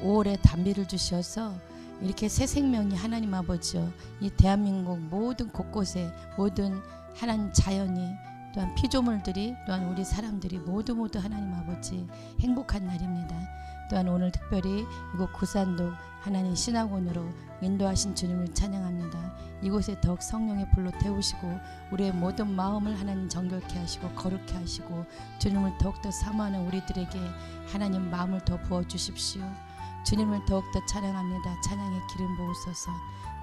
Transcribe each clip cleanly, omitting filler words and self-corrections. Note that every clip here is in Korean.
5월에 단비를 주셔서 이렇게 새 생명이 하나님 아버지요, 이 대한민국 모든 곳곳에 모든 하나님 자연이 또한 피조물들이 또한 우리 사람들이 모두 하나님 아버지 행복한 날입니다. 또한 오늘 특별히 이곳 구산동 하나님 신학원으로 인도하신 주님을 찬양합니다. 이곳에 더욱 성령의 불로 태우시고 우리의 모든 마음을 하나님 정결케 하시고 거룩케 하시고 주님을 더욱더 사모하는 우리들에게 하나님 마음을 더 부어주십시오. 주님을 더욱더 찬양합니다. 찬양의 기름 부으소서.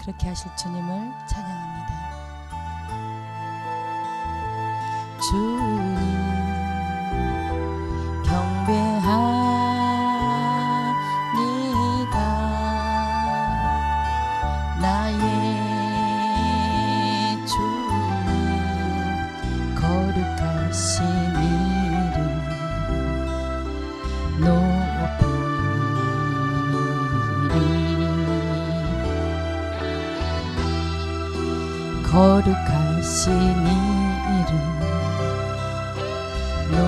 그렇게 하실 주님을 찬양합니다. 주님 경배합니다. 나의 주님 거룩하신 이름 높이리. 거룩하신 이름 높이리.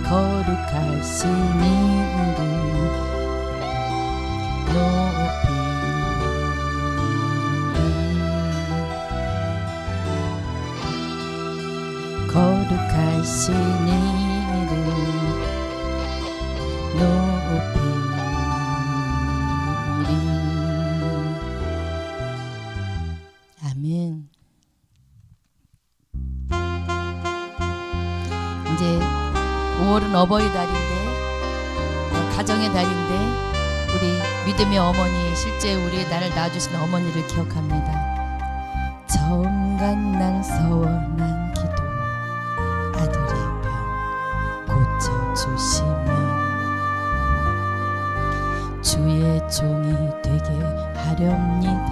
거룩하신 이름 높이리. 거룩하신 이름 높이리. 아멘. 이제 5월은 어버이날인데, 가정의 달인데, 우리 믿음의 어머니, 실제 우리의 나를 낳아주신 어머니를 기억합니다. 처음 간 날 서원한 기도, 아들의 병 고쳐주시면 주의 종이 되게 하렵니다.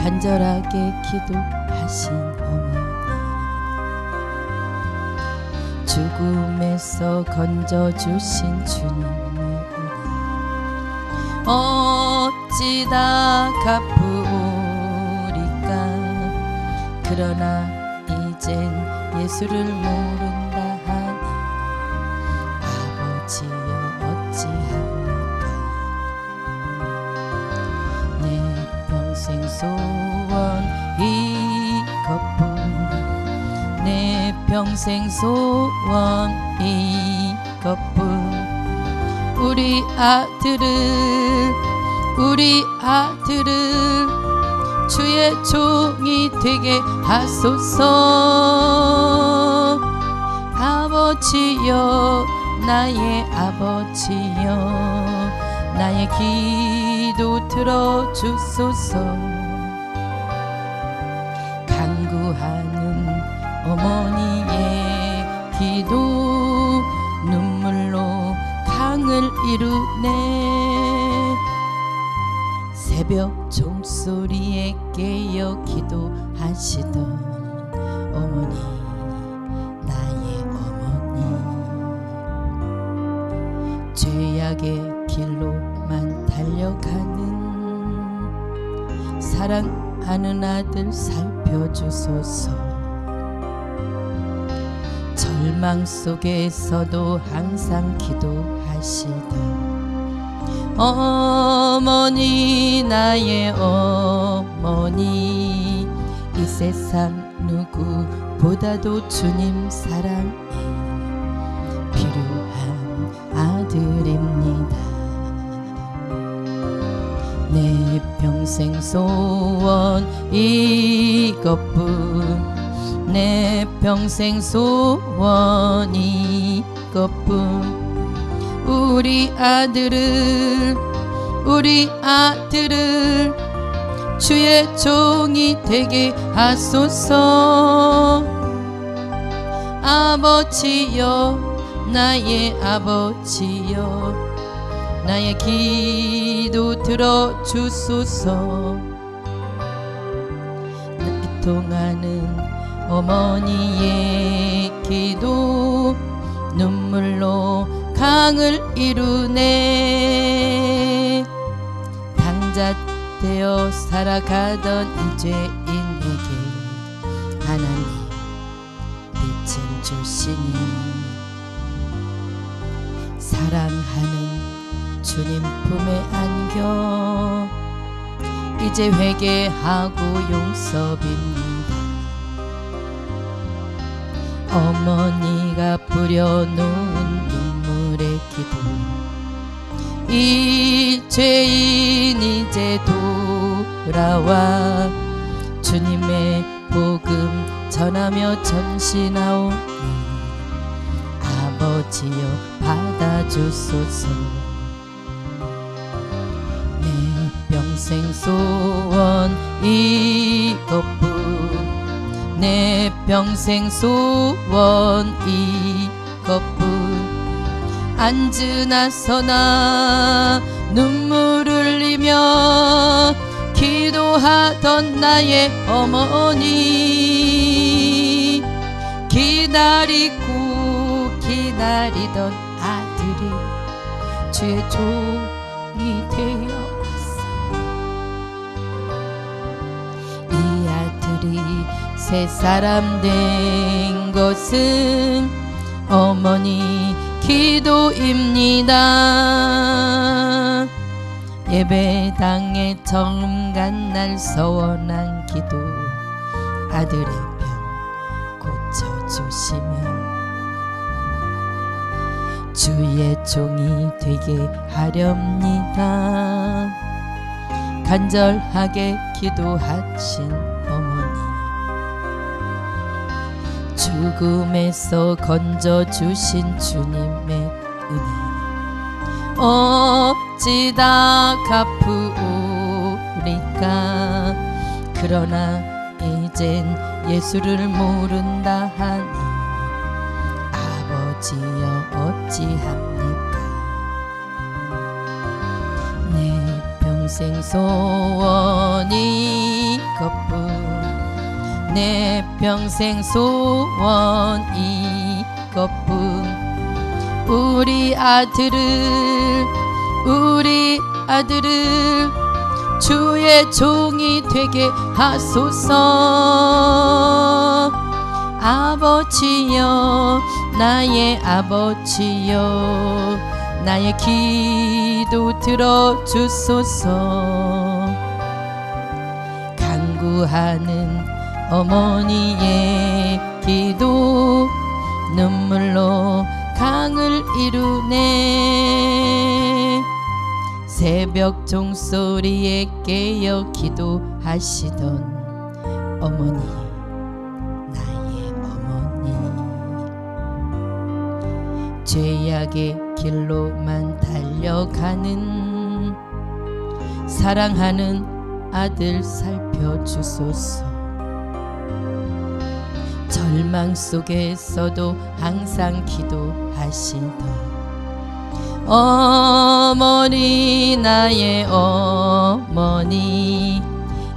간절하게 기도하신 어머니, 죽음에서 건져주신 주님의 은혜 어찌 다 갚으리까. 그러나 이젠 예수를 모른다 하니 아버지여 어찌합니까. 내 평생 소원 이것뿐, 내 평생 소원 이것뿐. 우리 아들을 주의 종이 되게 하소서. 아버지여 나의 아버지여 나의 기도 들어주소서. 간구하는 어머니의 기도 눈물로 강을 이루네. 새벽 종소리에 깨어 기도하시던 어머니, 나의 어머니. 죄악의 길로만 달려가는 사랑하는 아들 살펴주소서. 절망 속에서도 항상 기도하시던 어머니, 나의 어머니. 이 세상 누구보다도 주님 사랑이 필요한 아들입니다. 내 평생 소원 이것뿐, 내 평생 소원 이것뿐. 우리 아들을 주의 종이 되게 하소서. 아버지여 나의 아버지여 나의 기도 들어주소서. 통하는 어머니의 기도 눈물로 강을 이루네. 당자 되어 살아가던 이 죄인에게 하나님 고쳐주시니 사랑하는 주님 품에 안겨 이제 회개하고 용서빕니다. 어머니가 뿌려놓은 눈물의 기도 이 죄인 이제 돌아와 주님의 복음 전하며 전신하오니 아버지여 받아주소서. 내 평생 소원 이것뿐 내 평생 소원 이것뿐 앉으나 서나 눈물 흘리며 기도하던 나의 어머니 기다리던 아들이 주의 종이 되어왔어. 이 아들이 새 사람 된 것은 어머니 기도입니다. 예배당에 처음 간 날 서원한 기도 아들의 병 고쳐주시면 주의 종이 되게 하렵니다. 간절하게 기도하신 어머니 죽음에서 건져주신 주님의 은혜 어찌다 갚으리까. 그러나 이젠 예수를 모른다 하니 아버지여 어찌합니까. 내 평생 소원이 이것뿐 내 평생 소원이 이것뿐 우리 아들을 주의 종이 되게 하소서. 아버지여 나의 아버지여 나의 기도 들어주소서. 간구하는 어머니의 기도 눈물로 강을 이루네. 새벽 종소리에 깨어 기도하시던 어머니 나의 어머니 죄악의 길로만 달려가는 사랑하는 아들 살펴주소서. 절망 속에서도 항상 기도하시던 어머니 나의 어머니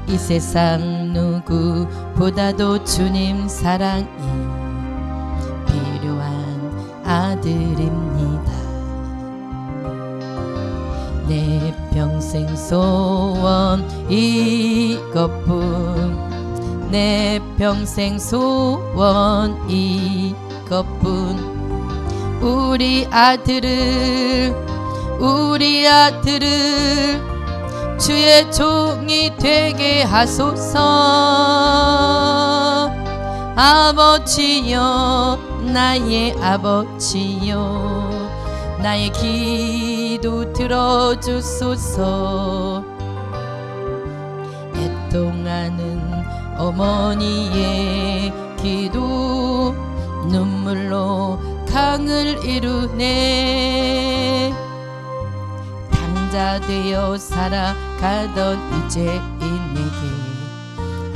이 세상 누구보다도 주님 사랑이 필요한 아들입니다. 내 평생 소원 이것뿐 내 평생 소원 이것뿐 우리 아들을 주의 종이 되게 하소서. 아버지여 나의 아버지여 나의 기도 들어주소서. 애통하는 어머니의 기도 눈물로 강을 이루네. 당자 되어 살아가던 이 죄인에게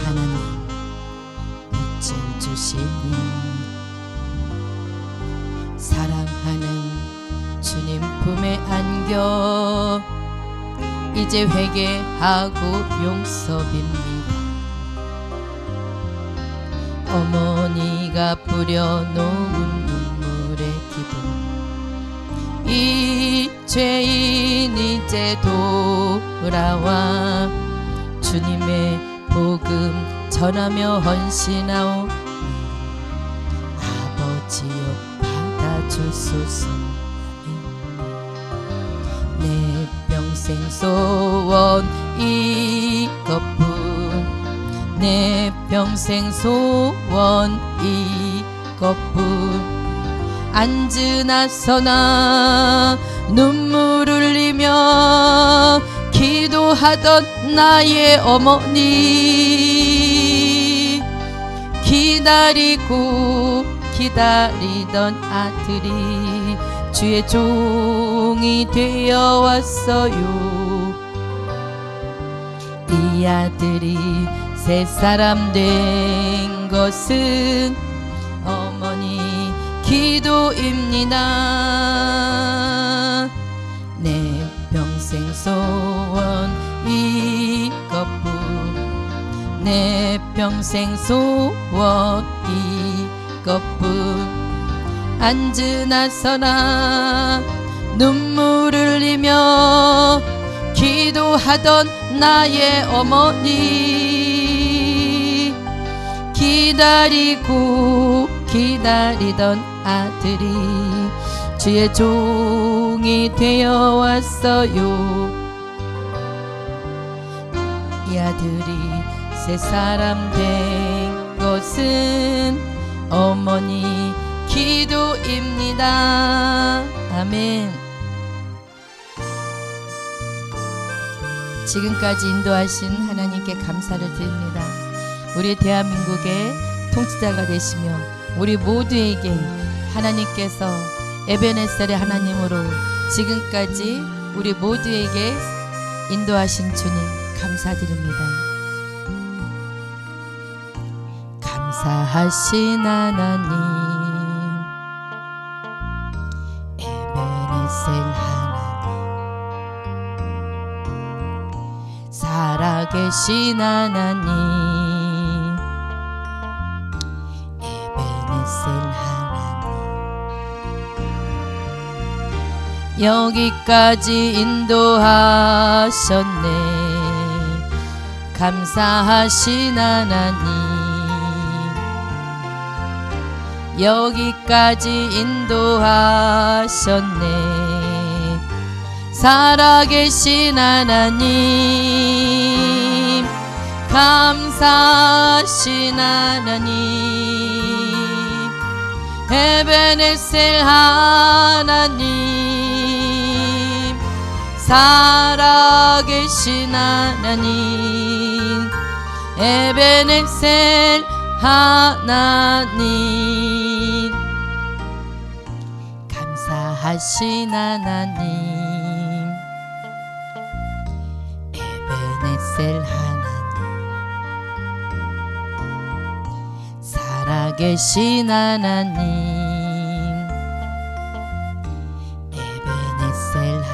하나님 빛을 주시니 사랑하는 주님 품에 안겨 이제 회개하고 용서빕니다. 어머니가 뿌려놓은 눈물의 기도 이 죄인 이제 돌아와 주님의 복음 전하며 헌신하오. 지옥 받아주소서. 내 평생 소원 이것뿐, 내 평생 소원 이것뿐. 앉으나 서나 눈물 흘리며 기도하던 나의 어머니, 기다리고 기다리던 아들이 주의 종이 되어 왔어요. 이 아들이 새 사람 된 것은 어머니 기도입니다. 내 평생 소원 이것뿐, 내 평생 소원 이것뿐. 앉으나 서나 눈물 흘리며 기도하던 나의 어머니, 기다리고 기다리던 아들이 주의 종이 되어 왔어요. 이 아들이 새 사람 된 것은 어머니 기도입니다. 아멘. 지금까지 인도하신 하나님께 감사를 드립니다. 우리 대한민국의 통치자가 되시며 우리 모두에게 하나님께서 에베네셀의 하나님으로 지금까지 우리 모두에게 인도하신 주님 감사드립니다. 감사하신 하나님, 에베네셀 하나님, 살아계신 하나님, 에베네셀 하나님, 여기까지 인도하셨네. 감사하신 하나님, 여기까지 인도하셨네. 살아계신 하나님, 감사하신 하나님, 에베네셀 하나님, 살아계신 하나님, 에베네셀 하나님, 감사하신 하나님, 에베네셀 하나님, 살아계신 하나님, 에베네셀 하나님,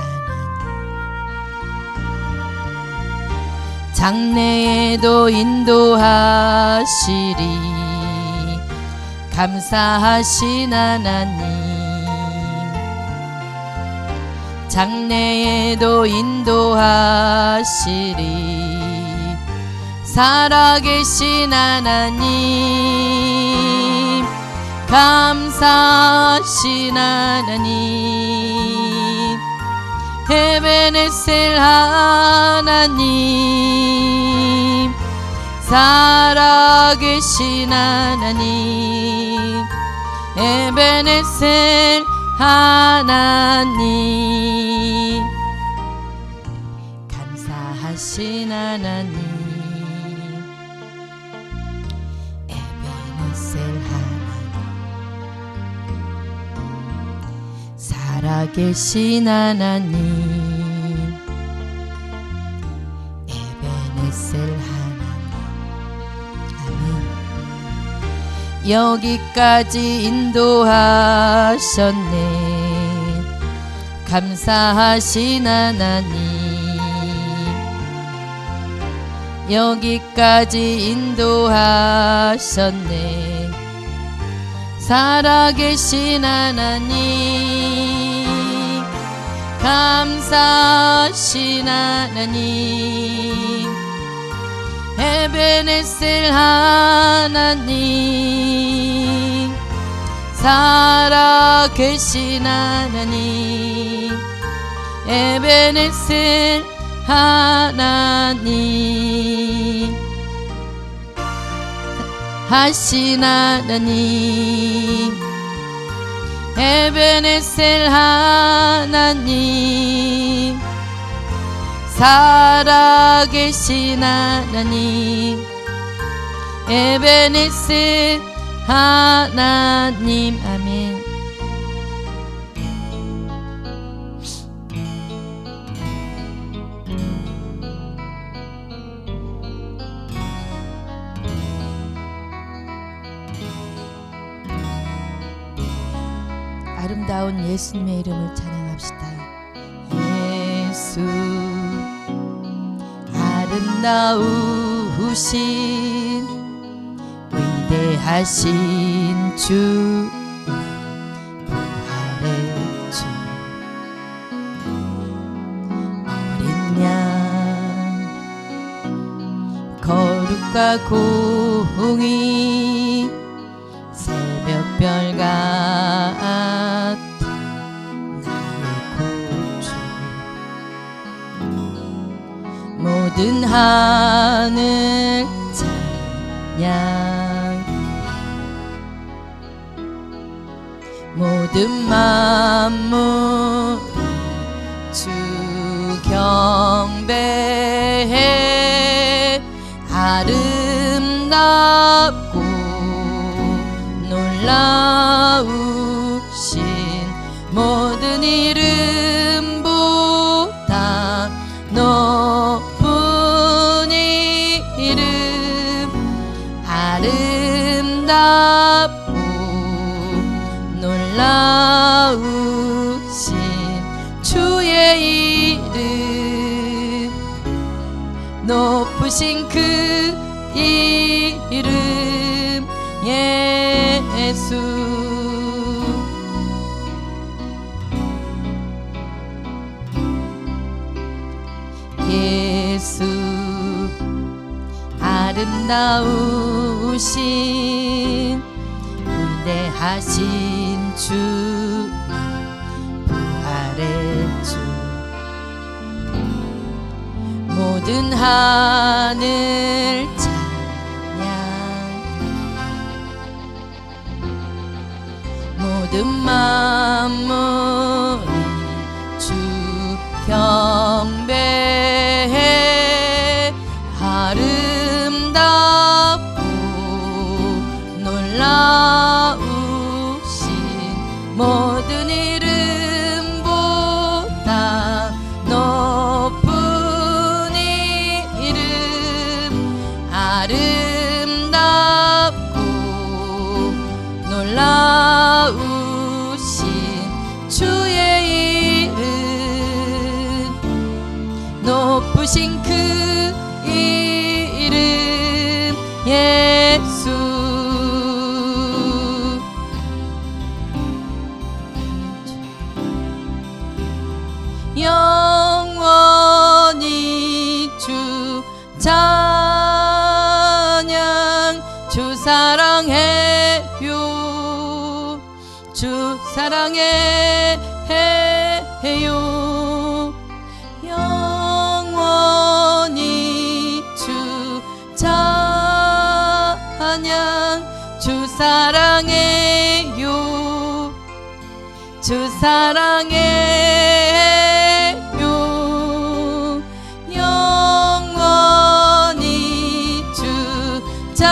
장래에도 인도하시리. 감사하신 하나님, 장래에도 인도하시리. 살아계신 하나님, 감사하신 하나님, 에베네셀 하나님, 살아계신 하나님, 에베네셀 하나님, 감사하신 하나님, 에베네셀 하나님, 살아계신 하나님, 에베네셀 하나님. 여기까지 인도하셨네. 감사하신 하나님, 여기까지 인도하셨네. 살아계신 하나님, 감사하신 하나님, 에베네셀 하나님, 살아계신 하나님 에베네셀 하나님 하신 하나님 에베네셀 하나님 살아계신 하나님 에베네셀 하나님. 아멘. 아름다운 예수님의 이름을 찬양합시다. 예수 아름다우신 위대하신 주 부활의 주 어린 양 거룩과 공의 새벽별 같은 나의 구주 모든 하늘 찬양 모든 만물 주 경배해 아름답고 놀라우신 모든 이름보다 높은 이름 아름답고 놀라우신 주의 이름 높으신 그 이름 예수 예수 아름다우신 위대하신 주 부활의 주 모든 하늘 찬양 모든 만물이 주 경배해 아름답고 놀라우신 모든 이름보다 높은 이름 아름답고 놀라우신 주의 이름 높으신 그 이름 예수 영원히 주 찬양 주 사랑해요 주 사랑해요 영원히 주 찬양 주 사랑해요 주 사랑해요 영원히 주 찬양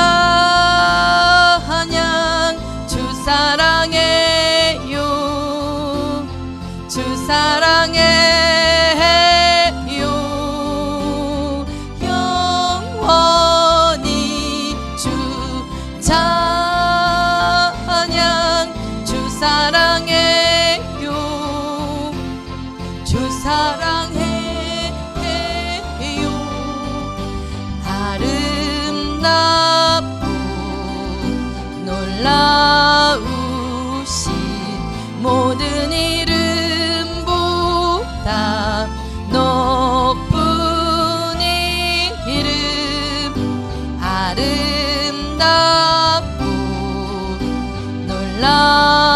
주 사랑해요 주 사랑해요 영원히 주 찬양 주 사랑해요 주 사랑해요 아름답고 놀라우신 모든 이름보다 높은 이름 아름답고 놀라우신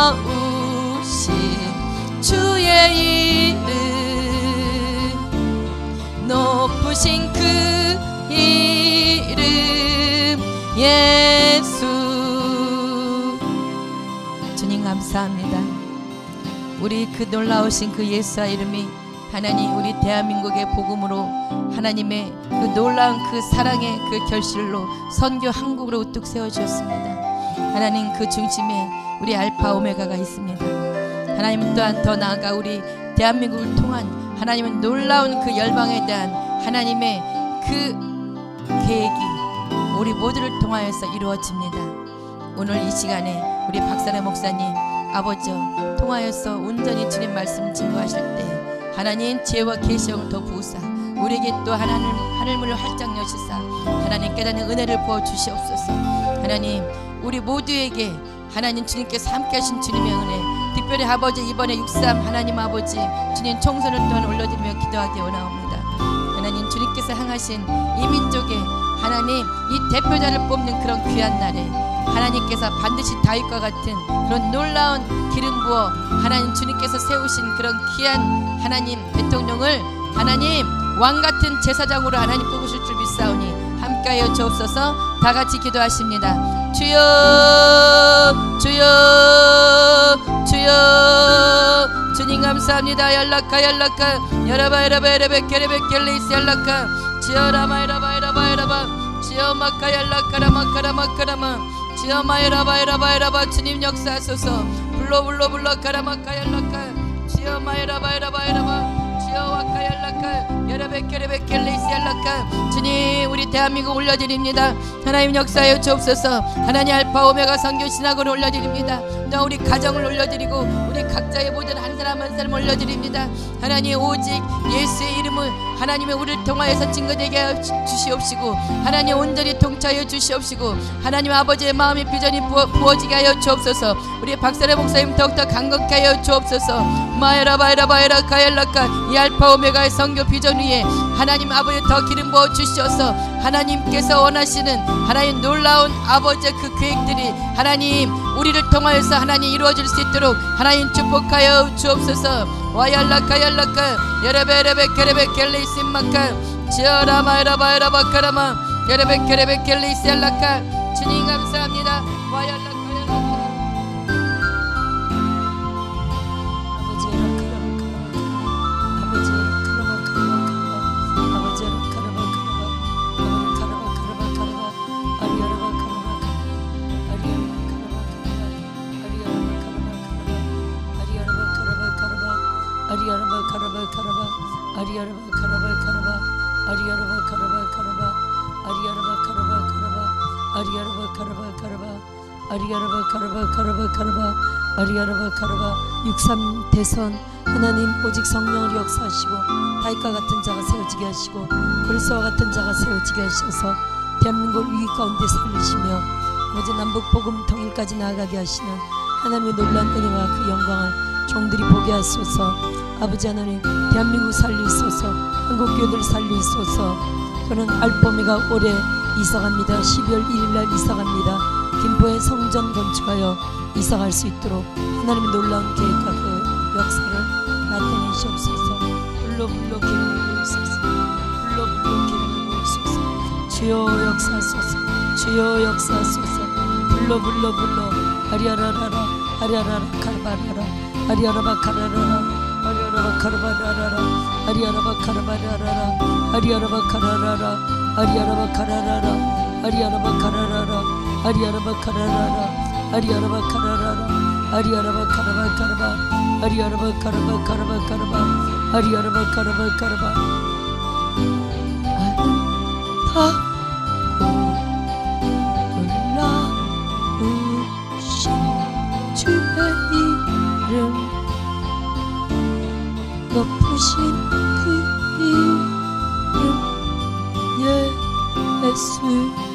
감사합니다. 우리 그 놀라우신 그 예수의 이름이 하나님 우리 대한민국의 복음으로 하나님의 그 놀라운 그 사랑의 그 결실로 선교 한국으로 우뚝 세워주셨습니다. 하나님 그 중심에 우리 알파 오메가가 있습니다. 하나님 또한 더 나아가 우리 대한민국을 통한 하나님은 놀라운 그 열방에 대한 하나님의 그 계획이 우리 모두를 통하여서 이루어집니다. 오늘 이 시간에 우리 박사라 목사님 아버지 통하여서 온전히 주님 말씀 증거하실 때 하나님 지혜와 계시형을 더 부으사 우리에게 또 하늘문을 활짝 여시사 하나님 깨닫는 은혜를 부어 주시옵소서. 하나님 우리 모두에게 하나님 주님께서 함께 하신 주님의 은혜 특별히 아버지 이번에 6.3 하나님 아버지 주님 총선을 또한 올려드리며 기도하기 원하옵니다. 하나님 주님께서 향하신 이 민족의 하나님 이 대표자를 뽑는 그런 귀한 날에 하나님께서 반드시 다윗과 같은 그런 놀라운 기름 부어 하나님 주님께서 세우신 그런 귀한 하나님 대통령을 하나님 왕같은 제사장으로 하나님 뽑으실 줄 믿사오니 함께하여 주옵소서. 다같이 기도하십니다. 주여 주여 주여 주님 감사합니다. 연락하 여라바 게레베 연락하 지어라마 여라바 지어 마카 연락하라 마카라마 지어 마여라바 주님 역사하소서. 불러 가라마카 연락하 지어 마여라바 지어 와카 연락하 여라베 게레베 연락하 주님 우리 대한민국 올려드립니다. 하나님 역사하여 주옵소서. 하나님 알파 오메가 선교 신학을 올려드립니다. 또 우리 가정을 올려드리고 우리 각자의 모든 한 사람 한 사람 올려드립니다. 하나님 오직 예수의 이름을 하나님의 우리를 통하여서 증거되게 하여 주시옵시고 하나님 온전히 통치하여 주시옵시고 하나님 아버지의 마음의 비전이 부어지게 하여 주옵소서. 우리 박사라 목사님 더욱더 강건케 하여 주옵소서. 마에라바에라바에라 가엘라카 이 알파 오메가의 선교 비전 위에 하나님 아버지 더 기름 부어 주시옵소서. 하나님께서 원하시는 하나님 놀라운 아버지의 그 계획들이 하나님 우리를 통하여서 하나님 이루어질 수 있도록 하나님 축복하여 주옵소서. 와얄라카 여레베레베 게레베 켈레이심마카 지어라마에라바에라바 카라마 게레베 켈레이시알라카 주님 감사합니다. 와얄라카 아리아라바 6.3 대선 하나님 오직 성령을 역사하시고 다윗과 같은 자가 세워지게 하시고 그리스도와 같은 자가 세워지게 하셔서 대한민국을 위기 가운데 살리시며 아버지 남북 복음 통일까지 나아가게 하시는 하나님의 놀라운 은혜와 그 영광을 종들이 보게 하소서. 아버지 하나님 대한민국 살리소서. 한국교회들 살리소서. 저는 알포메가 올해 이사갑니다. 12월 1일날 이사갑니다. 김포에 성전 건축하여 이사갈 수 있도록 하나님의 놀라운 계획과 그 역사를 나타내시옵소서. 불러 기름을 부으소서. 불러 기름을 부으소서. 주여 역사하소서. 주여 역사하소서. 불러 아리아라라라 카르바라라 아리아라바 카라라라 아리아라바 카르바라라 아리아라바 카르바라라 아리아라바 카라라라 아리아라바 카라라라 아리아라바 카라라라 아리아라바 카라라라 아리아라바 카라라라 아리아라바 카라바 아리아라바 카라바 아리아라바 카라바 올라오신 주의 이름 높으신 그 이름 예수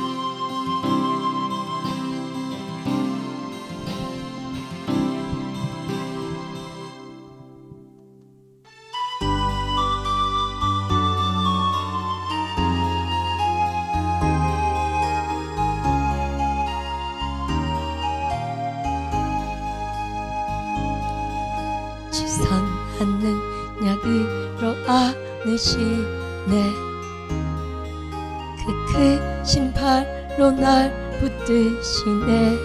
선하는 약으로 안으시네 그 크신 팔로 날 붙드시네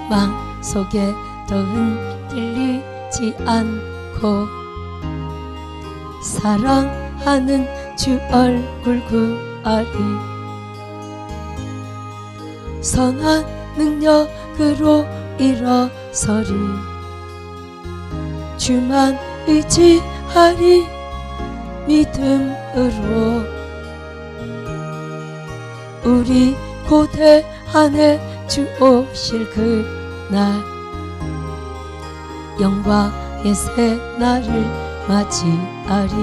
망 속에 더 흔들리지 않고 사랑하는 주 얼굴 구하리 선한 능력으로 일어서리 주만 의지하리 믿음으로 우리 고대 안에 주 오실 그날 영광의 새 날을 맞이하리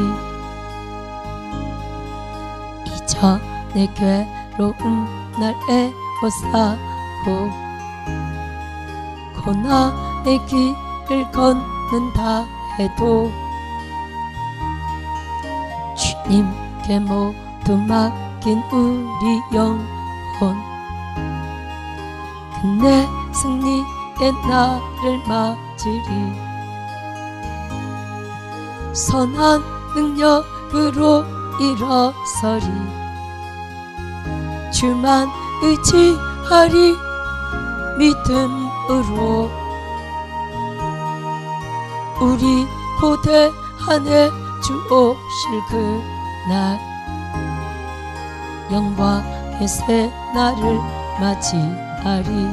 이전의 괴로운 날에 애워싸고 고난의 길을 걷는다 해도 주님께 모두 맡긴 우리 영혼 끝내 승리의 날을 맞으리 선한 능력으로 일어서리 주만 의지하리 믿음으로 우리 고대 안에 주 오실 그날 영광의 새 날을 맞이하리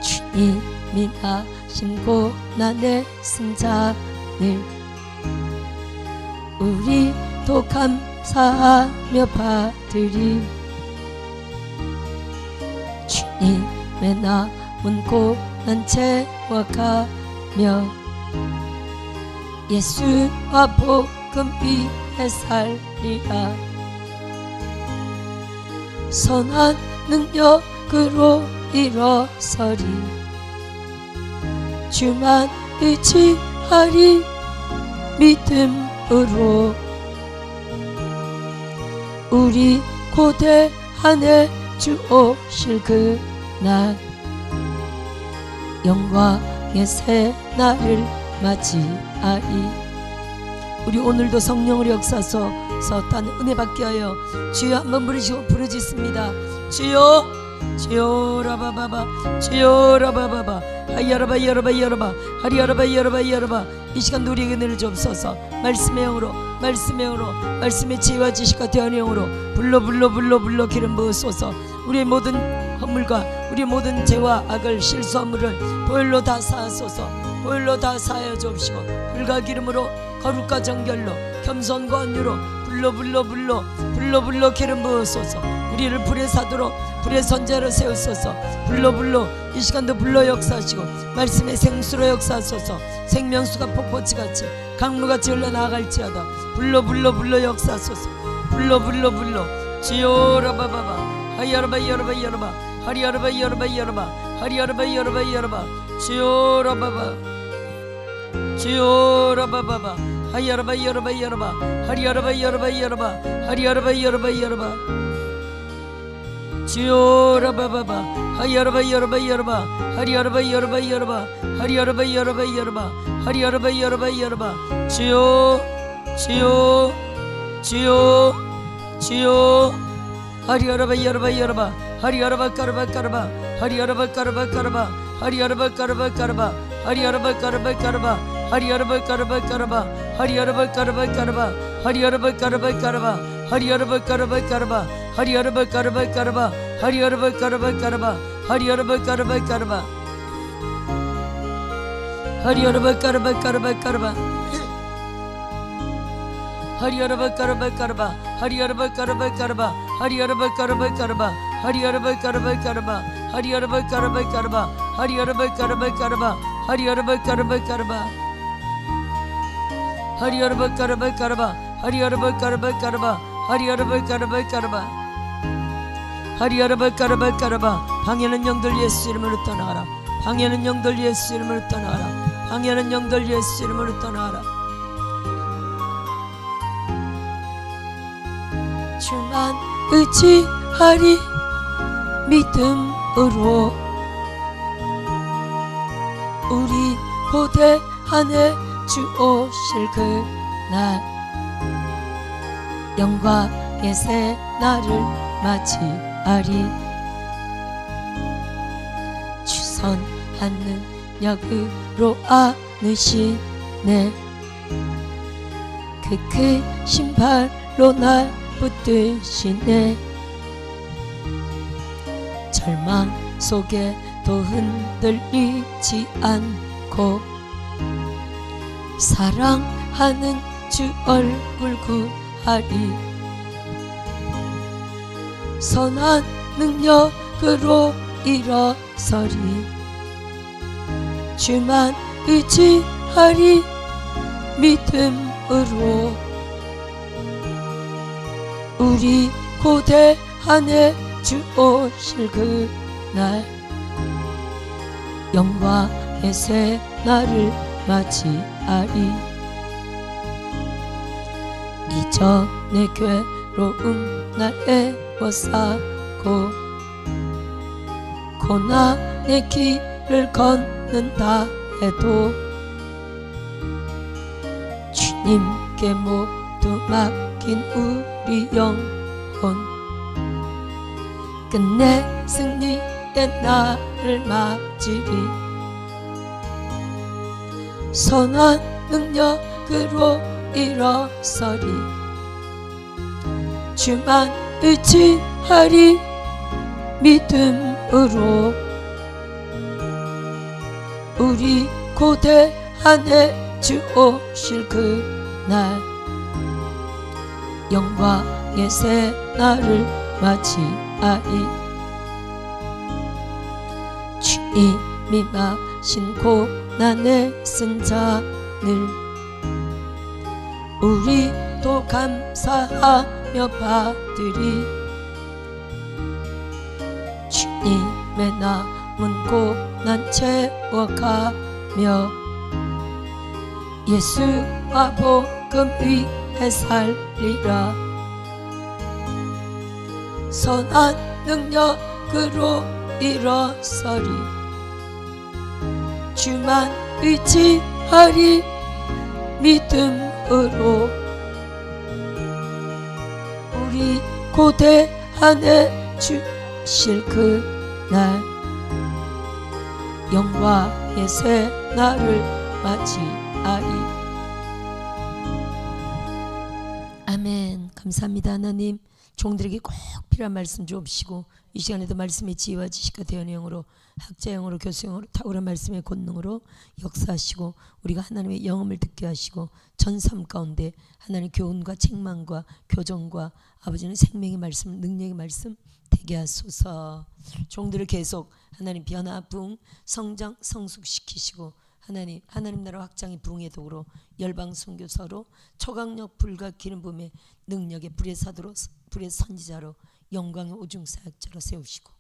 주님이 나신 고난의 승자를 우리도 감사하며 받으리 주님의 남은 고난 채워가며 예수와 복음 위에 살리라 선한 능력으로 일어서리 주만 의지하리 믿음으로 우리 고대 안에 주 오실 그날 영광의 새 날을 맞이하리 우리 오늘도 성령을 역사소서 또한 은혜 받게 하여 주여 한번 부르시고 부르짖습니다. 주여 주여 라바바바 주여 라바바바 하야라바 여라바 여라바 하리야라바 여라바 여라바 이 시간 우리에게 은혜를 주옵소서. 말씀의 영으로 말씀의 영으로 말씀의 지혜와 지식과 대언의 영으로 불러 기름 부으소서. 우리의 모든 허물과 우리의 모든 죄와 악을 실수함을 보혈로 다 사하소서. 보혈로 다 사하여 주옵시고 불과 기름으로 거룩과 정결로 겸손과 온유로 불러 기름 부으소서. 우리를 불의 사도로 불의 선자로 세우소서. 불러 이 시간도 불러 역사하시고 말씀의 생수로 역사하소서. 생명수가 폭포치같이 강물같이 흘러나아갈지어다. 불러 역사하소서. 불러 주여 라바바바 하야라바 여라바 여라바 하리야라바 여라바 여라바 하리야라바 여라바 여라바 주여 라바바 주여 라바바바 하야라바 여라바 여라바 하리야라바 여라바 여라바 하리야라바 여라바 여라바 주여 라바바바 하야라바 여라바 여라바 하리야라바 여라바 여라바 하리야라바 여라바 여라바 하리야라바 여라바 여라바 주여 하리야라바 여라바 여라바 하리야라바 까라바 까라바 하리야라바 까라바 까라바 하리야라바 까라바 까라바 하리야라바 까라바 까라바 하리야라바 까라바 까라바 하리야라바 까라바 까라바 하리야라바 까라바 까라바 하리야라바 까라바 까라바 하리야라바 까라바 까라바 하리야라바 까라바 까라바 하리야라바 까라바 까라바 하리야라바 까라바 까라바 까라바 하리야라바 까라바 까라바 하리야라바 까라바 까라바 하리야라바 까라바 까라바 하리야라바 까라바 까라바 하리야라바 까라바 까라바 하리야라바 까라바 까라바 하리야라바 까라바 까라바 하리야라바 까라바 까라바 하리야라바 까라바 까라바 하리야라바 까라바 까라바 하리야라바 까라바 까라바 방해는 영들 예수 이름으로 떠나가라. 방해는 영들 예수 이름으로 떠나가라. 방해는 영들 예수 이름으로 떠나가라. 주만 의지하리 믿음으로 우리 고대 안에 주 오실 그날 영광의 새 날을 맞이하리 선한 능력으로 안으시네. 그 크신 발로 날 붙드시네. 절망 속에도 흔들리지 않고 사랑하는 주 얼굴 구하리. 선한 능력으로 일어서리. 주만 의지하리. 믿음으로 우리 고대 안에 주 오실 그날 영광의 새 날을 맞이하리. 이전의 괴로움 날 애워싸고 고난의 길을 걷는다 해도 주님께 모두 맡긴 우리 영혼 끝내 승리의 날을 맞으리. 선한 능력으로 일어서리. 주만 의지하리. 믿음으로 우리 고대 안에 주 오실 그날 영광의 새 날을 맞이하리. 주님이 마신 고난의 승잔을 우리도 감사하며 받으리. 주님의 남은 고난 채워가며 예수와 복음 위에 살리라. 선한 능력으로 일어서리. 주만 의지하리. 믿음으로 우리 고대 안에 주실 그날 영광의 새 날을 맞이하리. 아멘. 감사합니다. 하나님, 종들에게 꼭 필요한 말씀 주옵시고 이 시간에도 말씀의 지혜와 지식과 대언의 영으로 학자 영으로 교수 영으로 탁월한 말씀의 권능으로 역사하시고 우리가 하나님의 영음을 듣게 하시고 전 삶 가운데 하나님의 교훈과 책망과 교정과 아버지는 생명의 말씀 능력의 말씀 되게 하소서. 종들을 계속 하나님 변화 부흥 성장 성숙시키시고 하나님 나라 확장의 부흥의 도구로 열방 선교사로 초강력 불과 기름 부음의 능력의 불의 사도로 불의 선지자로 영광의 오중 사역자로 세우시고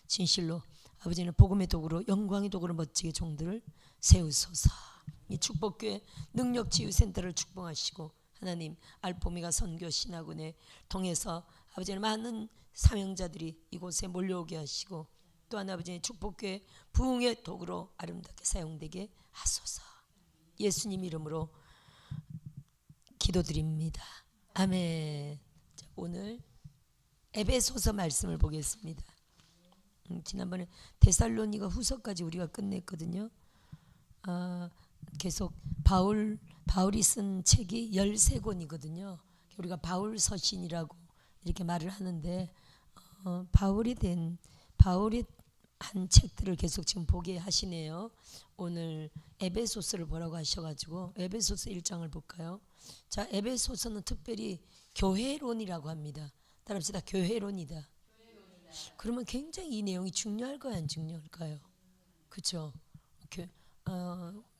진실로 아버지는 복음의 도구로 영광의 도구로 멋지게 종들을 세우소서. 이 축복교회 능력치유센터를 축복하시고 하나님 알포미가 선교 신학원에 통해서 아버지는 많은 사명자들이 이곳에 몰려오게 하시고 또한 아버지의 축복교회 부흥의 도구로 아름답게 사용되게 하소서. 예수님 이름으로 기도드립니다. 아멘. 자, 오늘 에베소서 말씀을 보겠습니다. 지난번에 데살로니가 후서까지 우리가 끝냈거든요. 계속 바울이 쓴 책이 13권이거든요. 우리가 바울 서신이라고 이렇게 말을 하는데 바울이 한 책들을 계속 지금 보게 하시네요. 오늘 에베소서를 보라고 하셔가지고 에베소서 1장을 볼까요? 자, 에베소서는 특별히 교회론이라고 합니다. 따라합시다. 교회론이다. 그러면 굉장히 이 내용이 중요할까요, 안 중요할까요? 그렇죠?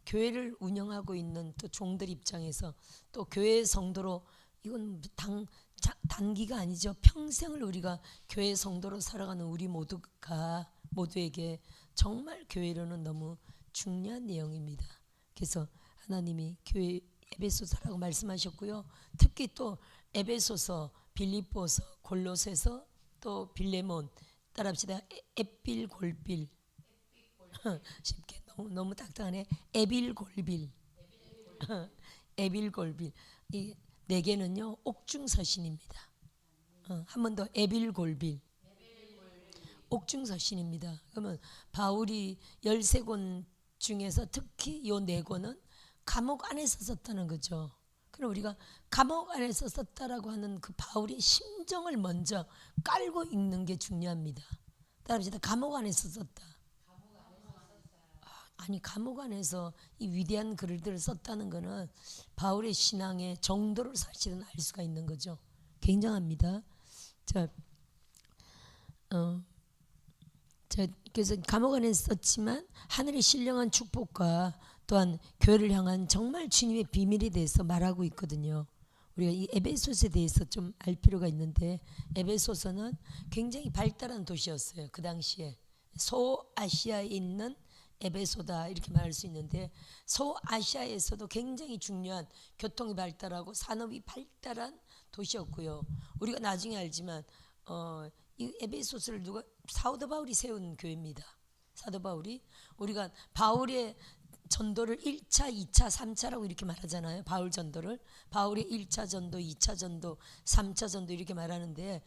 교회를 운영하고 있는 또 종들 입장에서 또 교회 성도로 이건 단기가 아니죠. 평생을 우리가 교회 성도로 살아가는 우리 모두에게 정말 교회로는 너무 중요한 내용입니다. 그래서 하나님이 교회 에베소서라고 말씀하셨고요. 특히 또 에베소서, 빌립보서, 골로새서 또 빌레몬 따라합시다. 에필골빌 쉽게 너무 딱딱하네. 에빌골빌 에빌골빌 이 네 개는요 옥중서신입니다. 한 번 더 에빌골빌 옥중서신입니다. 그러면 바울이 13권 중에서 특히 요 4권은 감옥 안에서 썼다는 거죠. 그럼 우리가 감옥 안에서 썼다라고 하는 그 바울의 심정을 먼저 깔고 읽는 게 중요합니다. 따라합시다. 감옥 안에서 썼다. 아니, 감옥 안에서 이 위대한 글들을 썼다는 것은 바울의 신앙의 정도를 사실은 알 수가 있는 거죠. 굉장합니다. 그래서 감옥 안에서 썼지만 하늘의 신령한 축복과 또한 교회를 향한 정말 주님의 비밀에 대해서 말하고 있거든요. 우리가 이 에베소서에 대해서 좀 알 필요가 있는데, 에베소서는 굉장히 발달한 도시였어요. 그 당시에 소아시아에 있는 에베소다 이렇게 말할 수 있는데, 소아시아에서도 굉장히 중요한 교통이 발달하고 산업이 발달한 도시였고요. 우리가 나중에 알지만 이 에베소서를 누가 사도 바울이 세운 교회입니다. 사도 바울이, 우리가 바울의 전도를 1차, 2차, 3차라고 이렇게 말하잖아요. 바울 전도를 바울의 1차 전도, 2차 전도, 3차 전도 이렇게 말하는데,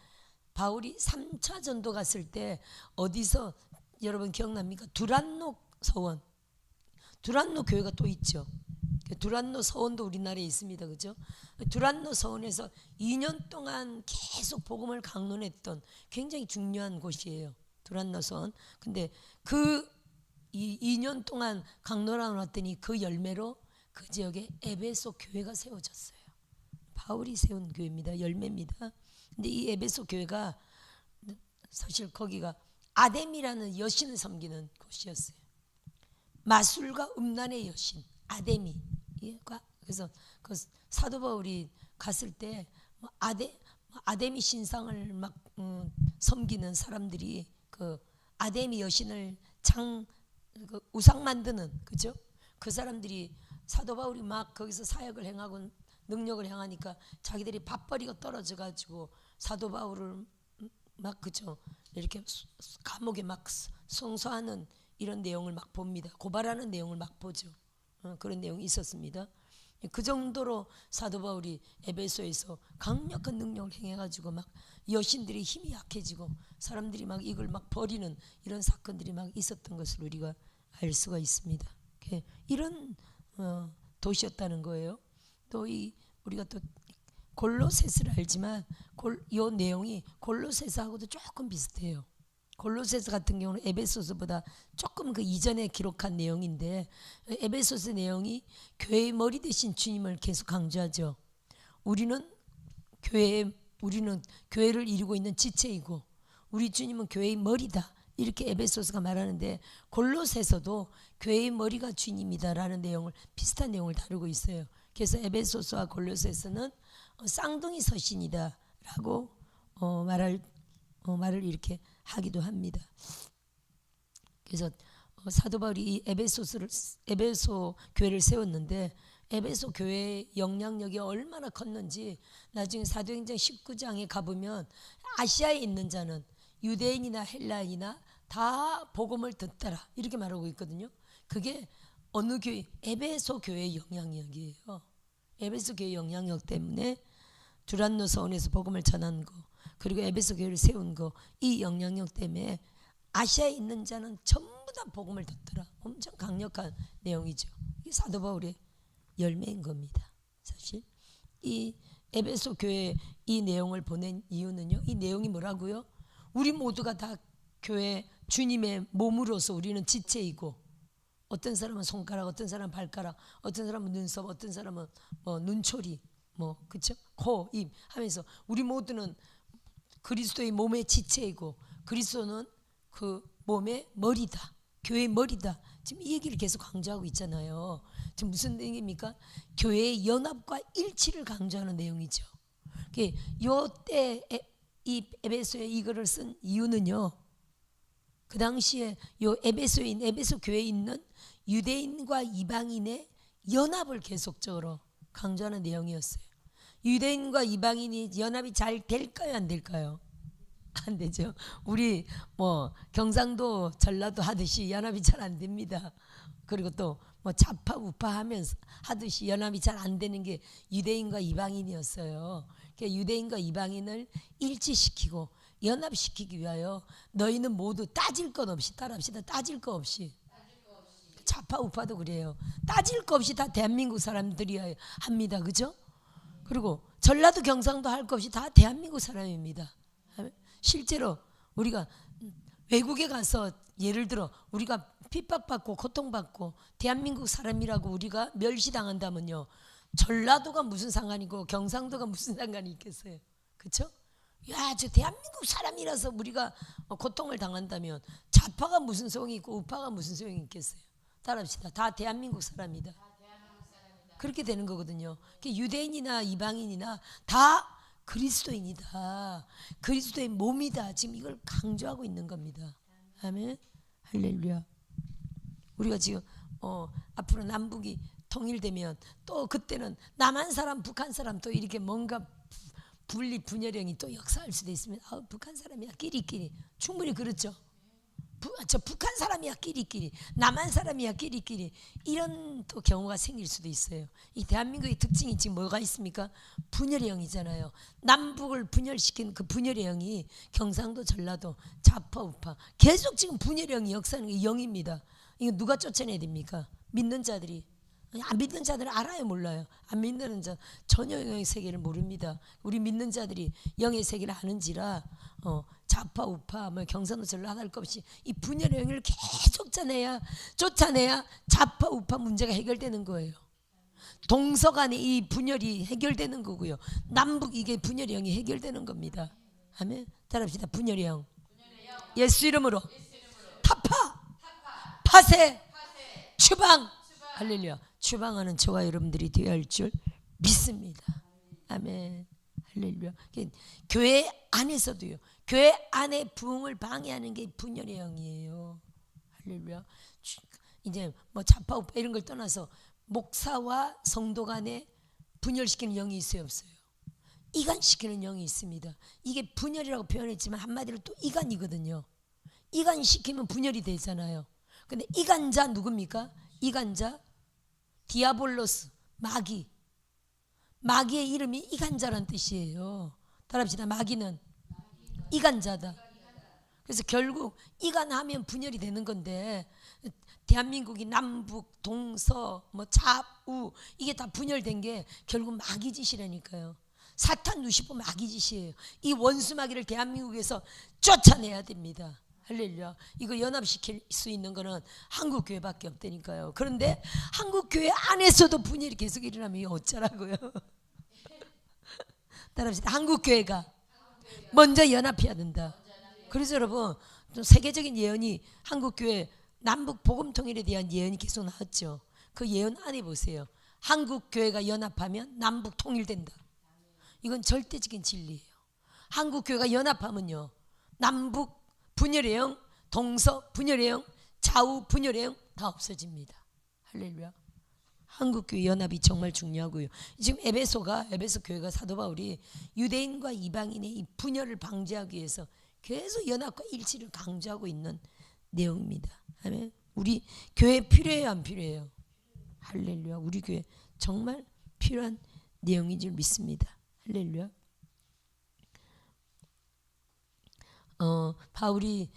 바울이 3차 전도 갔을 때 어디서 여러분 기억납니까? 두란노 서원, 두란노 교회가 또 있죠. 두란노 서원도 우리나라에 있습니다. 그죠? 두란노 서원에서 2년 동안 계속 복음을 강론했던 굉장히 중요한 곳이에요. 두란노 서원. 근데 그 2년 동안 강론하고 왔더니 그 열매로 그 지역에 에베소 교회가 세워졌어요. 바울이 세운 교회입니다. 열매입니다. 근데 이 에베소 교회가 사실 거기가 아데미라는 여신을 섬기는 곳이었어요. 마술과 음란의 여신 아데미. 그래서 그 사도 바울이 갔을 때 아데미 신상을 막 섬기는 사람들이 그 아데미 여신을 그 우상 만드는, 그죠? 그 사람들이 사도 바울이 막 거기서 사역을 행하고 능력을 행하니까 자기들이 밥벌이가 떨어져 가지고 사도 바울을 막, 그죠? 이렇게 감옥에 막 송소하는 이런 내용을 막 봅니다. 고발하는 내용을 막 보죠. 그런 내용이 있었습니다. 그 정도로 사도 바울이 에베소에서 강력한 능력을 행해가지고 막 여신들의 힘이 약해지고 사람들이 막 이걸 막 버리는 이런 사건들이 막 있었던 것을 우리가 알 수가 있습니다. 이런 도시였다는 거예요. 또 우리가 또 골로새서를 알지만 이 내용이 골로새서하고도 조금 비슷해요. 골로새서 같은 경우는 에베소서보다 조금 그 이전에 기록한 내용인데, 에베소서 내용이 교회의 머리 대신 주님을 계속 강조하죠. 우리는 교회를 이루고 있는 지체이고 우리 주님은 교회의 머리다, 이렇게 에베소서가 말하는데, 골로새서도 교회의 머리가 주님이다라는 내용을, 비슷한 내용을 다루고 있어요. 그래서 에베소서와 골로새서는 쌍둥이 서신이다라고 말을 이렇게 하기도 합니다. 그래서 사도 바울이 이 에베소 교회를 세웠는데, 에베소 교회의 영향력이 얼마나 컸는지 나중에 사도행전 19장에 가보면 아시아에 있는 자는 유대인이나 헬라인이나 다 복음을 듣더라 이렇게 말하고 있거든요. 그게 어느 교회? 에베소 교회의 영향력이에요. 에베소 교회의 영향력 때문에 두란노 서원에서 복음을 전한 거, 그리고 에베소 교회를 세운 거, 이 영향력 때문에 아시아에 있는 자는 전부 다 복음을 듣더라. 엄청 강력한 내용이죠. 이게 사도 바울의 열매인 겁니다. 사실 이 에베소 교회 이 내용을 보낸 이유는요, 이 내용이 뭐라고요? 우리 모두가 다 교회 주님의 몸으로서 우리는 지체이고, 어떤 사람은 손가락, 어떤 사람은 발가락, 어떤 사람은 눈썹, 어떤 사람은 눈초리, 그쵸? 코, 입 하면서 우리 모두는 그리스도의 몸의 지체이고 그리스도는 그 몸의 머리다, 교회의 머리다. 지금 이 얘기를 계속 강조하고 있잖아요. 지금 무슨 내용입니까? 교회의 연합과 일치를 강조하는 내용이죠. 요때 이 에베소에 이거를 쓴 이유는요, 그 당시에 요 에베소 교회에 있는 유대인과 이방인의 연합을 계속적으로 강조하는 내용이었어요. 유대인과 이방인이 연합이 잘 될까요, 안 될까요? 안 되죠. 우리 경상도 전라도 하듯이 연합이 잘 안 됩니다. 그리고 또 좌파 우파 하면서 하듯이 연합이 잘 안 되는 게 유대인과 이방인이었어요. 그러니까 유대인과 이방인을 일치시키고 연합시키기 위하여 너희는 모두 따질 것 없이, 따라합시다. 따질 것 없이. 좌파 우파도 그래요. 따질 것 없이 다 대한민국 사람들이 합니다. 그죠? 그리고 전라도 경상도 할 것 없이 다 대한민국 사람입니다. 실제로 우리가 외국에 가서 예를 들어 우리가 핍박받고 고통받고 대한민국 사람이라고 우리가 멸시당한다면요, 전라도가 무슨 상관이고 경상도가 무슨 상관이 있겠어요? 그렇죠? 야, 저 대한민국 사람이라서 우리가 고통을 당한다면 좌파가 무슨 소용이 있고 우파가 무슨 소용이 있겠어요? 따라합시다. 다 대한민국 사람이다. 그렇게 되는 거거든요. 유대인이나 이방인이나 다 그리스도인이다. 그리스도의 몸이다. 지금 이걸 강조하고 있는 겁니다. 아멘. 할렐루야. 우리가 지금 앞으로 남북이 통일되면 또 그때는 남한 사람 북한 사람 또 이렇게 뭔가 분리 분열형이 또 역사할 수도 있습니다. 북한 사람이야 끼리끼리. 충분히 그렇죠. 저 북한 사람이야 끼리끼리, 남한 사람이야 끼리끼리, 이런 또 경우가 생길 수도 있어요. 이 대한민국의 특징이 지금 뭐가 있습니까? 분열의 영이잖아요. 남북을 분열시킨 그 분열의 영이 경상도 전라도 좌파 우파 계속 지금 분열의 영이 역사하는 게 영입니다. 이거 누가 쫓아내야 됩니까? 믿는 자들이. 안 믿는 자들은 알아요 몰라요? 안 믿는 자 전혀 영의 세계를 모릅니다. 우리 믿는 자들이 영의 세계를 아는지라 좌파 우파 뭐 경상도 전라도 할 것 없이 이 분열의 영을 계속 쫓아내야 좌파 우파 문제가 해결되는 거예요. 동서간의 이 분열이 해결되는 거고요. 남북 이게 분열의 영이 해결되는 겁니다. 아멘. 따라합시다. 분열의 영. 예수 이름으로 타파 파쇄 추방. 할렐루야. 추방하는 저와 여러분들이 되어야 할 줄 믿습니다. 아멘. 할렐루야. 교회 안에서도요. 교회 안에 부흥을 방해하는 게 분열의 영이에요. 할렐루야. 이제 뭐 좌파 우파 이런 걸 떠나서 목사와 성도 간에 분열시키는 영이 있어요 없어요? 이간시키는 영이 있습니다. 이게 분열이라고 표현했지만 한마디로 또 이간이거든요. 이간시키면 분열이 되잖아요. 근데 이간자 누굽니까? 이간자 디아볼로스, 마귀의 이름이 이간자란 뜻이에요. 따라합시다. 마귀는 이간자다. 그래서 결국 이간하면 분열이 되는 건데, 대한민국이 남북 동서 뭐 좌우 이게 다 분열된 게 결국 마귀 짓이라니까요. 사탄 루시퍼 마귀 짓이에요. 이 원수 마귀를 대한민국에서 쫓아내야 됩니다. 할렐루야. 이거 연합시킬 수 있는 거는 한국교회밖에 없다니까요. 그런데 한국교회 안에서도 분열이 계속 일어나면 어쩌라고요? 따라합시다. 한국교회가 먼저 연합해야 된다. 그래서 여러분 좀 세계적인 예언이 한국교회 남북 복음통일에 대한 예언이 계속 나왔죠. 그 예언 안에 보세요. 한국교회가 연합하면 남북 통일된다. 이건 절대적인 진리예요. 한국교회가 연합하면요, 남북 분열의 영, 동서 분열의 영, 좌우 분열의 영 다 없어집니다. 할렐루야. 한국교회 연합이 정말 중요하고요. 지금 에베소 교회가 사도 바울이 유대인과 이방인의 이 분열을 방지하기 위해서 계속 연합과 일치를 강조하고 있는 내용입니다. 아멘. 우리 교회 필요해요 안 필요해요? 할렐루야. 우리 교회 정말 필요한 내용인 줄 믿습니다. 할렐루야. 바울이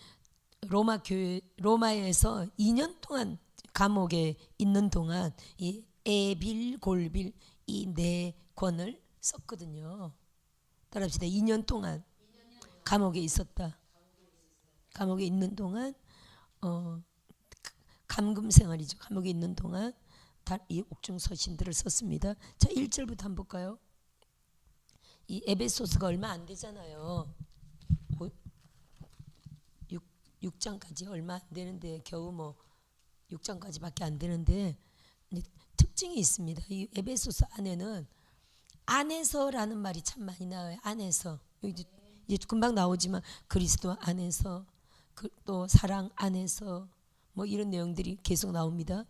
로마에서 2년 동안 감옥에 있는 동안 이 에빌 골빌 이 네 권을 썼거든요. 따라합시다. 2년 동안 감옥에 있었다. 감옥에 있는 동안 감금 생활이죠. 감옥에 있는 동안 이 옥중 서신들을 썼습니다. 자, 1절부터 한번 볼까요? 이 에베소서가 얼마 안 되잖아요. 6장까지 얼마 안 되는데 겨우 뭐 6장까지밖에 안 되는데 특징이 있습니다. 이 에베소서 안에는 안에서라는 말이 참 많이 나와요. 안에서 이제 금방 나오지만 그리스도 안에서 또 사랑 안에서 뭐 이런 내용들이 계속 나옵니다.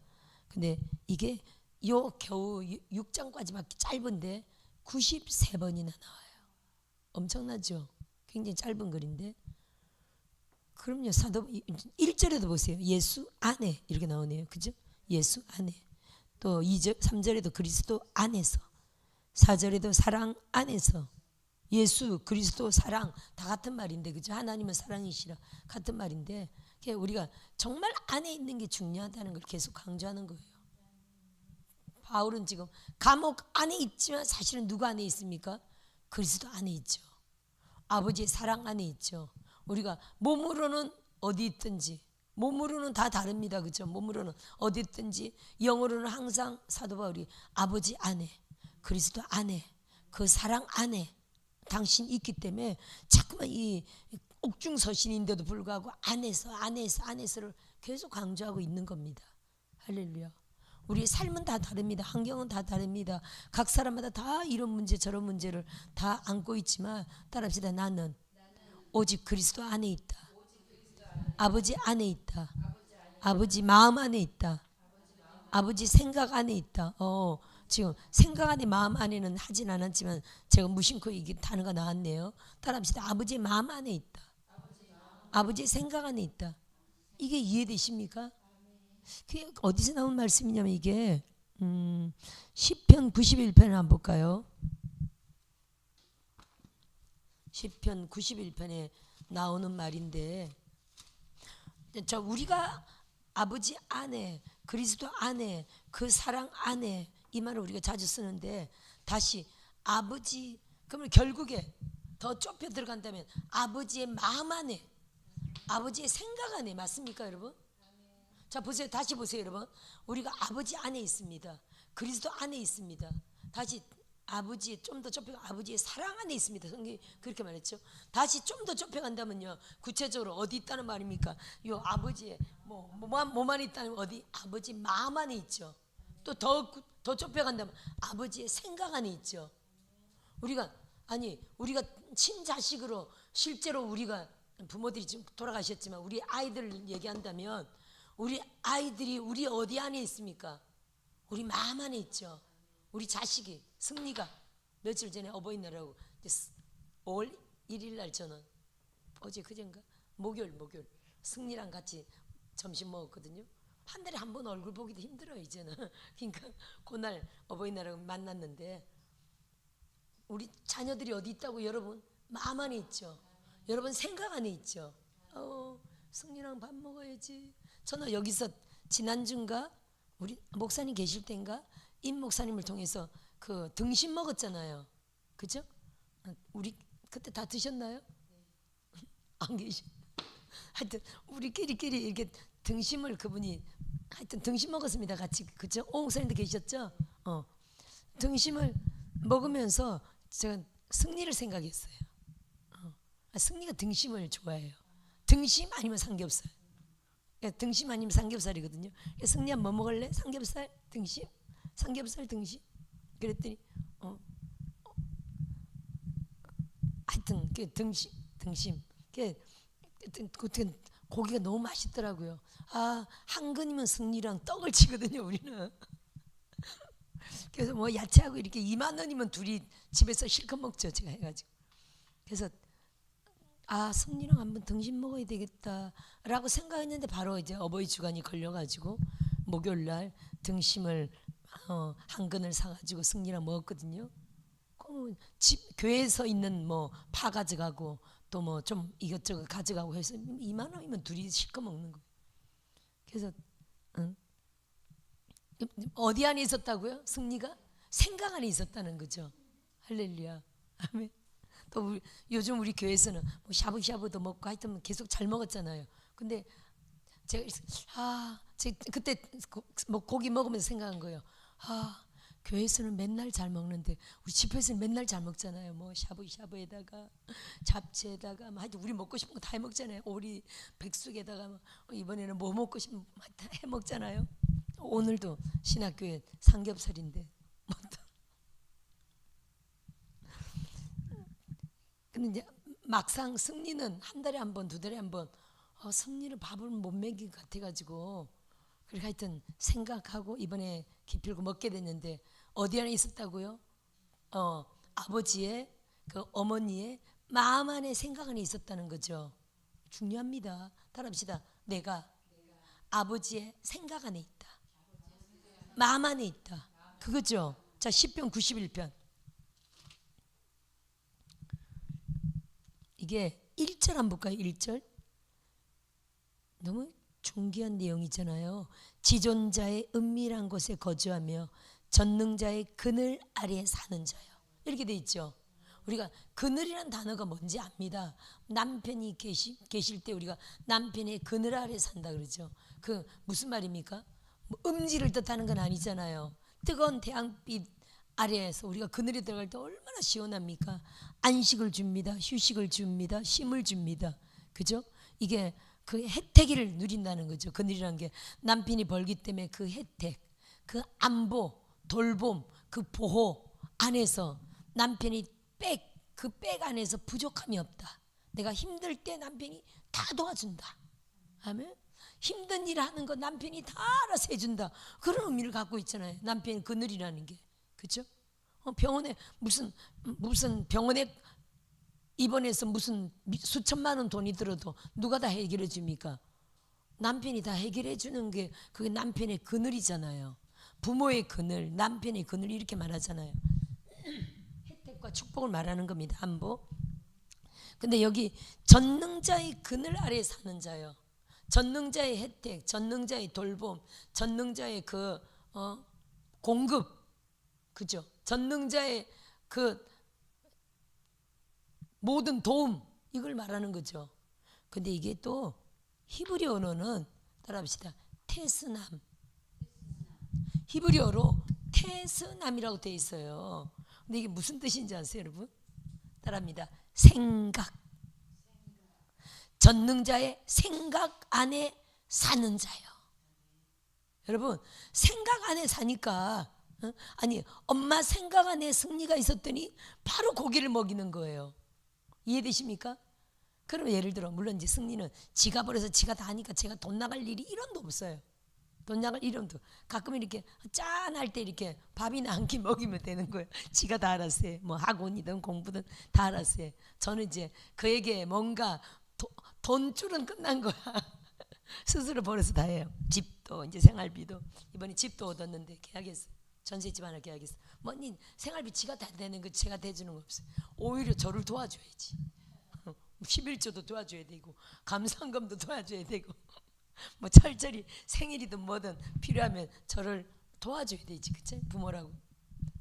근데 이게 요 겨우 6장까지밖에 짧은데 93번이나 나와요. 엄청나죠? 굉장히 짧은 글인데. 그럼요. 사도 1절에도 보세요. 예수 안에 이렇게 나오네요. 그죠? 예수 안에. 또 2절, 3절에도 그리스도 안에서. 4절에도 사랑 안에서. 예수 그리스도 사랑 다 같은 말인데, 그죠? 하나님은 사랑이시라 같은 말인데, 우리가 정말 안에 있는 게 중요하다는 걸 계속 강조하는 거예요. 바울은 지금 감옥 안에 있지만 사실은 누가 안에 있습니까? 그리스도 안에 있죠. 아버지의 사랑 안에 있죠. 우리가 몸으로는 어디 있든지, 몸으로는 다 다릅니다, 그죠? 몸으로는 어디 있든지, 영어로는 항상 사도 바울이 아버지 안에, 그리스도 안에, 그 사랑 안에 당신이 있기 때문에 자꾸만 이 옥중서신인데도 불구하고 안에서를 계속 강조하고 있는 겁니다. 할렐루야. 우리의 삶은 다 다릅니다. 환경은 다 다릅니다. 각 사람마다 다 이런 문제 저런 문제를 다 안고 있지만, 따라합시다. 나는 오직 그리스도 안에 있다. 아버지 안에 있다. 아버지 마음 안에 있다. 아버지 생각 안에 있다. 지금 생각 안에 마음 안에는 하진 않았지만 제가 무심코 이게 단어가 나왔네요. 따라합시다. 아버지의 마음 안에 있다. 아버지의 생각 안에 있다. 이게 이해되십니까? 그게 어디서 나온 말씀이냐면, 이게 시편 91편을 한번 볼까요? 시편 91편에 나오는 말인데, 자, 우리가 아버지 안에, 그리스도 안에, 그 사랑 안에, 이 말을 우리가 자주 쓰는데, 다시 아버지, 그러면 결국에 더 좁혀 들어간다면 아버지의 마음 안에, 아버지의 생각 안에, 맞습니까 여러분? 자, 보세요. 다시 보세요 여러분. 우리가 아버지 안에 있습니다. 그리스도 안에 있습니다. 다시 아버지의, 좀 더 좁혀, 아버지의 사랑 안에 있습니다. 성경이 그렇게 말했죠. 다시 좀 더 좁혀간다면요, 구체적으로 어디 있다는 말입니까? 요 아버지의 뭐만 있다면 어디? 아버지 마음 안에 있죠. 또 더 좁혀간다면 아버지의 생각 안에 있죠. 우리가 친자식으로, 실제로 우리가 부모들이 지금 돌아가셨지만 우리 아이들을 얘기한다면, 우리 아이들이 우리 어디 안에 있습니까? 우리 마음 안에 있죠. 우리 자식이, 승리가 며칠 전에 어버이날하고 5월 1일 날 저는 어제 그젠가 목요일 승리랑 같이 점심 먹었거든요. 한 달에 한 번 얼굴 보기도 힘들어요 이제는. 그러니까 그날 어버이날하고 만났는데, 우리 자녀들이 어디 있다고? 여러분 마음 안에 있죠. 여러분 생각 안에 있죠. 승리랑 밥 먹어야지. 저는 여기서 지난주인가 우리 목사님 계실 때인가 임 목사님을 통해서 그 등심 먹었잖아요. 그죠? 우리 그때 다 드셨나요? 안 계시. 하여튼 우리끼리 이렇게 등심을, 그분이 하여튼 등심 먹었습니다 같이. 그죠? 오 목사님도 계셨죠? 등심을 먹으면서 제가 승리를 생각했어요. 승리가 등심을 좋아해요. 등심 아니면 삼겹살. 등심 아니면 삼겹살이거든요. 승리야 뭐 먹을래? 삼겹살, 등심, 삼겹살, 등심. 그랬더니 하여튼 그 등심. 그 고기가 너무 맛있더라고요. 한 근이면 승리랑 떡을 치거든요 우리는. 그래서 뭐 야채하고 이렇게 2만 원이면 둘이 집에서 실컷 먹죠 제가 해가지고. 그래서 승리랑 한번 등심 먹어야 되겠다라고 생각했는데, 바로 이제 어버이 주간이 걸려가지고 목요일날 등심을 한 근을 사가지고 승리랑 먹었거든요. 집 교회에서 있는 뭐 파 가져가고 또 뭐 좀 이것저것 가져가고 해서 2만 원이면 둘이 실컷 먹는 거예요. 그래서 어디 안에 있었다고요? 승리가 생각 안에 있었다는 거죠. 할렐루야. 아멘. 또 요즘 우리 교회에서는 뭐 샤브샤브도 먹고 하여튼 계속 잘 먹었잖아요. 근데 제가 그때 뭐 고기 먹으면서 생각한 거예요. 교회에서는 맨날 잘 먹는데 우리 집에서는 맨날 잘 먹잖아요. 뭐 샤브샤브에다가 잡채에다가 하여튼 우리 먹고 싶은 거 다 해 먹잖아요. 오리 백숙에다가 이번에는 뭐 먹고 싶은 거 다 해 먹잖아요. 오늘도 신학교에 삼겹살인데 근데 이제 막상 승리는 한 달에 한 번, 두 달에 한 번 승리를 밥을 못 먹인 것 같아가지고, 그렇게 하여튼 생각하고 이번에 기필고 먹게 됐는데, 어디 안에 있었다고요? 아버지의, 그 어머니의 마음 안에, 생각 안에 있었다는 거죠. 중요합니다. 따라합시다. 내가 아버지의 생각 안에 있다. 마음 안에 있다. 그거죠. 자, 시편 91편. 이게 1절 한번 볼까요? 1절. 너무 존귀한 내용이잖아요. 지존자의 은밀한 곳에 거주하며 전능자의 그늘 아래에 사는 자요. 이렇게 돼 있죠. 우리가 그늘이란 단어가 뭔지 압니다. 남편이 계실 때 우리가 남편의 그늘 아래 산다 그러죠. 그 무슨 말입니까? 뭐 음지를 뜻하는 건 아니잖아요. 뜨거운 태양빛 아래에서 우리가 그늘에 들어갈 때 얼마나 시원합니까? 안식을 줍니다. 휴식을 줍니다. 쉼을 줍니다. 그죠? 이게 그 혜택을 누린다는 거죠. 그늘이란 게 남편이 벌기 때문에 그 혜택, 그 안보, 돌봄, 그 보호 안에서 남편이 그 백 안에서 부족함이 없다. 내가 힘들 때 남편이 다 도와준다. 아멘. 힘든 일 하는 거 남편이 다 알아서 해준다. 그런 의미를 갖고 있잖아요. 남편이 그늘이라는 게. 그렇죠? 병원에 무슨 병원에 입원해서 무슨 수천만 원 돈이 들어도 누가 다 해결해 줍니까? 남편이 다 해결해 주는 게 그게 남편의 그늘이잖아요. 부모의 그늘, 남편의 그늘 이렇게 말하잖아요. 혜택과 축복을 말하는 겁니다. 안보. 근데 여기 전능자의 그늘 아래 사는 자요. 전능자의 혜택, 전능자의 돌봄, 전능자의 그 공급, 그죠? 전능자의 그 모든 도움, 이걸 말하는 거죠. 근데 이게 또 히브리 언어는 따라합시다. 테스남. 히브리어로 테스남이라고 되어 있어요. 근데 이게 무슨 뜻인지 아세요, 여러분? 따라합니다. 생각. 전능자의 생각 안에 사는 자요. 여러분, 생각 안에 사니까 아니 엄마 생각 안에 승리가 있었더니 바로 고기를 먹이는 거예요. 이해되십니까? 그럼 예를 들어 물론 이제 승리는 지가 벌어서 지가 다 하니까 제가 돈 나갈 일이 1원도 없어요. 돈 나갈 1원도. 가끔 이렇게 짠할 때 이렇게 밥이나 한 끼 먹이면 되는 거예요. 지가 다 알아서 해. 뭐 학원이든 공부든 다 알아서 해. 저는 이제 그에게 뭔가 돈줄은 끝난 거야. 스스로 벌어서 다 해요. 집도 이제 생활비도 이번에 집도 얻었는데 계약했어요. 전세집 하나 계약했어요. 뭐니 생활비 지가 다 내는 거 제가 대주는 거 없어요. 오히려 저를 도와줘야지. 11조도 도와줘야 되고 감상금도 도와줘야 되고 뭐 철저히 생일이든 뭐든 필요하면 저를 도와줘야 되지. 그치? 부모라고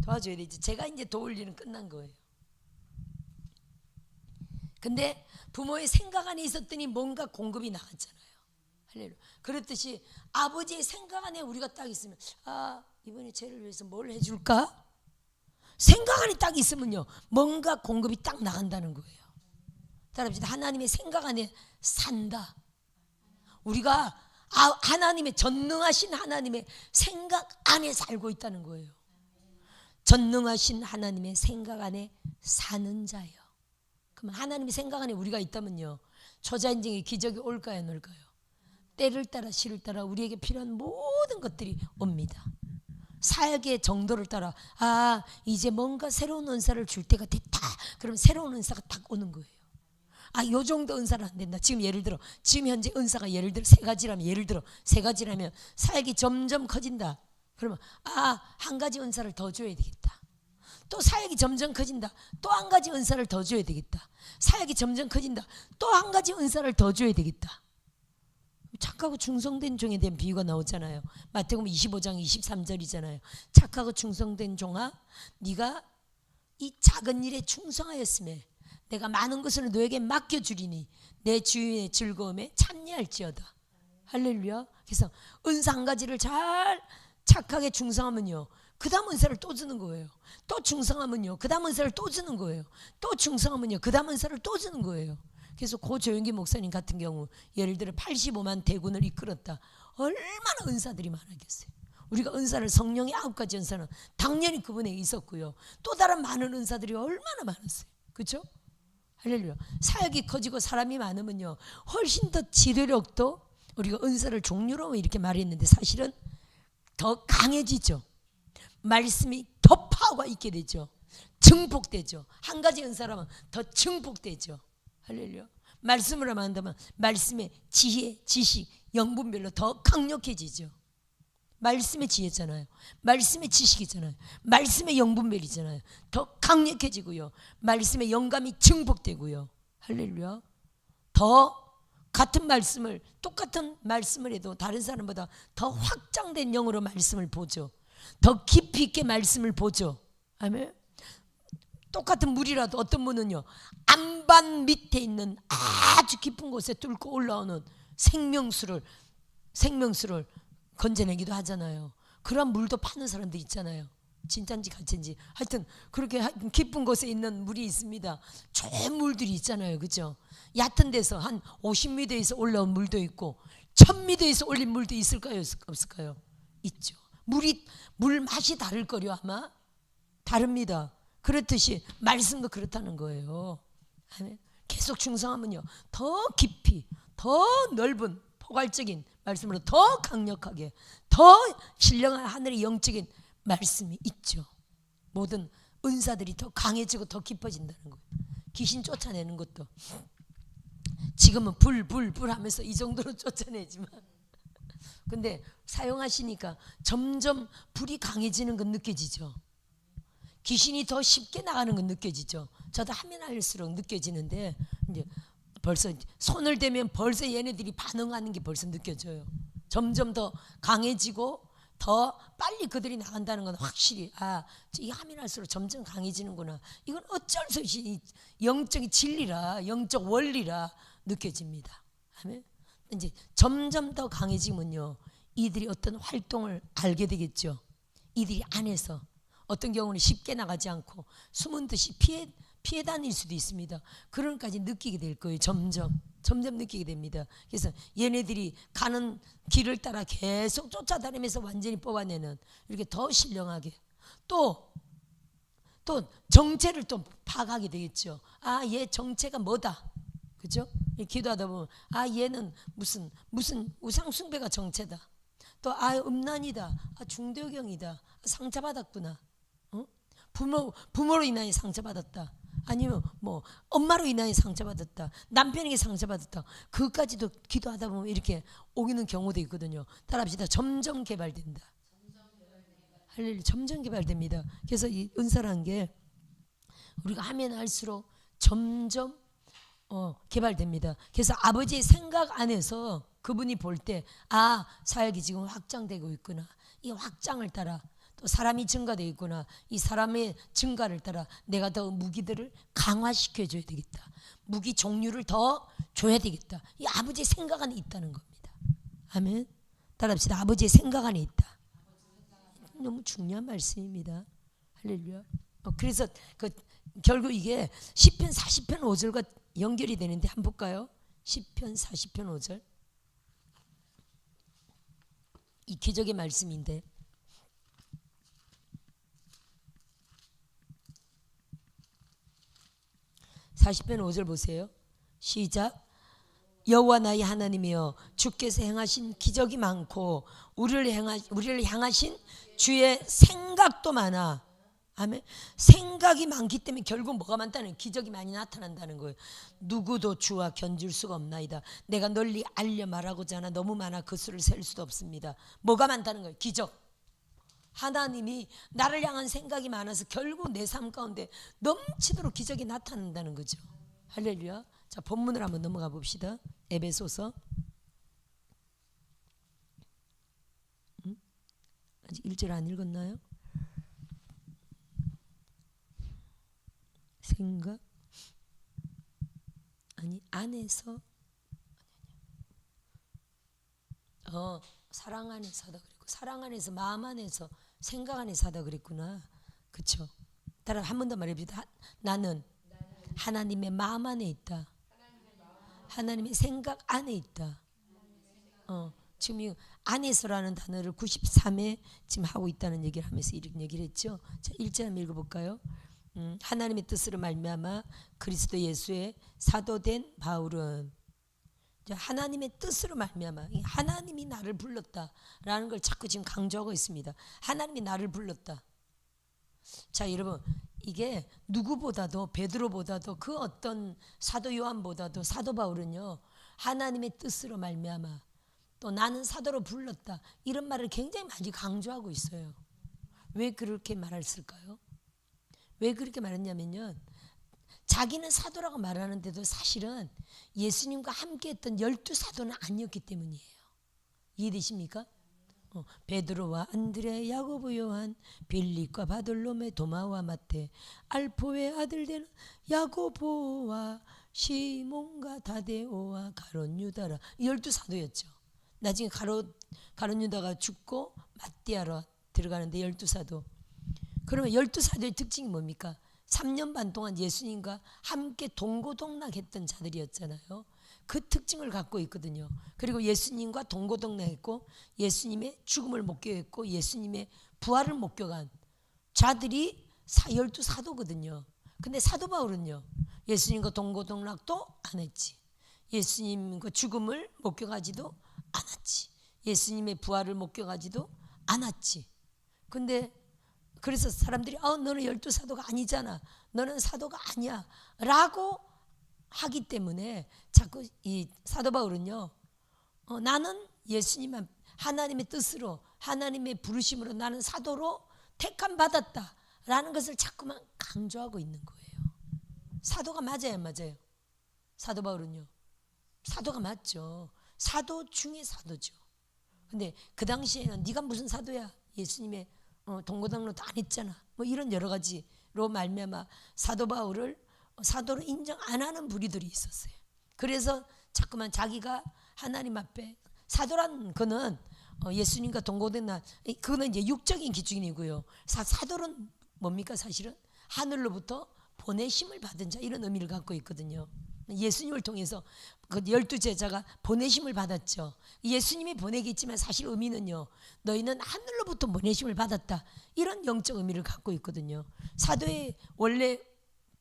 도와줘야 되지. 제가 이제 도울 일은 끝난 거예요. 근데 부모의 생각 안에 있었더니 뭔가 공급이 나왔잖아요. 할렐루야. 그렇듯이 아버지의 생각 안에 우리가 딱 있으면 이번에 쟤를 위해서 뭘 해줄까? 생각 안에 딱 있으면요 뭔가 공급이 딱 나간다는 거예요. 따라합시다. 하나님의 생각 안에 산다. 우리가 하나님의 전능하신 하나님의 생각 안에 살고 있다는 거예요. 전능하신 하나님의 생각 안에 사는 자요. 그럼 하나님의 생각 안에 우리가 있다면요 초자연적인 기적이 올까요 안 올까요? 때를 따라 시를 따라 우리에게 필요한 모든 것들이 옵니다. 사역의 정도를 따라 이제 뭔가 새로운 은사를 줄 때가 됐다. 그럼 새로운 은사가 딱 오는 거예요. 요 정도 은사는 안 된다. 지금 예를 들어 지금 현재 은사가 예를 들어 3가지라면 예를 들어 3가지라면 사역이 점점 커진다. 그러면 한 가지 은사를 더 줘야 되겠다. 또 사역이 점점 커진다. 또 한 가지 은사를 더 줘야 되겠다. 사역이 점점 커진다. 또 한 가지 은사를 더 줘야 되겠다. 착하고 충성된 종에 대한 비유가 나오잖아요. 마태복음 25장 23절이잖아요. 착하고 충성된 종아 네가 이 작은 일에 충성하였음에 내가 많은 것을 너에게 맡겨주리니 내 주인의 즐거움에 참여할지어다. 할렐루야. 그래서 은사 한 가지를 잘 착하게 충성하면요 그 다음 은사를 또 주는 거예요. 또 충성하면요 그 다음 은사를 또 주는 거예요. 또 충성하면요 그 다음 은사를 또 주는 거예요. 그래서 고 조영기 목사님 같은 경우 예를 들어 85만 대군을 이끌었다. 얼마나 은사들이 많았겠어요. 우리가 은사를 성령의 9가지 은사는 당연히 그분에 있었고요. 또 다른 많은 은사들이 얼마나 많았어요. 그렇죠? 할렐루야. 사역이 커지고 사람이 많으면요 훨씬 더 지도력도 우리가 은사를 종류로 이렇게 말했는데 사실은 더 강해지죠. 말씀이 더 파워가 있게 되죠. 증폭되죠. 한 가지 은사라면 더 증폭되죠. 할렐루야. 말씀을 하면 한다면 말씀의 지혜, 지식, 영분별로 더 강력해지죠. 말씀의 지혜잖아요. 말씀의 지식이잖아요. 말씀의 영분별이잖아요. 더 강력해지고요. 말씀의 영감이 증폭되고요. 할렐루야. 더 같은 말씀을, 똑같은 말씀을 해도 다른 사람보다 더 확장된 영으로 말씀을 보죠. 더 깊이 있게 말씀을 보죠. 아멘. 똑같은 물이라도 어떤 분은요, 안반 밑에 있는 아주 깊은 곳에 뚫고 올라오는 생명수를 건져내기도 하잖아요. 그런 물도 파는 사람도 있잖아요. 진짠지 가짜인지 하여튼 그렇게 깊은 곳에 있는 물이 있습니다. 좋은 물들이 있잖아요. 그죠? 얕은 데서 한 50m에서 올라온 물도 있고 1000m에서 올린 물도 있을까요? 없을까요? 있죠. 물 맛이 다를 거요. 아마 다릅니다. 그렇듯이 말씀도 그렇다는 거예요. 계속 충성하면요, 더 깊이, 더 넓은 포괄적인 말씀으로 더 강력하게, 더 신령한 하늘의 영적인 말씀이 있죠. 모든 은사들이 더 강해지고 더 깊어진다는 거예요. 귀신 쫓아내는 것도 지금은 불 하면서 이 정도로 쫓아내지만, 근데 사용하시니까 점점 불이 강해지는 건 느껴지죠. 귀신이 더 쉽게 나가는 건 느껴지죠. 저도 하면 할수록 느껴지는데, 이제 벌써 손을 대면 벌써 얘네들이 반응하는 게 벌써 느껴져요. 점점 더 강해지고 더 빨리 그들이 나간다는 건 확실히, 이 하면 할수록 점점 강해지는구나. 이건 어쩔 수 없이 영적인 진리라, 영적 원리라 느껴집니다. 아멘. 이제 점점 더 강해지면요, 이들이 어떤 활동을 알게 되겠죠. 이들이 안에서 어떤 경우는 쉽게 나가지 않고 숨은 듯이 피해 다닐 수도 있습니다. 그런 것까지 느끼게 될 거예요. 점점 느끼게 됩니다. 그래서 얘네들이 가는 길을 따라 계속 쫓아다니면서 완전히 뽑아내는, 이렇게 더 신령하게 또 정체를 또 파악하게 되겠죠. 얘 정체가 뭐다. 그죠? 기도하다 보면 얘는 무슨 우상 숭배가 정체다. 또 음란이다. 중도경이다. 상처받았구나. 부모로 인하여 상처받았다. 아니면 뭐 엄마로 인하여 상처받았다. 남편에게 상처받았다. 그것까지도 기도하다 보면 이렇게 오기는 경우도 있거든요. 따라합시다. 점점 개발된다. 할렐루야. 점점 개발됩니다. 그래서 이 은사라는 게 우리가 하면 할수록 점점 개발됩니다. 그래서 아버지의 생각 안에서 그분이 볼 때 사역이 지금 확장되고 있구나. 이 확장을 따라 또 사람이 증가되어 있구나. 이 사람의 증가를 따라 내가 더 무기들을 강화시켜줘야 되겠다. 무기 종류를 더 줘야 되겠다. 이 아버지의 생각 안에 있다는 겁니다. 아멘. 따라합시다. 아버지의 생각 안에 있다. 너무 중요한 말씀입니다. 할렐루야. 그래서 결국 이게 시편 40편 5절과 연결이 되는데 한번 볼까요? 시편 40편 5절. 이 기적의 말씀인데, (40편 5절) 보세요. 시작. 여호와 나의 하나님이여, 주께서 행하신 기적이 많고 우리를 향하신 주의 생각도 많아. 아멘. 생각이 많기 때문에 결국 뭐가 많다는, 기적이 많이 나타난다는 거예요. 누구도 주와 견줄 수가 없나이다. 내가 널리 알려 말하고자 하나 너무 많아 그 수를 셀 수도 없습니다. 뭐가 많다는 거예요? 기적. 하나님이 나를 향한 생각이 많아서 결국 내 삶 가운데 넘치도록 기적이 나타난다는 거죠. 할렐루야. 자, 본문을 한번 넘어가 봅시다. 에베소서. 아직 1절 안 읽었나요? 생각 안에서 사랑 안에서 하다 그랬고, 사랑 안에서, 마음 안에서, 생각 안에서 하다 그랬구나. 그렇죠? 따라 한 번 더 말해봅시다. 나는 하나님의 마음 안에 있다. 하나님의 생각 안에 있다. 지금 이 안에서라는 단어를 93회 지금 하고 있다는 얘기를 하면서 이런 얘기를 했죠. 자, 1절 한번 읽어볼까요? 하나님의 뜻으로 말미암아 그리스도 예수의 사도된 바울은, 하나님의 뜻으로 말미암아, 하나님이 나를 불렀다라는 걸 자꾸 지금 강조하고 있습니다. 하나님이 나를 불렀다. 자, 여러분, 이게 누구보다도, 베드로보다도, 그 어떤 사도 요한보다도 사도 바울은요, 하나님의 뜻으로 말미암아 또 나는 사도로 불렀다, 이런 말을 굉장히 많이 강조하고 있어요. 왜 그렇게 말했을까요? 왜 그렇게 말했냐면요, 자기는 사도라고 말하는데도 사실은 예수님과 함께했던 12사도는 아니었기 때문이에요. 이해되십니까? 베드로와 안드레, 야고보, 요한, 빌립과 바돌로메, 도마와 마태, 알포의 아들 되는 야고보와 시몬과 다데오와 가롯 유다라. 12사도였죠. 나중에 가롯 유다가 죽고 마띠아로 들어가는데 12사도. 그러면 12사도의 특징이 뭡니까? 3년 반 동안 예수님과 함께 동고동락했던 자들이었잖아요. 그 특징을 갖고 있거든요. 그리고 예수님과 동고동락했고 예수님의 죽음을 목격했고 예수님의 부활을 목격한 자들이 12사도거든요. 근데 사도 바울은요, 예수님과 동고동락도 안 했지, 예수님과 죽음을 목격하지도 않았지, 예수님의 부활을 목격하지도 않았지. 근데 그래서 사람들이 너는 12사도가 아니잖아, 너는 사도가 아니야 라고 하기 때문에 자꾸 이 사도 바울은요, 나는 예수님 하나님의 뜻으로 하나님의 부르심으로 나는 사도로 택함 받았다 라는 것을 자꾸만 강조하고 있는 거예요. 사도가 맞아요, 안 맞아요? 사도 바울은요, 사도가 맞죠. 사도 중에 사도죠. 근데 그 당시에는 네가 무슨 사도야, 예수님의 동고동락도 안 했잖아, 뭐 이런 여러 가지로 말미암아 사도 바울을 사도로 인정 안 하는 무리들이 있었어요. 그래서 자꾸만 자기가 하나님 앞에, 사도란 거는 예수님과 동고동락, 그거는 이제 육적인 기준이고요. 사도는 뭡니까? 사실은 하늘로부터 보내심을 받은 자, 이런 의미를 갖고 있거든요. 예수님을 통해서 그 12제자가 보내심을 받았죠. 예수님이 보내겠지만 사실 의미는요, 너희는 하늘로부터 보내심을 받았다, 이런 영적 의미를 갖고 있거든요. 사도의 원래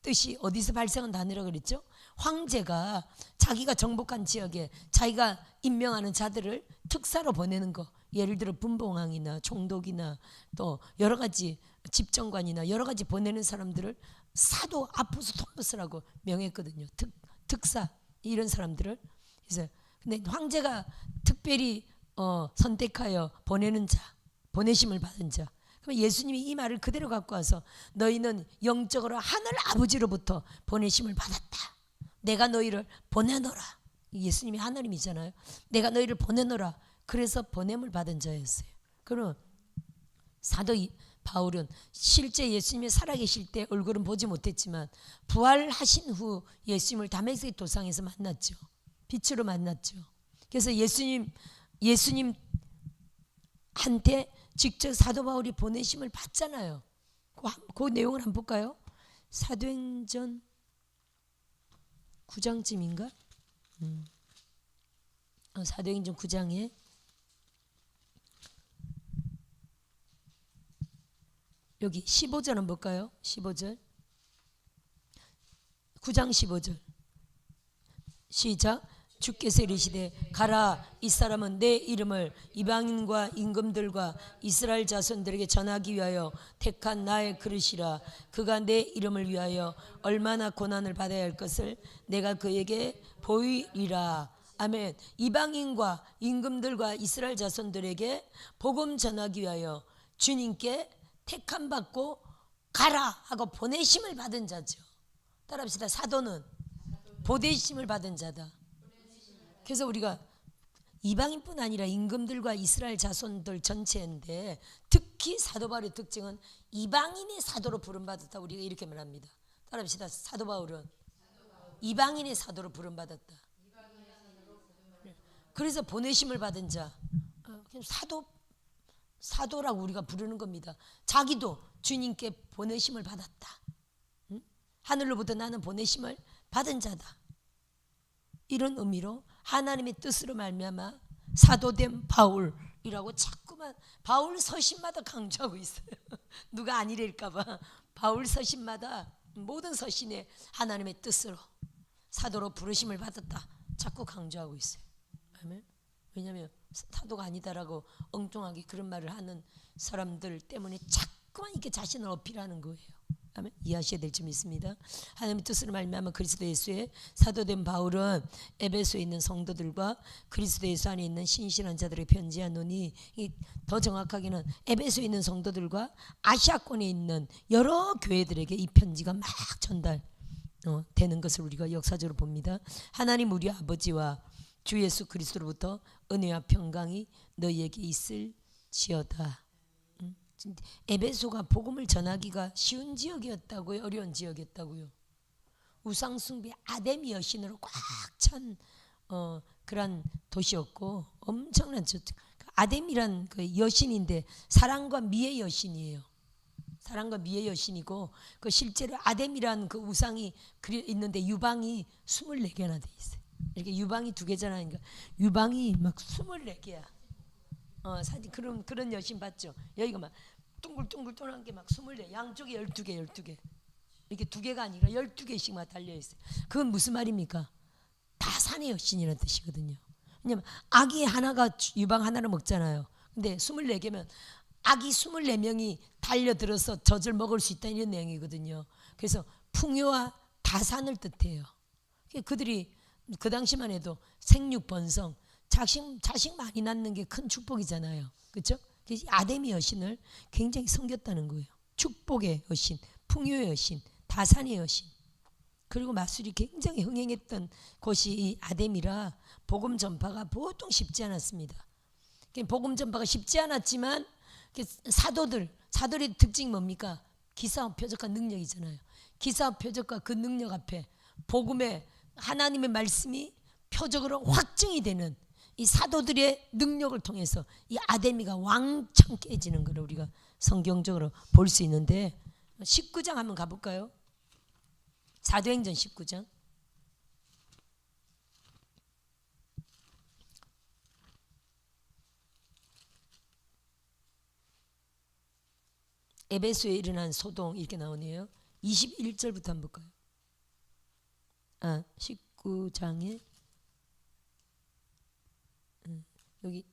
뜻이 어디서 발생한 단어라고 그랬죠? 황제가 자기가 정복한 지역에 자기가 임명하는 자들을 특사로 보내는 거, 예를 들어 분봉왕이나 총독이나 또 여러 가지 집정관이나 여러 가지 보내는 사람들을 사도 아포스토로스라고 명했거든요. 특사, 이런 사람들을. 그래서 근데 황제가 특별히 선택하여 보내는 자, 보내심을 받은 자. 그럼 예수님이 이 말을 그대로 갖고 와서 너희는 영적으로 하늘 아버지로부터 보내심을 받았다, 내가 너희를 보내노라. 예수님이 하나님이잖아요. 내가 너희를 보내노라. 그래서 보냄을 받은 자였어요. 그럼 사도 바울은 실제 예수님이 살아계실 때 얼굴은 보지 못했지만 부활하신 후 예수님을 다메섹 도상에서 만났죠. 빛으로 만났죠. 그래서 예수님한테 직접 사도 바울이 보내심을 받잖아요. 그 내용을 한번 볼까요? 사도행전 9장쯤인가? 사도행전 9장에 여기 15절 한번 볼까요? 15절, 9장 15절 시작. 주께서 이르시되 가라, 이 사람은 내 이름을 이방인과 임금들과 이스라엘 자손들에게 전하기 위하여 택한 나의 그릇이라. 그가 내 이름을 위하여 얼마나 고난을 받아야 할 것을 내가 그에게 보이리라. 아멘. 이방인과 임금들과 이스라엘 자손들에게 복음 전하기 위하여 주님께 택함 받고 가라 하고 보내심을 받은 자죠. 따라합시다. 사도는 보내심을 받은 자다. 그래서 우리가 이방인뿐 아니라 임금들과 이스라엘 자손들 전체인데 특히 사도 바울의 특징은 이방인의 사도로 부름받았다. 우리가 이렇게 말합니다. 따라합시다. 사도 바울은 이방인의 사도로 부름받았다. 그래서 보내심을 받은 자, 사도라고 우리가 부르는 겁니다. 자기도 주님께 보내심을 받았다. 하늘로부터 나는 보내심을 받은 자다. 이런 의미로 하나님의 뜻으로 말미암아 사도된 바울이라고 자꾸만 바울 서신마다 강조하고 있어요. 누가 아니랄까 봐 바울 서신마다 모든 서신에 하나님의 뜻으로 사도로 부르심을 받았다 자꾸 강조하고 있어요. 아멘. 왜냐하면 사도가 아니다라고 엉뚱하게 그런 말을 하는 사람들 때문에 자꾸만 이렇게 자신을 어필하는 거예요. 아멘. 이해하셔야 될 점이 있습니다. 하나님의 뜻으로 말미암아 그리스도 예수의 사도된 바울은 에베소에 있는 성도들과 그리스도 예수 안에 있는 신실한 자들에게 편지하노니, 더 정확하게는 에베소에 있는 성도들과 아시아권에 있는 여러 교회들에게 이 편지가 막 되는 것을 우리가 역사적으로 봅니다. 하나님 우리 아버지와 주 예수 그리스도로부터 은혜와 평강이 너희에게 있을지어다. 에베소가 복음을 전하기가 쉬운 지역이었다고요? 어려운 지역이었다고요? 우상숭배 아데미 여신으로 꽉 찬 그런 도시였고, 엄청난 아데미란 그 여신인데 사랑과 미의 여신이에요. 사랑과 미의 여신이고, 그 실제로 아데미란 그 우상이 있는데 유방이 24개나 돼 있어요. 이렇게 유방이 2개잖아요. 그러니까 유방이 막 24개야. 사진 그런 여신 봤죠? 여기가 막 둥글둥글 떠난 게 막 24, 양쪽에 12개. 이렇게 2개가 아니라 12개씩 막 달려 있어요. 그건 무슨 말입니까? 다산의 여신이라는 뜻이거든요. 왜냐면 아기 하나가 유방 하나를 먹잖아요. 근데 24개면 아기 24명이 달려들어서 젖을 먹을 수 있다, 이런 내용이거든요. 그래서 풍요와 다산을 뜻해요. 그들이 그 당시만 해도 생육 번성, 자식 많이 낳는 게 큰 축복이잖아요. 그렇죠? 아데미 여신을 굉장히 섬겼다는 거예요. 축복의 여신, 풍요의 여신, 다산의 여신. 그리고 마술이 굉장히 흥행했던 곳이 이 아데미라 복음 전파가 보통 쉽지 않았습니다. 복음 전파가 쉽지 않았지만 사도들의 특징이 뭡니까? 기사와 표적과 능력이잖아요. 기사와 표적과 그 능력 앞에 복음의 하나님의 말씀이 표적으로 확증이 되는 이 사도들의 능력을 통해서 이 아데미가 왕창 깨지는 걸 우리가 성경적으로 볼 수 있는데, 19장 한번 가볼까요? 사도행전 19장. 에베소에 일어난 소동 이렇게 나오네요. 21절부터 한번 볼까요? 19장에 여기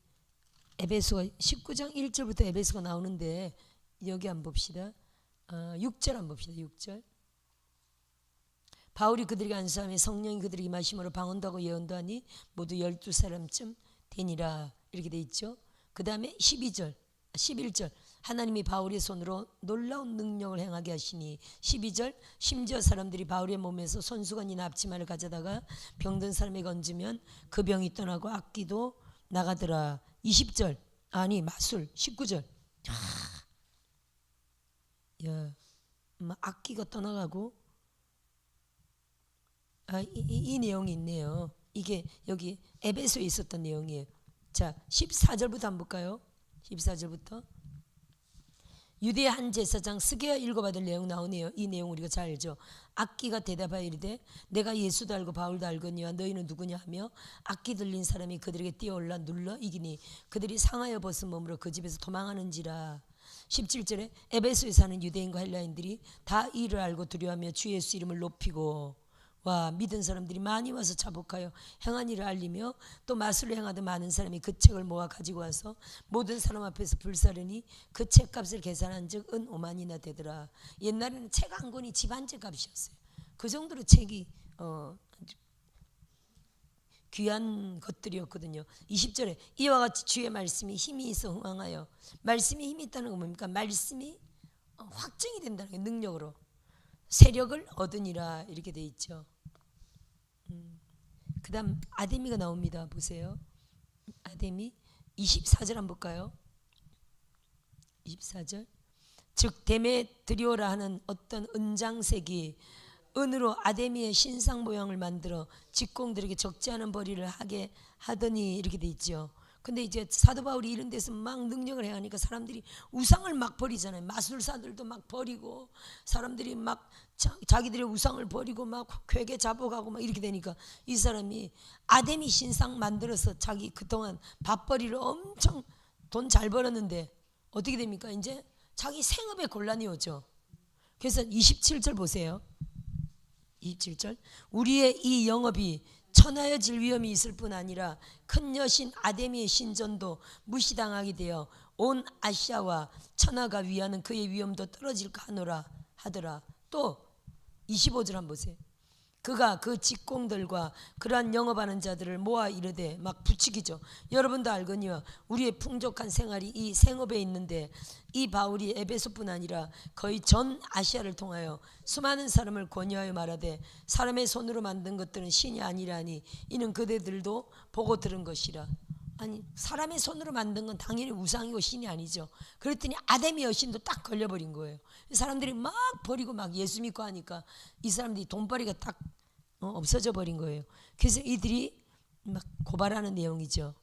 에베소가 19장 1절부터 에베소가 나오는데, 여기 한번 봅시다. 6절 한번 봅시다. 6절. 바울이 그들에게 안수하며 성령이 그들에게 임하심으로 방언도 하고 예언도 하니 모두 12사람쯤 되니라, 이렇게 돼 있죠. 그 다음에 11절 하나님이 바울의 손으로 놀라운 능력을 행하게 하시니, 12절 심지어 사람들이 바울의 몸에서 손수건이나 앞치마를 가져다가 병든 사람에게 얹으면 그 병이 떠나고 악기도 나가더라. 20절 마술. 19절 악기가 떠나가고, 이 내용이 있네요. 이게 여기 에베소에 있었던 내용이에요. 자, 14절부터 한번 볼까요? 14절부터. 유대 한 제사장 스게야 읽어받을 내용 나오네요. 이 내용 우리가 잘 알죠. 악기가 대답하여 이르되 내가 예수도 알고 바울도 알거니와 너희는 누구냐 하며 악기 들린 사람이 그들에게 뛰어올라 눌러 이기니 그들이 상하여 벗은 몸으로 그 집에서 도망하는지라. 17절에 에베소에 사는 유대인과 헬라인들이 다 이를 알고 두려워하며 주 예수 이름을 높이고 와 믿은 사람들이 많이 와서 자복하여 행한 일을 알리며 또 마술을 행하던 많은 사람이 그 책을 모아 가지고 와서 모든 사람 앞에서 불사르니 그 책값을 계산한 즉 은 5만이나 되더라. 옛날에는 책 한 권이 집 한 채 값이었어요. 그 정도로 책이 귀한 것들이었거든요. 20절에 이와 같이 주의 말씀이 힘이 있어 흥황하여, 말씀이 힘이 있다는 건 뭡니까? 말씀이 확증이 된다는 게 능력으로 세력을 얻으니라, 이렇게 돼 있죠. 그 다음 아데미가 나옵니다. 보세요. 아데미 24절 한번 볼까요? 24절 즉 데메드리오라 하는 어떤 은장색이 은으로 아데미의 신상 모양을 만들어 직공들에게 적지 않은 벌이를 하게 하더니, 이렇게 돼 있죠. 근데 이제 사도 바울이 이런 데서 막 능력을 행하니까 사람들이 우상을 막 버리잖아요. 마술사들도 막 버리고 사람들이 막 자기들의 우상을 버리고 막 괴계 자복하고 막 이렇게 되니까 이 사람이 아데미 신상 만들어서 자기 그동안 밥벌이를 엄청 돈 잘 벌었는데 어떻게 됩니까? 이제 자기 생업에 곤란이 오죠. 그래서 27절 보세요. 27절 우리의 이 영업이 천하여질 위험이 있을 뿐 아니라 큰 여신 아데미의 신전도 무시당하게 되어 온 아시아와 천하가 위하는 그의 위엄도 떨어질까 하노라 하더라. 또 25절 한번 보세요. 그가 그 직공들과 그러한 영업하는 자들을 모아 이르되 막 부추기죠. 여러분도 알거니와 우리의 풍족한 생활이 이 생업에 있는데 이 바울이 에베소뿐 아니라 거의 전 아시아를 통하여 수많은 사람을 권유하여 말하되 사람의 손으로 만든 것들은 신이 아니라니 이는 그대들도 보고 들은 것이라. 아니 사람의 손으로 만든 건 당연히 우상이고 신이 아니죠. 그랬더니 아데미 여신도 딱 걸려버린 거예요. 사람들이 막 버리고 막 예수 믿고 하니까 이 사람들이 돈벌이가 딱 없어져 버린 거예요. 그래서 이들이 막 고발하는 내용이죠.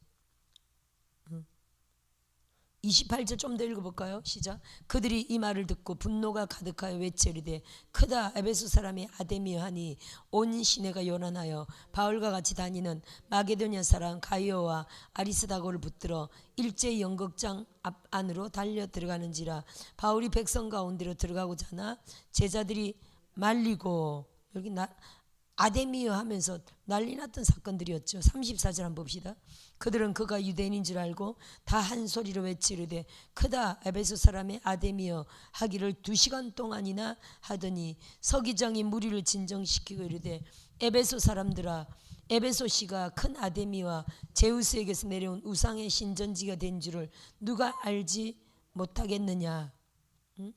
28절 좀 더 읽어볼까요? 시작. 그들이 이 말을 듣고 분노가 가득하여 외치리되 크다 에베소 사람이 아데미여 하니 온 시내가 요란하여 바울과 같이 다니는 마게도냐 사람 가이오와 아리스다고를 붙들어 일제히 연극장 앞 안으로 달려 들어가는지라. 바울이 백성 가운데로 들어가고자 하나 제자들이 말리고, 여기 아데미여 하면서 난리 났던 사건들이었죠. 34절 한번 봅시다. 그들은 그가 유대인인 줄 알고 다 한 소리로 외치르되 크다 에베소 사람의 아데미여 하기를 2시간 동안이나 하더니 서기장이 무리를 진정시키고 이르되 에베소 사람들아, 에베소시가 큰 아데미와 제우스에게서 내려온 우상의 신전지가 된 줄을 누가 알지 못하겠느냐.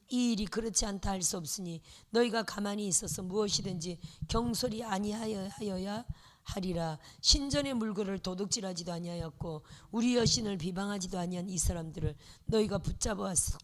이 일이 그렇지 않다 할 수 없으니 너희가 가만히 있어서 무엇이든지 경솔이 아니하여야 하리라. 신전의 물건을 도둑질하지도 아니하였고 우리 여신을 비방하지도 아니한 이 사람들을 너희가 붙잡아왔어.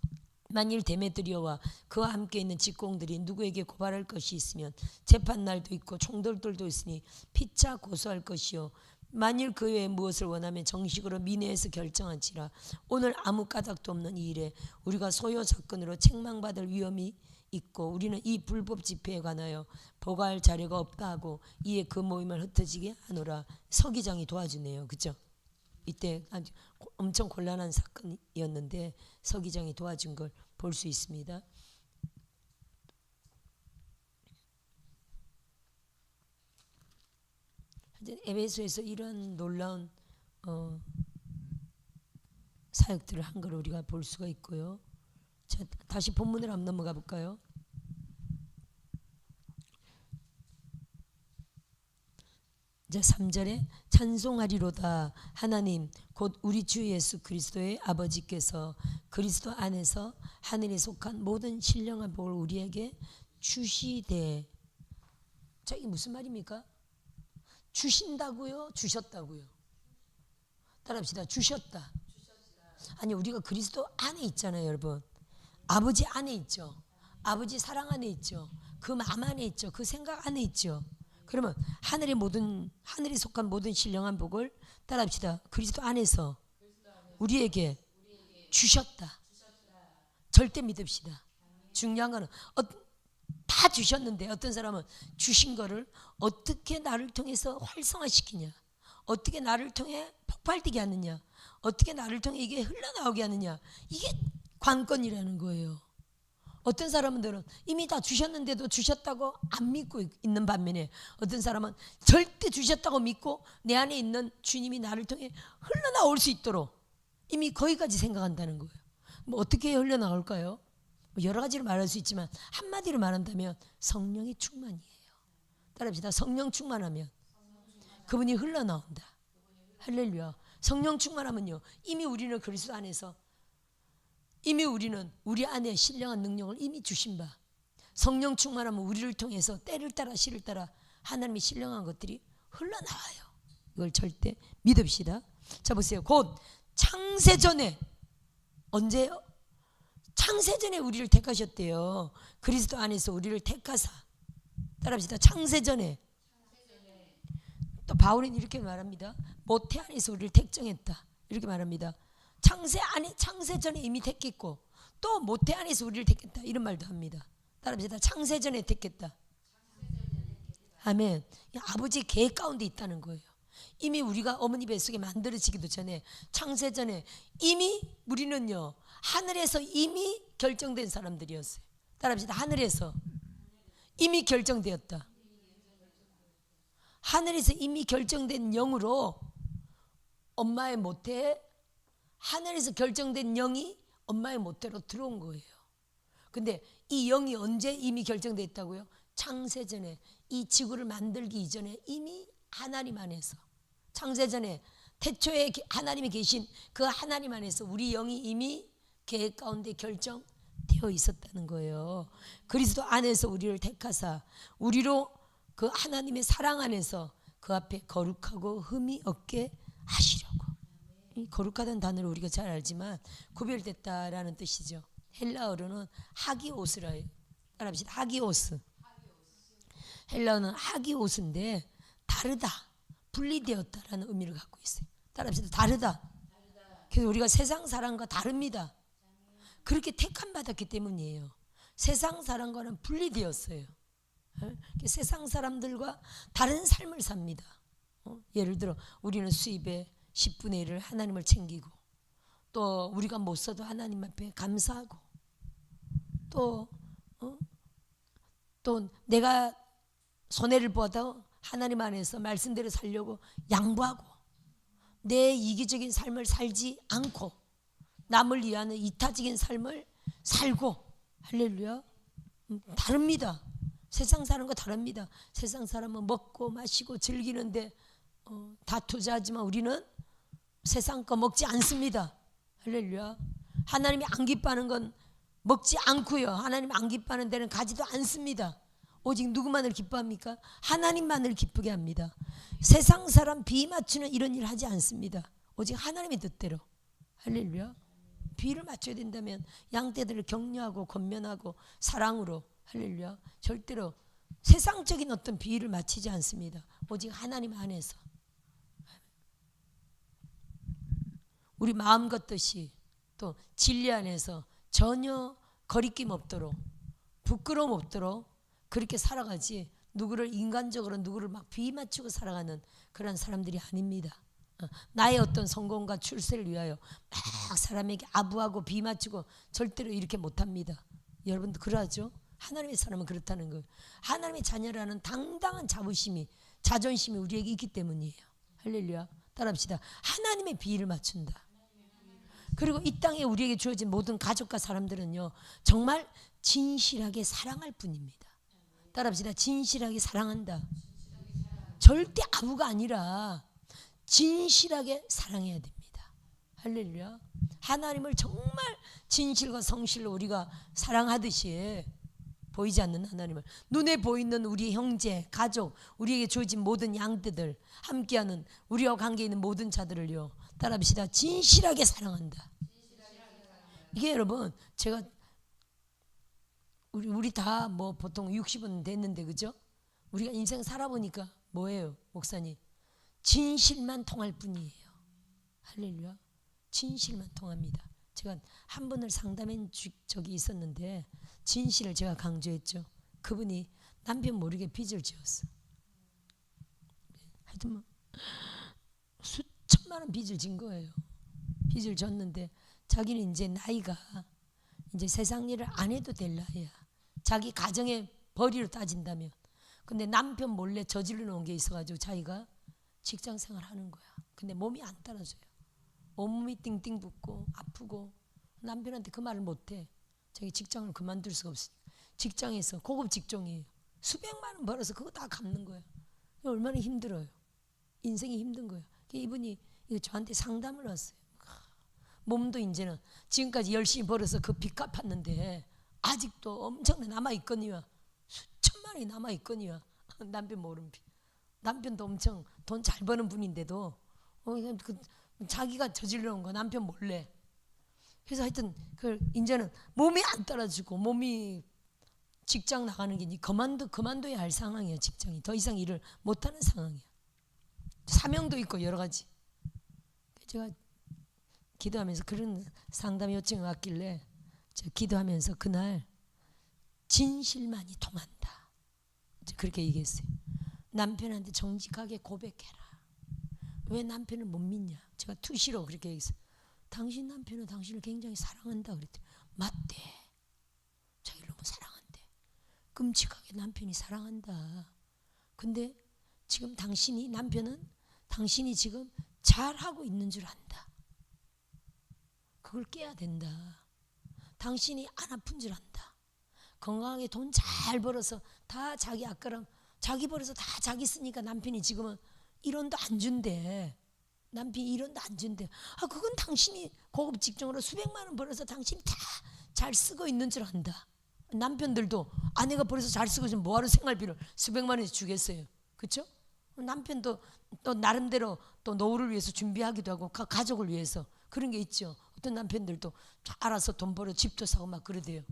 만일 데메드리오와 그와 함께 있는 직공들이 누구에게 고발할 것이 있으면 재판날도 있고 총돌들도 있으니 피차 고소할 것이요 만일 그 외에 무엇을 원하면 정식으로 민회에서 결정한지라. 오늘 아무 까닭도 없는 이 일에 우리가 소요 사건으로 책망받을 위험이 있고 우리는 이 불법 집회에 관하여 보고할 자료가 없다 하고 이에 그 모임을 흩어지게 하노라. 서기장이 도와주네요. 그죠? 이때 아주 엄청 곤란한 사건이었는데 서기장이 도와준 걸 볼 수 있습니다. 에베소에서 이런 놀라운 사역들을 한 걸 우리가 볼 수가 있고요. 자, 다시 본문으로 한번 넘어가 볼까요? 자, 3절에 찬송하리로다 하나님 곧 우리 주 예수 그리스도의 아버지께서 그리스도 안에서 하늘에 속한 모든 신령한 복을 우리에게 주시되. 자, 이게 무슨 말입니까? 주신다고요? 주셨다고요? 따라합시다. 주셨다. 아니 우리가 그리스도 안에 있잖아요, 여러분. 아버지 안에 있죠. 아버지 사랑 안에 있죠. 그 마음 안에 있죠. 그 생각 안에 있죠. 그러면 하늘에 속한 모든 신령한 복을 따라합시다. 그리스도 안에서 우리에게 주셨다. 절대 믿읍시다. 중요한 거는 다 주셨는데 어떤 사람은 주신 거를 어떻게 나를 통해서 활성화시키냐, 어떻게 나를 통해 폭발되게 하느냐, 어떻게 나를 통해 이게 흘러나오게 하느냐, 이게 관건이라는 거예요. 어떤 사람들은 이미 다 주셨는데도 주셨다고 안 믿고 있는 반면에 어떤 사람은 절대 주셨다고 믿고 내 안에 있는 주님이 나를 통해 흘러나올 수 있도록 이미 거기까지 생각한다는 거예요. 뭐 어떻게 흘러나올까요? 여러 가지로 말할 수 있지만 한마디로 말한다면 성령의 충만이에요. 따라합시다. 성령 충만하면 그분이 흘러나온다. 할렐루야. 성령 충만하면요, 이미 우리는 그리스도 안에서 이미 우리는 우리 안에 신령한 능력을 이미 주신 바, 성령 충만하면 우리를 통해서 때를 따라 시를 따라 하나님의 신령한 것들이 흘러나와요. 이걸 절대 믿읍시다. 자 보세요. 곧 창세전에, 언제요? 창세전에 우리를 택하셨대요. 그리스도 안에서 우리를 택하사. 따라합시다. 창세전에. 또 바울은 이렇게 말합니다. 모태 안에서 우리를 택정했다. 이렇게 말합니다. 창세전에 이미 택했고 또 모태 안에서 우리를 택했다. 이런 말도 합니다. 따라합시다. 창세전에 택했다. 아멘. 아버지의 계획 가운데 있다는 거예요. 이미 우리가 어머니 뱃속에 만들어지기도 전에 창세전에 이미 우리는요, 하늘에서 이미 결정된 사람들이었어요. 따라합시다. 하늘에서 이미 결정되었다. 하늘에서 이미 결정된 영으로 엄마의 모태에, 하늘에서 결정된 영이 엄마의 모태로 들어온 거예요. 근데 이 영이 언제 이미 결정됐다고요? 창세전에 이 지구를 만들기 이전에 이미 하나님 안에서 창세전에 태초에 하나님이 계신 그 하나님 안에서 우리 영이 이미 계획 가운데 결정되어 있었다는 거예요. 그리스도 안에서 우리를 택하사 우리로 그 하나님의 사랑 안에서 그 앞에 거룩하고 흠이 없게 하시려고. 이 거룩하다는 단어를 우리가 잘 알지만 구별됐다라는 뜻이죠. 헬라어로는 하기오스라 해요. 따라합시다. 하기오스. 헬라어는 하기오스인데 다르다, 분리되었다라는 의미를 갖고 있어요. 따라합시다. 다르다. 그래서 우리가 세상 사람과 다릅니다. 그렇게 택함 받았기 때문이에요. 세상 사람과는 분리되었어요. 세상 사람들과 다른 삶을 삽니다. 예를 들어 우리는 수입의 10분의 1을 하나님을 챙기고, 또 우리가 못 써도 하나님 앞에 감사하고, 또 내가 손해를 보아도 하나님 안에서 말씀대로 살려고 양보하고, 내 이기적인 삶을 살지 않고 남을 위하는 이타적인 삶을 살고. 할렐루야. 다릅니다. 세상 사람과 다릅니다. 세상 사람은 먹고 마시고 즐기는데 다 투자하지만 우리는 세상 거 먹지 않습니다. 할렐루야. 하나님이 안 기뻐하는 건 먹지 않고요, 하나님 안 기뻐하는 데는 가지도 않습니다. 오직 누구만을 기뻐합니까? 하나님만을 기쁘게 합니다. 세상 사람 비 맞추는 이런 일 하지 않습니다. 오직 하나님의 뜻대로. 할렐루야. 비를 맞춰야 된다면 양떼들을 격려하고 권면하고 사랑으로. 할렐루야. 절대로 세상적인 어떤 비위를 맞추지 않습니다. 오직 하나님 안에서. 우리 마음과 뜻이 또 진리 안에서 전혀 거리낌 없도록, 부끄러움 없도록 그렇게 살아가지, 누구를 인간적으로 누구를 막 비위 맞추고 살아가는 그런 사람들이 아닙니다. 나의 어떤 성공과 출세를 위하여 막 사람에게 아부하고 비위 맞추고 절대로 이렇게 못합니다. 여러분도 그러하죠? 하나님의 사람은 그렇다는 거예요. 하나님의 자녀라는 당당한 자존심이 우리에게 있기 때문이에요. 할렐루야. 따라합시다. 하나님의 비위를 맞춘다. 그리고 이 땅에 우리에게 주어진 모든 가족과 사람들은요, 정말 진실하게 사랑할 뿐입니다. 따라합시다. 진실하게 사랑한다. 절대 아부가 아니라 진실하게 사랑해야 됩니다. 할렐루야. 하나님을 정말 진실과 성실로 우리가 사랑하듯이, 보이지 않는 하나님을, 눈에 보이는 우리 형제, 가족, 우리에게 주어진 모든 양떼들, 함께하는 우리와 관계 있는 모든 자들을요, 따라합시다. 진실하게 사랑한다. 이게 여러분, 제가 우리 다 뭐 보통 60은 됐는데, 그죠? 우리가 인생 살아보니까 뭐예요, 목사님? 진실만 통할 뿐이에요. 할렐루야. 진실만 통합니다. 제가 한 분을 상담한 적이 있었는데 진실을 제가 강조했죠. 그분이 남편 모르게 빚을 지었어. 하여튼 뭐 수천만 원 빚을 진 거예요. 빚을 졌는데 자기는 이제 나이가 이제 세상 일을 안 해도 될 나이야. 자기 가정의 벌이로 따진다면. 근데 남편 몰래 저질러 놓은 게 있어가지고 자기가 직장 생활 하는 거야. 근데 몸이 안 따라줘요. 온몸이 띵띵 붓고 아프고, 남편한테 그 말을 못해. 자기 직장을 그만둘 수가 없으니까. 직장에서 고급 직종이에요. 수백만 원 벌어서 그거 다 갚는 거야. 얼마나 힘들어요. 인생이 힘든 거예요. 이분이 저한테 상담을 왔어요. 몸도 이제는 지금까지 열심히 벌어서 그 빚 갚았는데 아직도 엄청나게 남아있거니와, 수천만 원이 남아있거니와. 남편 모르는 빚. 남편도 엄청 돈 잘 버는 분인데도 자기가 저질러 놓은 거 남편 몰래. 그래서 하여튼 이제는 몸이 안 따라주고, 몸이 직장 나가는 게 그만둬야 할 상황이에요. 직장이 더 이상 일을 못하는 상황이에요. 사명도 있고 여러 가지. 제가 기도하면서 그런 상담 요청이 왔길래 제가 기도하면서 그날 진실만이 통한다, 그렇게 얘기했어요. 남편한테 정직하게 고백해라. 왜 남편을 못 믿냐? 제가 투시로 그렇게 얘기했어요. 당신 남편은 당신을 굉장히 사랑한다 그랬더니 맞대. 자기를 너무 사랑한대. 끔찍하게 남편이 사랑한다. 근데 지금 남편은 당신이 지금 잘하고 있는 줄 안다. 그걸 깨야 된다. 당신이 안 아픈 줄 안다. 건강하게 돈 잘 벌어서 다 자기 아까랑 자기 벌어서 다 자기 쓰니까 남편이 지금은 1원도 안 준대. 남편이 1원도 안 준대. 그건 당신이 고급 직종으로 수백만 원 벌어서 당신이 다 잘 쓰고 있는 줄 안다. 남편들도 아내가 벌어서 잘 쓰고 있으면 뭐하러 생활비를 수백만 원씩 주겠어요. 그렇죠? 남편도 또 나름대로 또 노후를 위해서 준비하기도 하고 가족을 위해서 그런 게 있죠. 어떤 남편들도 알아서 돈 벌어 집도 사고 막 그러대요.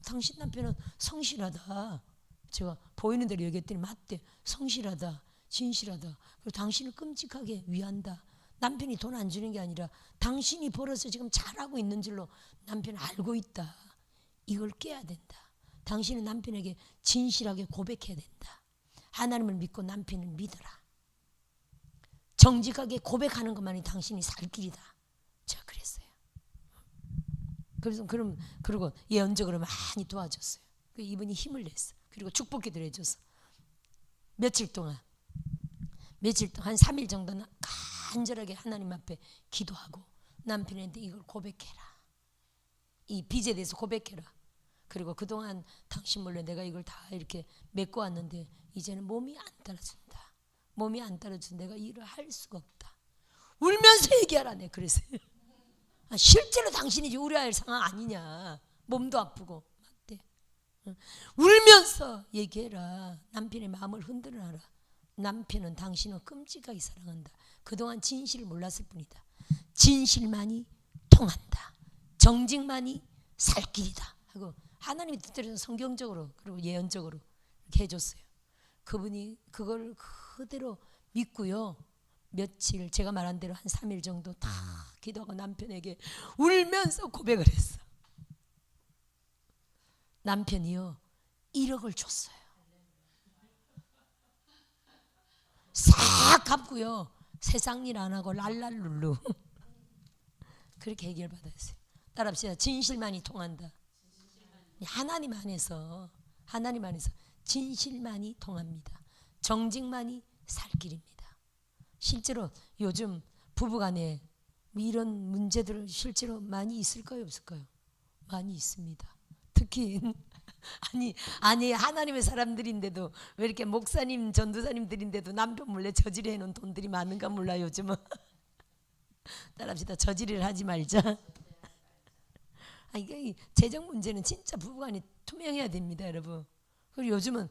당신 남편은 성실하다. 제가 보이는 대로 얘기했더니 맞대. 성실하다, 진실하다. 그리고 당신을 끔찍하게 위한다. 남편이 돈 안 주는 게 아니라 당신이 벌어서 지금 잘하고 있는 줄로 남편은 알고 있다. 이걸 깨야 된다. 당신은 남편에게 진실하게 고백해야 된다. 하나님을 믿고 남편을 믿어라. 정직하게 고백하는 것만이 당신이 살 길이다. 제가 그랬어요. 그래서 그리고 예언적으로 많이 도와줬어요. 이분이 힘을 냈어. 그리고 축복기도 해줘서 며칠 동안 한 3일 정도는 간절하게 하나님 앞에 기도하고 남편한테 이걸 고백해라. 이 빚에 대해서 고백해라. 그리고 그동안 당신 몰래 내가 이걸 다 이렇게 메꿔 왔는데 이제는 몸이 안 따라준다. 몸이 안 따라준다. 내가 일을 할 수가 없다. 울면서 얘기하라. 내 그랬어요. 실제로 당신이 우려야 할 상황 아니냐. 몸도 아프고 맞대. 울면서 얘기해라. 남편의 마음을 흔들어라. 남편은 당신을 끔찍하게 사랑한다. 그동안 진실을 몰랐을 뿐이다. 진실만이 통한다. 정직만이 살 길이다. 하고 하나님이 뜻대로 성경적으로 그리고 예언적으로 이렇게 해줬어요. 그분이 그걸 그대로 믿고요. 며칠 제가 말한 대로 한 3일 정도 다 기도하고 남편에게 울면서 고백을 했어. 남편이요 1억을 줬어요. 싹 갚고요. 세상 일 안 하고 랄랄룰루 그렇게 해결받았어요. 따라합시다. 진실만이 통한다. 하나님 안에서 진실만이 통합니다. 정직만이 살 길입니다. 실제로 요즘 부부간에 이런 문제들 실제로 많이 있을까요, 없을까요? 많이 있습니다. 특히 아니 하나님의 사람들인데도 왜 이렇게 목사님 전도사님들인데도 남편 몰래 저지르 해놓은 돈들이 많은가 몰라요. 요즘은 따라합시다. 저지르를 하지 말자. 이게 재정 문제는 진짜 부부간이 투명해야 됩니다, 여러분. 그리고 요즘은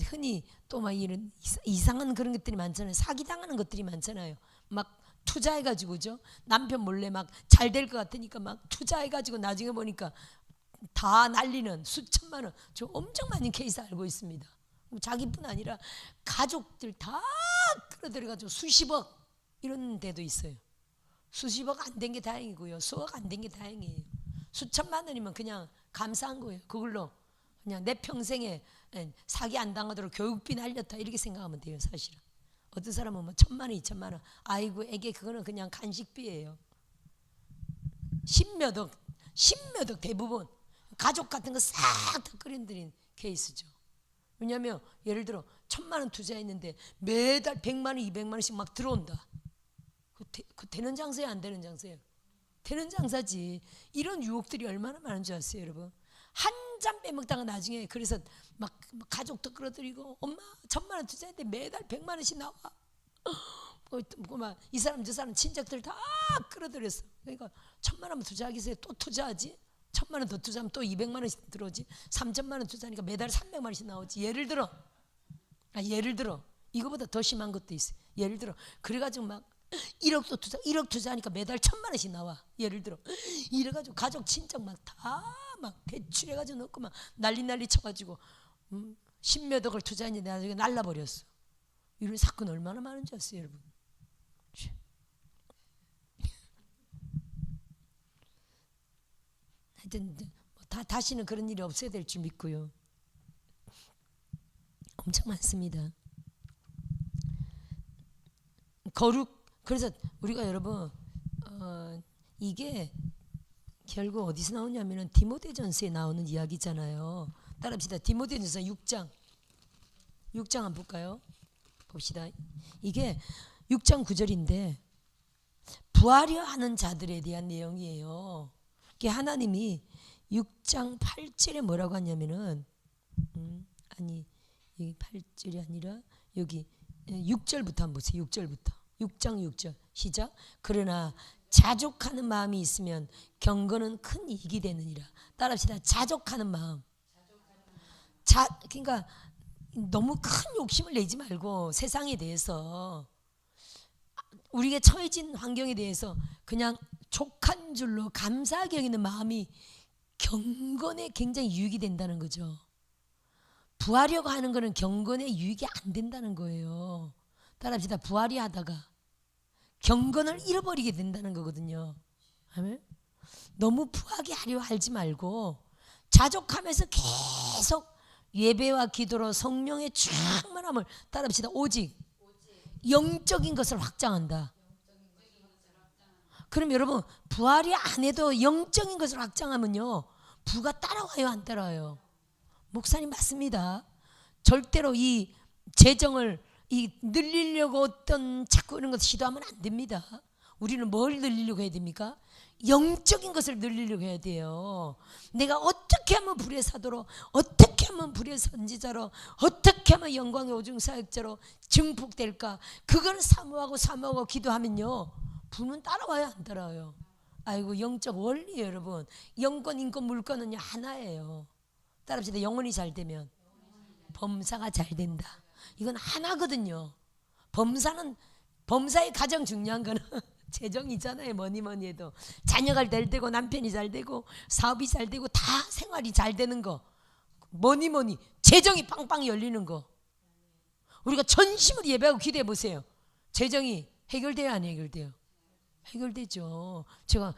흔히 또 막 이런 이상한 그런 것들이 많잖아요. 사기 당하는 것들이 많잖아요. 막 투자해가지고 죠. 남편 몰래 막 잘 될 것 같으니까 막 투자해가지고 나중에 보니까 다 날리는 수천만 원. 저 엄청 많은 케이스 알고 있습니다. 자기뿐 아니라 가족들 다 끌어들여가지고 수십억 이런 데도 있어요. 수십억 안 된 게 다행이고요. 수억 안 된 게 다행이에요. 수천만 원이면 그냥 감사한 거예요. 그걸로 그냥 내 평생에 사기 안 당하도록 교육비 날렸다 이렇게 생각하면 돼요. 사실은 어떤 사람은 뭐 1,000만 원, 2,000만 원, 아이고 애게 그거는 그냥 간식비예요. 십몇 억 대부분 가족 같은 거 싹 다 끌어들인 케이스죠. 왜냐하면 예를 들어 1,000만 원 투자했는데 매달 100만 원, 200만 원씩 막 들어온다. 그 되는 장사예요, 안 되는 장사예요? 되는 장사지. 이런 유혹들이 얼마나 많은 줄 아세요, 여러분? 한 잔 빼먹다가 나중에 그래서 막 가족도 끌어들이고 엄마 1,000만 원 투자했는데 매달 100만 원씩 나와. 이 사람 저 사람 친척들 다 끌어들였어. 그러니까 1,000만 원 투자하기 위해서 또 투자하지. 1,000만 원 더 투자하면 또 200만 원씩 들어오지. 3,000만 원 투자하니까 매달 300만 원씩 나오지. 예를 들어 이거보다 더 심한 것도 있어. 예를 들어 그래가지고 막 1억 투자하니까 매달 1,000만 원씩 나와. 예를 들어 이래가지고 가족 친척 막 다 막 대출해가지고 넣고 막 난리 쳐가지고 10몇 억을 투자했는데 나중에 날라버렸어. 이런 사건 얼마나 많은지 아세요, 여러분? 하여튼 다시는 그런 일이 없어야 될 줄 믿고요. 엄청 많습니다. 거룩. 그래서 우리가 여러분 이게 결국 어디서 나오냐면은 디모데전서에 나오는 이야기잖아요. 따라합시다. 디모데전서 6장 한번 볼까요? 봅시다. 이게 6장 9절인데 부하려 하는 자들에 대한 내용이에요. 이게 하나님이 6장 8절에 뭐라고 하냐면은 이 8절이 아니라 여기 6절부터 한번 보세요. 6절부터 6장 6절 시작. 그러나 자족하는 마음이 있으면 경건은 큰 이익이 되느니라. 따라합시다. 자족하는 마음. 그러니까 너무 큰 욕심을 내지 말고 세상에 대해서 우리가 처해진 환경에 대해서 그냥 족한 줄로 감사하게 여기는 마음이 경건에 굉장히 유익이 된다는 거죠. 부하려고 하는 거는 경건에 유익이 안 된다는 거예요. 따라합시다. 부하리 하다가 경건을 잃어버리게 된다는 거거든요. 아멘. 너무 부하게 하려 하지 말고 자족하면서 계속 예배와 기도로 성령의 충만함을 따라합시다. 오직 영적인 것을 확장한다. 그럼 여러분 부활이 안 해도 영적인 것을 확장하면요 부가 따라와요 안 따라와요? 목사님 맞습니다. 절대로 이 재정을 늘리려고 어떤 자꾸 이런 것을 시도하면 안 됩니다. 우리는 뭘 늘리려고 해야 됩니까? 영적인 것을 늘리려고 해야 돼요. 내가 어떻게 하면 불의 사도로, 어떻게 하면 불의 선지자로, 어떻게 하면 영광의 오중사역자로 증폭될까? 그걸 사모하고 기도하면요 부는 따라와요 안 따라와요? 아이고 영적 원리예요 여러분. 영권 인권 물권은 하나예요. 따라합시다. 영혼이 잘 되면 범사가 잘 된다. 이건 하나거든요. 범사의 가장 중요한 거는 재정이잖아요. 뭐니 해도 자녀가 잘 되고 남편이 잘 되고 사업이 잘 되고 다 생활이 잘 되는 거, 뭐니 재정이 빵빵 열리는 거. 우리가 전심으로 예배하고 기도해 보세요. 재정이 해결돼요 안 해결돼요? 해결되죠. 제가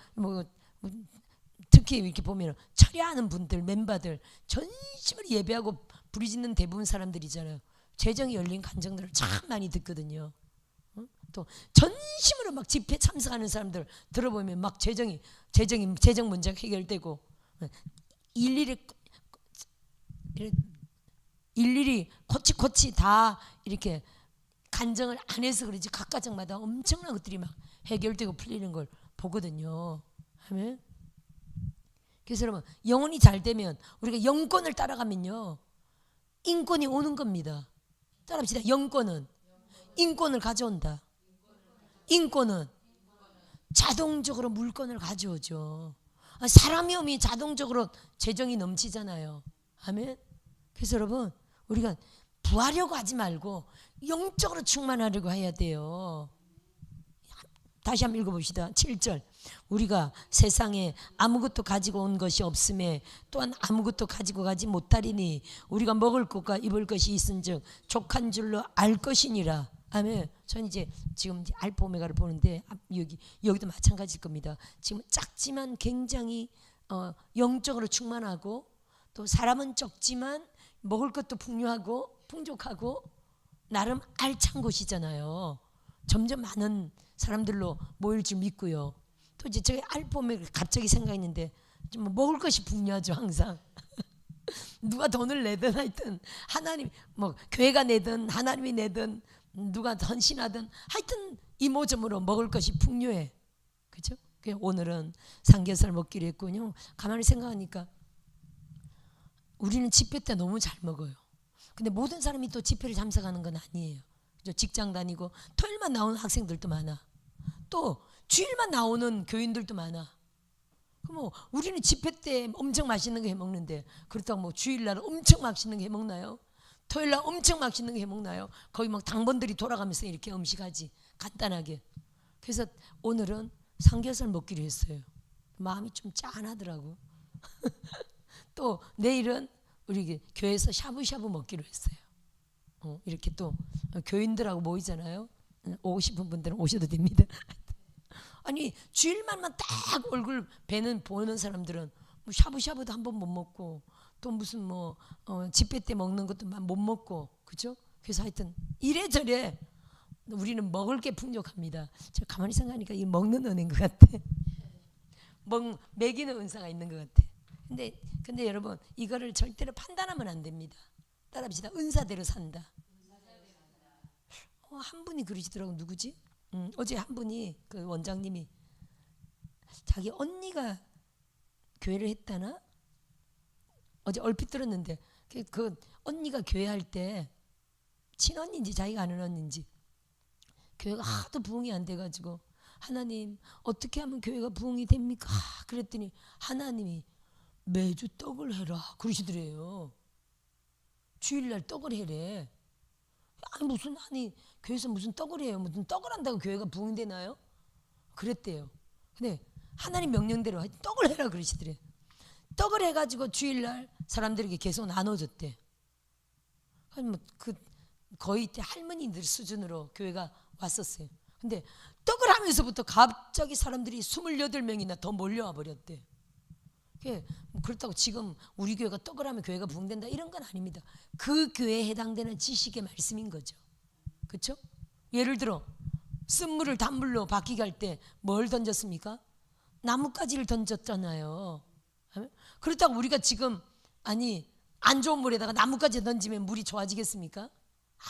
특히 이렇게 보면 철야하는 분들 멤버들 전심으로 예배하고 부르짖는 대부분 사람들이잖아요. 재정이 열린 간증들을 참 많이 듣거든요. 또 전심으로 막 집회 참석하는 사람들 들어보면 막 재정 문제가 해결되고 일일이 코치 다 이렇게 간증을 안 해서 그러지 각 가정마다 엄청난 것들이 막 해결되고 풀리는 걸 보거든요. 아멘. 그래서 여러분 영혼이 잘 되면 우리가 영권을 따라가면요 인권이 오는 겁니다. 따라합시다. 영권은 인권을 가져온다. 인권은 자동적으로 물건을 가져오죠. 사람이 오면 자동적으로 재정이 넘치잖아요. 아멘. 그래서 여러분 우리가 부하려고 하지 말고 영적으로 충만하려고 해야 돼요. 다시 한번 읽어봅시다. 7절. 우리가 세상에 아무것도 가지고 온 것이 없음에 또한 아무것도 가지고 가지 못하리니 우리가 먹을 것과 입을 것이 있은즉 족한 줄로 알 것이니라. 아멘. 저는 지금 알파 오메가를 보는데 여기도 마찬가지일 겁니다. 지금 작지만 굉장히 영적으로 충만하고 또 사람은 적지만 먹을 것도 풍족하고 나름 알찬 곳이잖아요. 점점 많은 사람들로 모일 줄 믿고요. 또 이제 저희 알파 오메가 갑자기 생각했는데 좀 먹을 것이 풍요하죠 항상. 누가 돈을 내든 하여튼 하나님 교회가 내든 하나님이 내든 누가 헌신하든 하여튼 이모저모로 먹을 것이 풍요해. 그죠? 오늘은 삼겹살 먹기로 했군요. 가만히 생각하니까 우리는 집회 때 너무 잘 먹어요. 근데 모든 사람이 또 집회를 참석하는 건 아니에요. 그죠? 직장 다니고 토요일만 나오는 학생들도 많아. 또 주일만 나오는 교인들도 많아. 그럼 우리는 집회 때 엄청 맛있는 거 해 먹는데 그렇다고 주일날 엄청 맛있는 거 해 먹나요? 토요일날 엄청 맛있는 거 해 먹나요? 거의 막 당번들이 돌아가면서 이렇게 음식하지 간단하게. 그래서 오늘은 삼겹살 먹기로 했어요. 마음이 좀 짠하더라고. 또 내일은 우리 교회에서 샤브샤브 먹기로 했어요. 이렇게 또 교인들하고 모이잖아요. 오고 싶은 분들은 오셔도 됩니다. 아니 주일만만 딱 얼굴 보는 사람들은 샤브샤브도 한 번 못 먹고 또 무슨 집회 때 먹는 것도 못 먹고 그죠? 그래서 하여튼 이래저래 우리는 먹을 게 풍족합니다. 제가 가만히 생각하니까 이 먹는 은혜인 것 같아. 먹이는 은사가 있는 것 같아. 근데 여러분 이거를 절대로 판단하면 안 됩니다. 따라합시다. 은사대로 산다. 한 분이 그러시더라고. 누구지? 어제 한 분이 그 원장님이 자기 언니가 교회를 했다나? 어제 얼핏 들었는데 그 언니가 교회 할 때 친언니인지 자기가 아는 언니인지 교회가 하도 부흥이 안 돼가지고 하나님 어떻게 하면 교회가 부흥이 됩니까? 그랬더니 하나님이 매주 떡을 해라 그러시더래요. 주일날 떡을 해래. 아니 교회에서 무슨 떡을 해요? 무슨 떡을 한다고 교회가 부흥되나요? 그랬대요. 근데 하나님 명령대로 떡을 해라 그러시더래. 떡을 해가지고 주일날 사람들에게 계속 나눠줬대. 그 거의 할머니들 수준으로 교회가 왔었어요. 근데 떡을 하면서부터 갑자기 사람들이 28명이나 더 몰려와 버렸대. 그렇다고 지금 우리 교회가 떡을 하면 교회가 부흥된다 이런 건 아닙니다. 그 교회에 해당되는 지식의 말씀인 거죠. 그렇죠? 예를 들어 쓴물을 단물로 바뀌게 할 때 뭘 던졌습니까? 나뭇가지를 던졌잖아요. 그렇다고 우리가 지금 안 좋은 물에다가 나뭇가지 던지면 물이 좋아지겠습니까?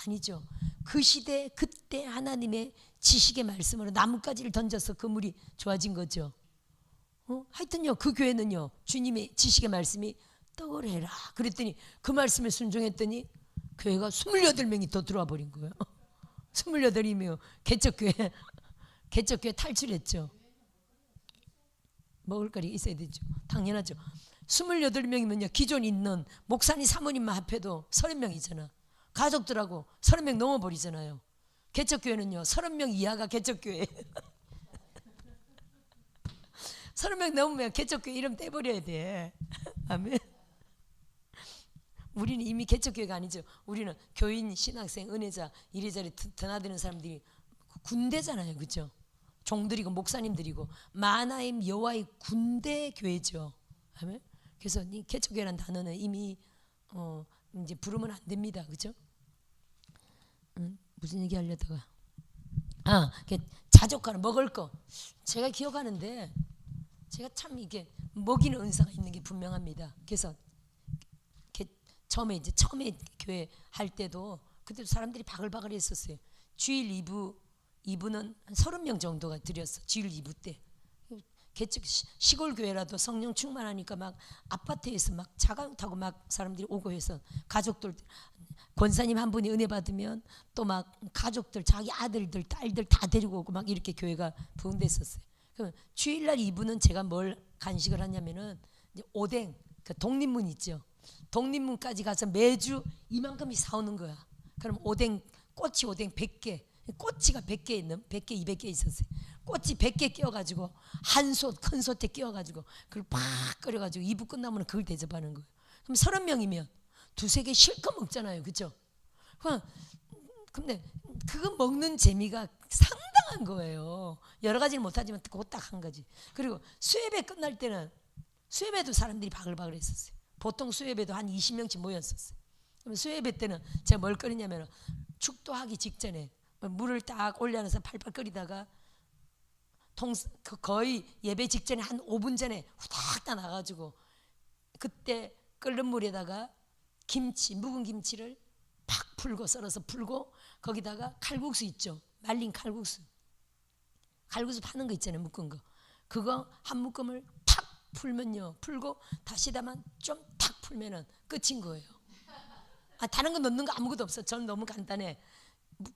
아니죠. 그 시대 그때 하나님의 지식의 말씀으로 나뭇가지를 던져서 그 물이 좋아진 거죠. 하여튼요 그 교회는요 주님의 지식의 말씀이 떡을 해라 그랬더니 그 말씀에 순종했더니 교회가 28명이 더 들어와 버린 거예요. 28이면 개척교회 탈출했죠. 먹을거리가 있어야 되죠. 당연하죠. 28명이면요 기존 있는 목사님 사모님만 합해도 30명이잖아. 가족들하고 30명 넘어버리잖아요. 개척교회는요 30명 이하가 개척교회. 30명 넘으면 개척교회 이름 떼버려야 돼. 아멘. 우리는 이미 개척교회가 아니죠. 우리는 교인, 신학생, 은혜자 이래저래 드나드는 사람들이 군대잖아요. 그렇죠? 종들이고 목사님들이고 마나임 여호와의 군대 교회죠. 아멘. 그래서 이 개척교회라는 단어는 이미 이제 부르면 안 됩니다. 그렇죠? 무슨 얘기 하려다가 자족하는 먹을 거 제가 기억하는데 제가 참 이게 먹이는 은사가 있는 게 분명합니다. 그래서 처음에 교회 할 때도 그때도 사람들이 바글바글 했었어요. 주일 2부는 한 30명 정도가 드렸어. 주일 2부 때. 시골 교회라도 성령 충만하니까 막 아파트에서 막 자가용 타고 막 사람들이 오고 해서 가족들 권사님 한 분이 은혜 받으면 또 막 가족들 자기 아들들 딸들 다 데리고 오고 막 이렇게 교회가 부흥됐었어요. 그럼 주일날 2부는 제가 뭘 간식을 하냐면은 이제 오뎅 그 독립문 있죠. 독립문까지 가서 매주 이만큼이 사오는 거야. 그럼 꼬치 오뎅 100개, 꼬치가 100개 있는 100개 200개 있었어요. 꼬치 100개 끼워가지고 한 솥 큰 솥에 끼워가지고 그걸 팍 끓여가지고 2부 끝나면 그걸 대접하는 거예요. 그럼 30명이면 두세 개 실컷 먹잖아요, 그렇죠? 근데 그거 먹는 재미가 상당한 거예요. 여러 가지는 못하지만 그거 딱 한 가지. 그리고 수예배 끝날 때는 수예배도 사람들이 바글바글 했었어요. 보통 수예배도 한 20명씩 모였었어요. 그럼 수예배 때는 제가 뭘 끓이냐면 축도하기 직전에 물을 딱 올려놔서 팔팔 끓이다가 거의 예배 직전에 한 5분 전에 후딱 다 나가지고 그때 끓는 물에다가 묵은 김치를 팍 풀고 썰어서 풀고 거기다가 칼국수 있죠. 말린 칼국수 파는 거 있잖아요. 묶은 거 그거 한 묶음을 탁 풀면요 풀고 다시다만 좀 탁 풀면은 끝인 거예요. 다른 거 넣는 거 아무것도 없어. 저는 너무 간단해.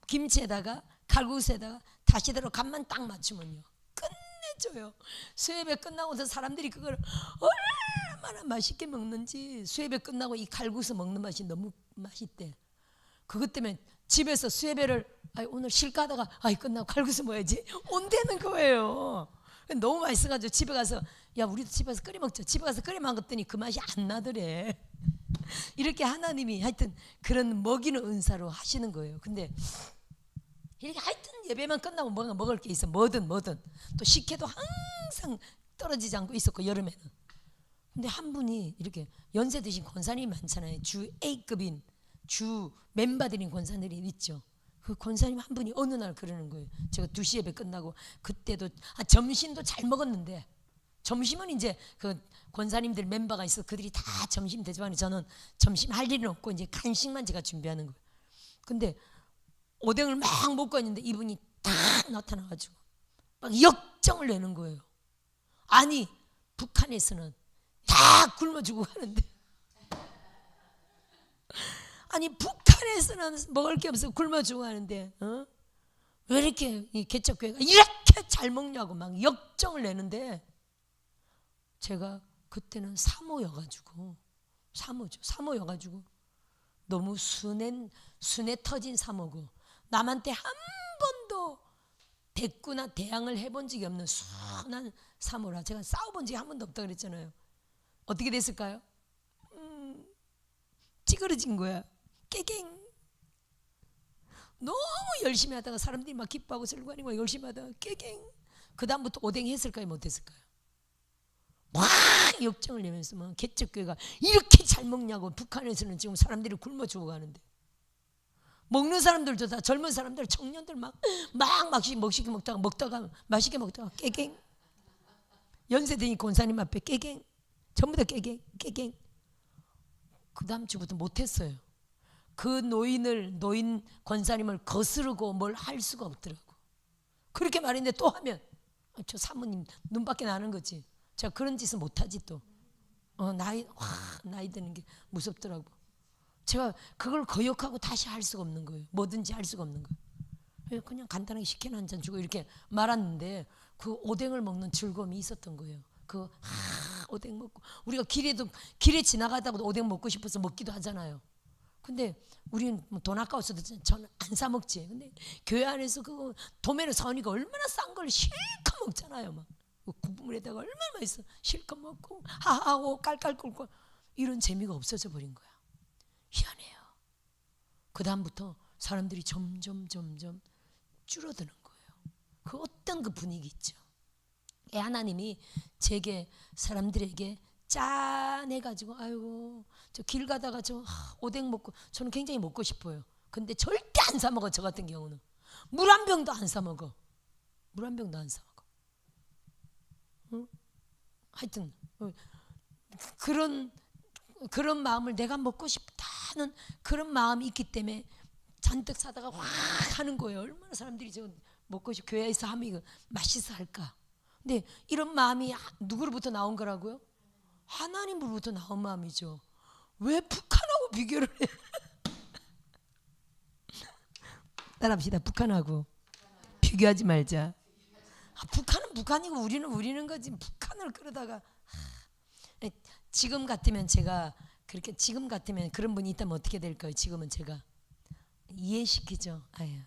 김치에다가 칼국수에다가 다시다로 간만 딱 맞추면요 끝내줘요. 수예배 끝나고서 사람들이 그걸 얼마나 맛있게 먹는지 수예배 끝나고 이 칼국수 먹는 맛이 너무 맛있대. 그것 때문에 집에서 수예배를 오늘 쉴까 하다가 끝나고 칼국수 먹어야지 온다는 거예요. 너무 맛있어가지고 집에 가서 야 우리도 집에서 끓여 먹자. 집에 가서 끓여 먹었더니 그 맛이 안 나더래. 이렇게 하나님이 하여튼 그런 먹이는 은사로 하시는 거예요. 근데 이렇게 하여튼 예배만 끝나고 뭔가 먹을 게 있어. 뭐든 또 식혜도 항상 떨어지지 않고 있었고 여름에는. 근데 한 분이 이렇게 연세 드신 권사님이 많잖아요. 주 A급인 주 멤버들인 권사들이 있죠. 그 권사님 한 분이 어느 날 그러는 거예요. 제가 2시 예배 끝나고 그때도 점심도 잘 먹었는데 점심은 이제 그 권사님들 멤버가 있어 그들이 다 점심 대접하는데 저는 점심 할 일은 없고 이제 간식만 제가 준비하는 거예요. 근데 오뎅을 막 먹고 있는데 이분이 딱 나타나가지고 막 역정을 내는 거예요. 아니 북한에서는 다 굶어 죽고 가는데 아니 북한에서는 먹을 게 없어 굶어 죽어가는데 왜 이렇게 이 개척교회가 이렇게 잘 먹냐고 막 역정을 내는데, 제가 그때는 사모여가지고 너무 순해 터진 사모고, 남한테 한 번도 대꾸나 대항을 해본 적이 없는 순한 사모라. 제가 싸워본 적이 한 번도 없다 그랬잖아요. 어떻게 됐을까요? 찌그러진 거야. 깨갱. 너무 열심히 하다가 사람들이 막 기뻐하고 설거니고 열심히 하다가 깨갱. 그 다음부터 오뎅 했을까요? 못했을까요? 막 역정을 내면서 막 개척교회가 이렇게 잘 먹냐고. 북한에서는 지금 사람들이 굶어 죽어가는데, 먹는 사람들도 다 젊은 사람들, 청년들 막 맛있게 먹다가 맛있게 먹다가 깨갱. 연세 드니 권사님 앞에 깨갱. 전부 다 깨갱. 그 다음 주부터 못했어요. 그 노인 권사님을 거스르고 뭘 할 수가 없더라고. 그렇게 말했는데 또 하면 저 사모님 눈밖에 나는 거지. 제가 그런 짓은 못하지 또. 나이 드는 게 무섭더라고. 제가 그걸 거역하고 다시 할 수가 없는 거예요. 뭐든지 할 수가 없는 거예요. 그냥 간단하게 식혜나 한 잔 주고 이렇게 말았는데, 그 오뎅을 먹는 즐거움이 있었던 거예요. 오뎅 먹고, 우리가 길에 지나가다가도 오뎅 먹고 싶어서 먹기도 하잖아요. 근데 우리는 돈 아까워서도 저는 안 사 먹지. 근데 교회 안에서 그거 도매로 사오니까 얼마나 싼 걸 실컷 먹잖아요. 막 국물에다가 얼마나 맛있어. 실컷 먹고 하하하고 깔깔 끓고. 이런 재미가 없어져 버린 거야. 희한해요. 그 다음부터 사람들이 점점 줄어드는 거예요. 그 어떤 그 분위기 있죠. 하나님이 제게 사람들에게 짠해가지고, 아이고 저 길 가다가 저 오뎅 먹고, 저는 굉장히 먹고 싶어요. 근데 절대 안 사 먹어. 저 같은 경우는 물 한 병도 안 사 먹어. 하여튼 그런 마음을, 내가 먹고 싶다는 그런 마음이 있기 때문에 잔뜩 사다가 확 하는 거예요. 얼마나 사람들이 저 먹고 싶어, 교회에서 하면 이거 맛있어 할까. 근데 이런 마음이 누구로부터 나온 거라고요? 하나님으로부터 나온 마음이죠. 왜 북한하고 비교를 해? 따라합시다. 북한하고 비교하지 말자. 북한은 북한이고 우리는 거지. 북한을 그러다가 지금 같으면 그런 분이 있다면 어떻게 될까요? 지금은 제가 이해시키죠. 아유,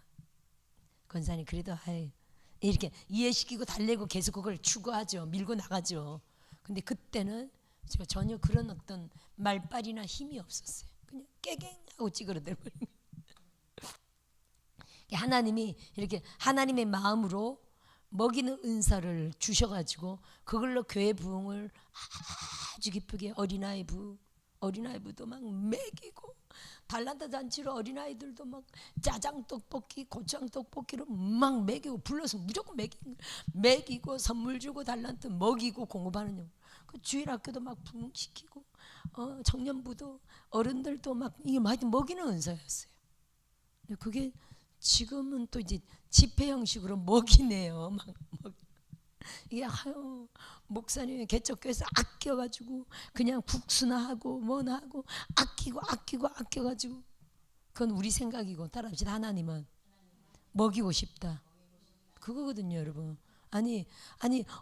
권사님 그래도 이렇게 이해시키고 달래고 계속 그걸 추구하죠. 밀고 나가죠. 근데 그때는 제가 전혀 그런 어떤 말빨이나 힘이 없었어요. 그냥 깨갱하고 찌그러져 버린 거예요. 하나님이 이렇게 하나님의 마음으로 먹이는 은사를 주셔가지고 그걸로 교회 부흥을 아주 기쁘게, 어린아이부도 막 먹이고, 달란트 잔치로 어린아이들도 막 짜장 떡볶이, 고추장 떡볶이로 막 먹이고, 불러서 무조건 먹이고 선물 주고 달란트 먹이고 공급하는 용. 그 주일학교도 막 부흥시키고, 청년부도 어른들도 막 이게 하여튼 먹이는 은사였어요. 근데 그게 지금은 또 이제 집회 형식으로 먹이네요. 이게 목사님이 개척교회에서 아껴가지고 그냥 국수나 하고 뭐나 하고 아껴가지고, 그건 우리 생각이고, 따라합시다. 하나님은 먹이고 싶다. 그거거든요, 여러분. 아니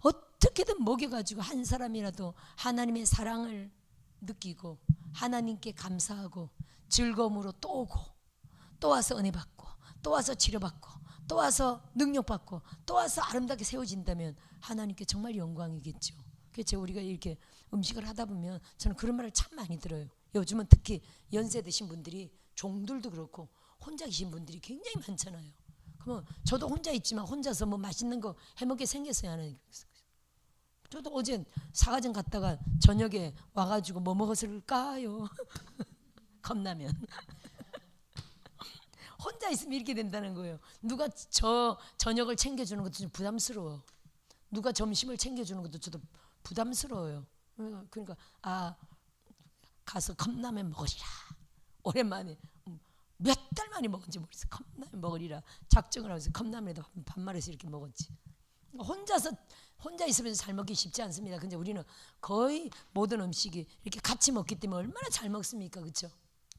어떻게든 먹여가지고 한 사람이라도 하나님의 사랑을 느끼고 하나님께 감사하고 즐거움으로 또 오고, 또 와서 은혜 받고, 또 와서 치료받고, 또 와서 능력받고, 또 와서 아름답게 세워진다면 하나님께 정말 영광이겠죠. 그래서 우리가 이렇게 음식을 하다 보면 저는 그런 말을 참 많이 들어요. 요즘은 특히 연세 드신 분들이, 종들도 그렇고 혼자 계신 분들이 굉장히 많잖아요. 그러면 저도 혼자 있지만 혼자서 뭐 맛있는 거 해먹게 생겼어요. 하나님. 저도 어제 사과점 갔다가 저녁에 와가지고 뭐 먹었을까요? 컵라면. 혼자 있으면 이렇게 된다는 거예요. 누가 저 저녁을 챙겨주는 것도 좀 부담스러워. 누가 점심을 챙겨주는 것도 저도 부담스러워요. 그러니까 가서 컵라면 먹으리라. 오랜만에 몇 달 만에 먹은지 모르겠어. 컵라면 먹으리라 작정을 하면서 컵라면에다 밥 말아서 이렇게 먹었지. 혼자 있으면서 잘 먹기 쉽지 않습니다. 근데 우리는 거의 모든 음식이 이렇게 같이 먹기 때문에 얼마나 잘 먹습니까, 그렇죠?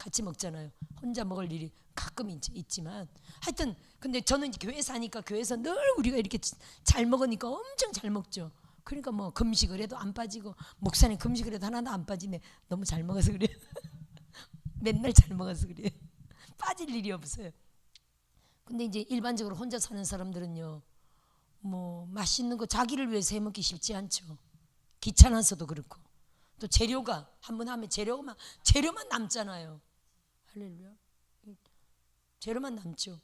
같이 먹잖아요. 혼자 먹을 일이 가끔 있지만 하여튼 근데 저는 교회 사니까 교회에서 늘 우리가 이렇게 잘 먹으니까 엄청 잘 먹죠. 그러니까 뭐 금식을 해도 안 빠지고 목사님 금식을 해도 하나도 안 빠지네. 너무 잘 먹어서 그래요. 맨날 잘 먹어서 그래요. 빠질 일이 없어요. 근데 이제 일반적으로 혼자 사는 사람들은요, 뭐 맛있는 거 자기를 위해서 해 먹기 쉽지 않죠. 귀찮아서도 그렇고 또 재료가 한번 하면 재료만 남잖아요. 할렐루야. 재료만 남죠.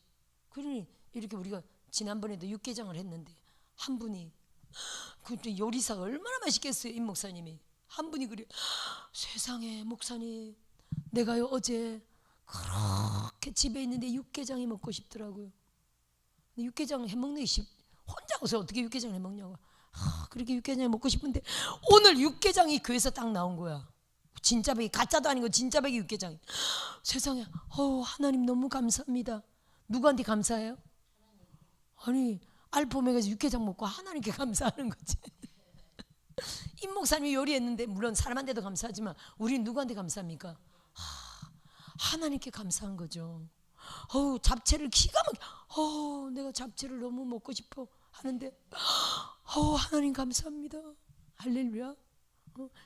그러니 이렇게 우리가 지난번에도 육개장을 했는데 한 분이 그 요리사가 얼마나 맛있겠어요. 임 목사님이 한 분이 그래, 세상에 목사님 내가요 어제 그렇게 집에 있는데 육개장이 먹고 싶더라고요. 근데 육개장 해먹는 게 혼자 와서 어떻게 육개장을 해먹냐고. 그렇게 육개장이 먹고 싶은데 오늘 육개장이 교회에서 딱 나온 거야. 진짜배기, 가짜도 아니고 진짜배기 육개장이. 세상에, 하나님 너무 감사합니다. 누구한테 감사해요? 아니 알파 오메가에서 육개장 먹고 하나님께 감사하는 거지. 임 목사님이 요리했는데 물론 사람한테도 감사하지만 우리는 누구한테 감사합니까? 하나님께 감사한 거죠. 잡채를 기가 막히게 내가 잡채를 너무 먹고 싶어 하는데 하나님 감사합니다. 할렐루야.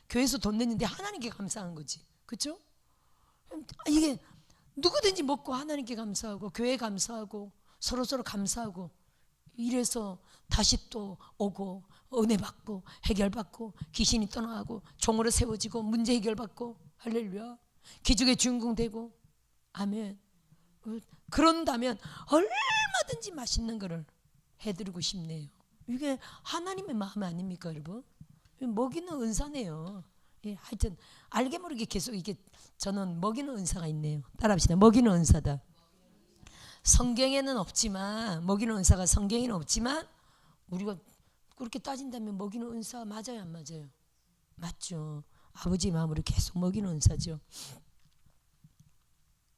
교회에서 돈 냈는데 하나님께 감사한 거지. 그렇죠? 이게 누구든지 먹고 하나님께 감사하고 교회에 감사하고 서로 감사하고 이래서 다시 또 오고 은혜 받고 해결 받고 귀신이 떠나가고 종으로 세워지고 문제 해결 받고 할렐루야. 기적의 주인공 되고 아멘. 그런다면 얼마든지 맛있는 거를 해드리고 싶네요. 이게 하나님의 마음 아닙니까 여러분? 먹이는 은사네요. 예, 하여튼 알게 모르게 계속 이게 저는 먹이는 은사가 있네요. 따라합시다. 먹이는 은사다. 성경에는 없지만 먹이는 은사가 성경에는 없지만 우리가 그렇게 따진다면 먹이는 은사 맞아요 안 맞아요? 맞죠. 아버지 마음으로 계속 먹이는 은사죠.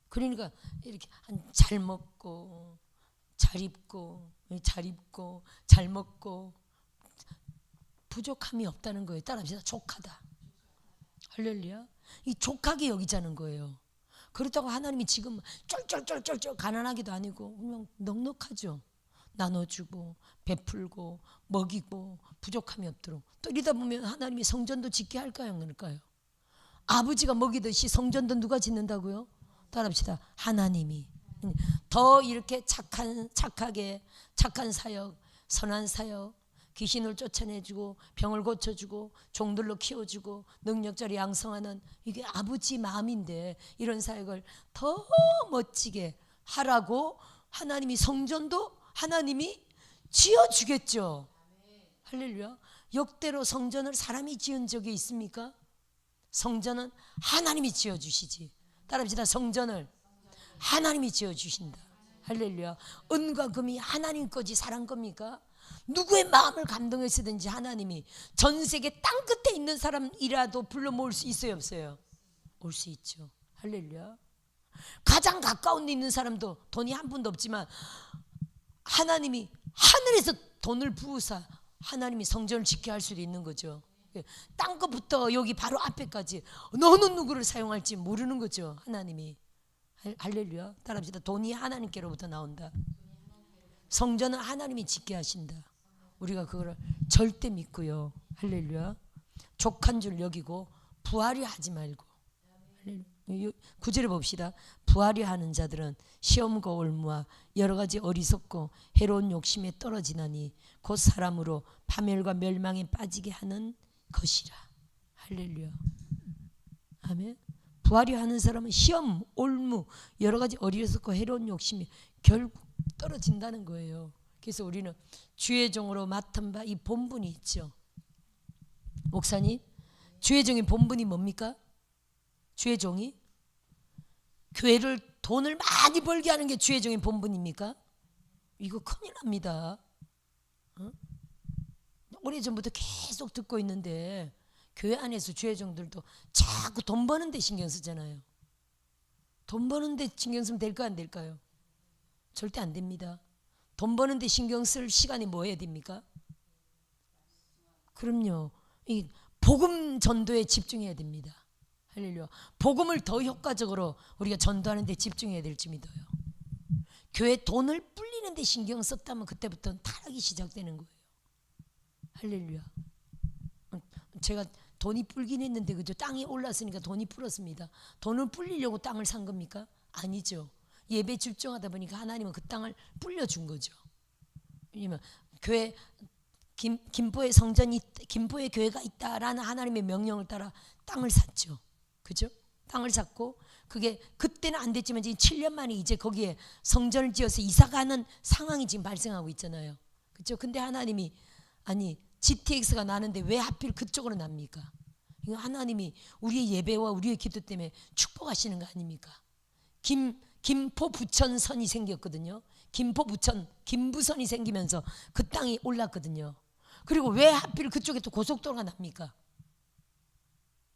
그러니까 이렇게 잘 먹고 잘 입고 잘 먹고 부족함이 없다는 거예요. 따라합시다. 족하다. 할렐루야. 이 족하게 여기자는 거예요. 그렇다고 하나님이 지금 쫄쫄쫄쫄쫄 가난하기도 아니고 그냥 넉넉하죠. 나눠주고 베풀고 먹이고 부족함이 없도록. 또 이러다 보면 하나님이 성전도 짓게 할까요? 안 그럴까요? 아버지가 먹이듯이 성전도 누가 짓는다고요? 따라합시다. 하나님이. 더 이렇게 착하게 착한 사역, 선한 사역, 귀신을 쫓아내주고 병을 고쳐주고 종들로 키워주고 능력자로 양성하는 이게 아버지 마음인데 이런 사역을 더 멋지게 하라고 하나님이 성전도 하나님이 지어주겠죠. 할렐루야. 역대로 성전을 사람이 지은 적이 있습니까? 성전은 하나님이 지어주시지. 따라합시다. 성전을 하나님이 지어주신다. 할렐루야. 은과 금이 하나님 거지 사람 겁니까? 누구의 마음을 감동했으든지 하나님이 전 세계 땅 끝에 있는 사람이라도 불러 모을 수 있어요 없어요? 올 수 있죠. 할렐루야. 가장 가까운 데 있는 사람도 돈이 한 푼도 없지만 하나님이 하늘에서 돈을 부으사 하나님이 성전을 짓게 할 수도 있는 거죠. 땅 끝부터 여기 바로 앞에까지 너는 누구를 사용할지 모르는 거죠. 하나님이. 할렐루야. 따라합시다. 돈이 하나님께로부터 나온다. 성전은 하나님이 짓게 하신다. 우리가 그거를 절대 믿고요. 할렐루야. 족한 줄 여기고 부하려 하지 말고. 할렐루야. 9절에 봅시다. 부하려 하는 자들은 시험과 올무와 여러 가지 어리석고 해로운 욕심에 떨어지나니 곧 사람으로 파멸과 멸망에 빠지게 하는 것이라. 할렐루야. 아멘. 부하려 하는 사람은 시험, 올무, 여러 가지 어리석고 해로운 욕심이 결국 떨어진다는 거예요. 그래서 우리는 주의 종으로 맡은 바 이 본분이 있죠. 목사님, 주의 종의 본분이 뭡니까? 주의 종이 교회를 돈을 많이 벌게 하는 게 주의 종의 본분입니까? 이거 큰일 납니다. 오래전부터 계속 듣고 있는데 교회 안에서 주의 종들도 자꾸 돈 버는 데 신경 쓰잖아요. 돈 버는 데 신경 쓰면 될까 안 될까요? 절대 안 됩니다. 돈 버는 데 신경 쓸 시간이 뭐 해야 됩니까? 그럼요. 이 복음 전도에 집중해야 됩니다. 할렐루야. 복음을 더 효과적으로 우리가 전도하는 데 집중해야 될지 믿어요. 교회 돈을 불리는 데 신경 썼다면 그때부터는 타락이 시작되는 거예요. 할렐루야. 제가 돈이 불긴 했는데 그죠? 땅이 올랐으니까 돈이 불었습니다. 돈을 불리려고 땅을 산 겁니까? 아니죠. 예배 집중하다 보니까 하나님은 그 땅을 불려준 거죠. 왜냐면 교회 김포에 성전이 김포에 교회가 있다라는 하나님의 명령을 따라 땅을 샀죠. 그죠? 땅을 샀고 그게 그때는 안 됐지만 지금 7년 만에 이제 거기에 성전을 지어서 이사가는 상황이 지금 발생하고 있잖아요. 그죠? 근데 하나님이 아니 GTX가 나는데 왜 하필 그쪽으로 납니까? 이거 하나님이 우리의 예배와 우리의 기도 때문에 축복하시는 거 아닙니까? 김포 부천선이 생겼거든요. 김포 부천 김부선이 생기면서 그 땅이 올랐거든요. 그리고 왜 하필 그쪽에 또 고속도로가 납니까?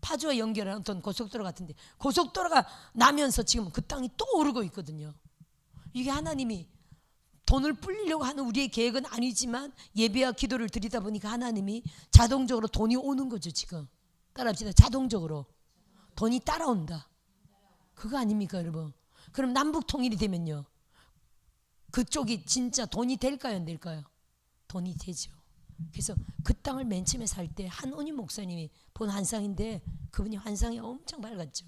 파주와 연결하는 어떤 고속도로 같은데 고속도로가 나면서 지금 그 땅이 또 오르고 있거든요. 이게 하나님이 돈을 불리려고 하는 우리의 계획은 아니지만 예배와 기도를 드리다 보니까 하나님이 자동적으로 돈이 오는 거죠. 지금 따라합시다. 자동적으로 돈이 따라온다. 그거 아닙니까 여러분? 그럼 남북 통일이 되면요 그쪽이 진짜 돈이 될까요 안 될까요? 돈이 되죠. 그래서 그 땅을 맨 처음에 살 때 한온희 목사님이 본 환상인데 그분이 환상이 엄청 밝았죠.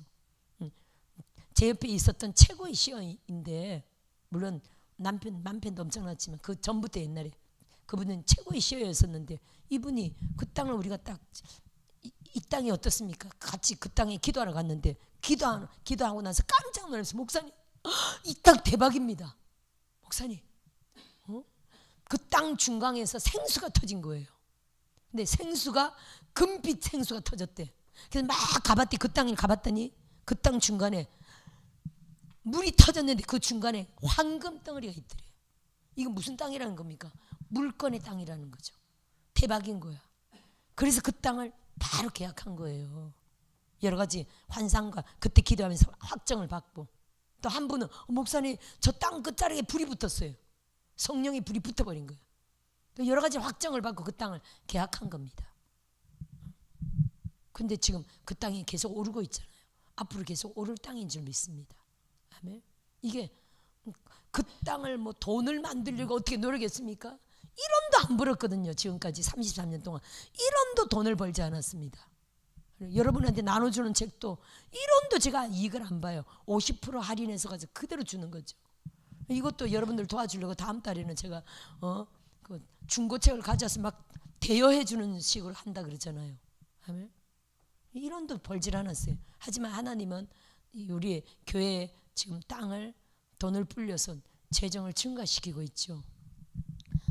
제 옆에 있었던 최고의 시어인데 물론 남편도 엄청났지만 그 전부터 옛날에 그분은 최고의 시어였었는데 이분이 그 땅을 우리가 딱 이 땅이 어떻습니까? 같이 그 땅에 기도하러 갔는데 기도하고 나서 깜짝 놀라서 목사님 이 땅 대박입니다. 목사님 그 땅 중앙에서 생수가 터진 거예요. 근데 생수가 금빛 생수가 터졌대. 그래서 막 가봤더니 그 땅에 가봤더니 그 땅 중간에 물이 터졌는데 그 중간에 황금 덩어리가 있더래요. 이거 무슨 땅이라는 겁니까? 물건의 땅이라는 거죠. 대박인 거야. 그래서 그 땅을 바로 계약한 거예요. 여러 가지 환상과 그때 기도하면서 확정을 받고 또 한 분은 목사님 저 땅 끝자락에 불이 붙었어요. 성령의 불이 붙어버린 거예요. 여러 가지 확정을 받고 그 땅을 계약한 겁니다. 근데 지금 그 땅이 계속 오르고 있잖아요. 앞으로 계속 오를 땅인 줄 믿습니다. 아멘. 이게 그 땅을 뭐 돈을 만들려고 어떻게 노력했습니까? 1원도 안 벌었거든요. 지금까지 33년 동안 1원도 돈을 벌지 않았습니다. 여러분한테 나눠주는 책도 1원도 제가 이익을 안 봐요. 50% 할인해서 가서 그대로 주는 거죠. 이것도 여러분들 도와주려고 다음 달에는 제가 그 중고책을 가져와서 막 대여해 주는 식으로 한다 그러잖아요. 아멘. 1원도 벌질 않았어요. 하지만 하나님은 우리의 교회에 지금 땅을 돈을 불려서 재정을 증가시키고 있죠.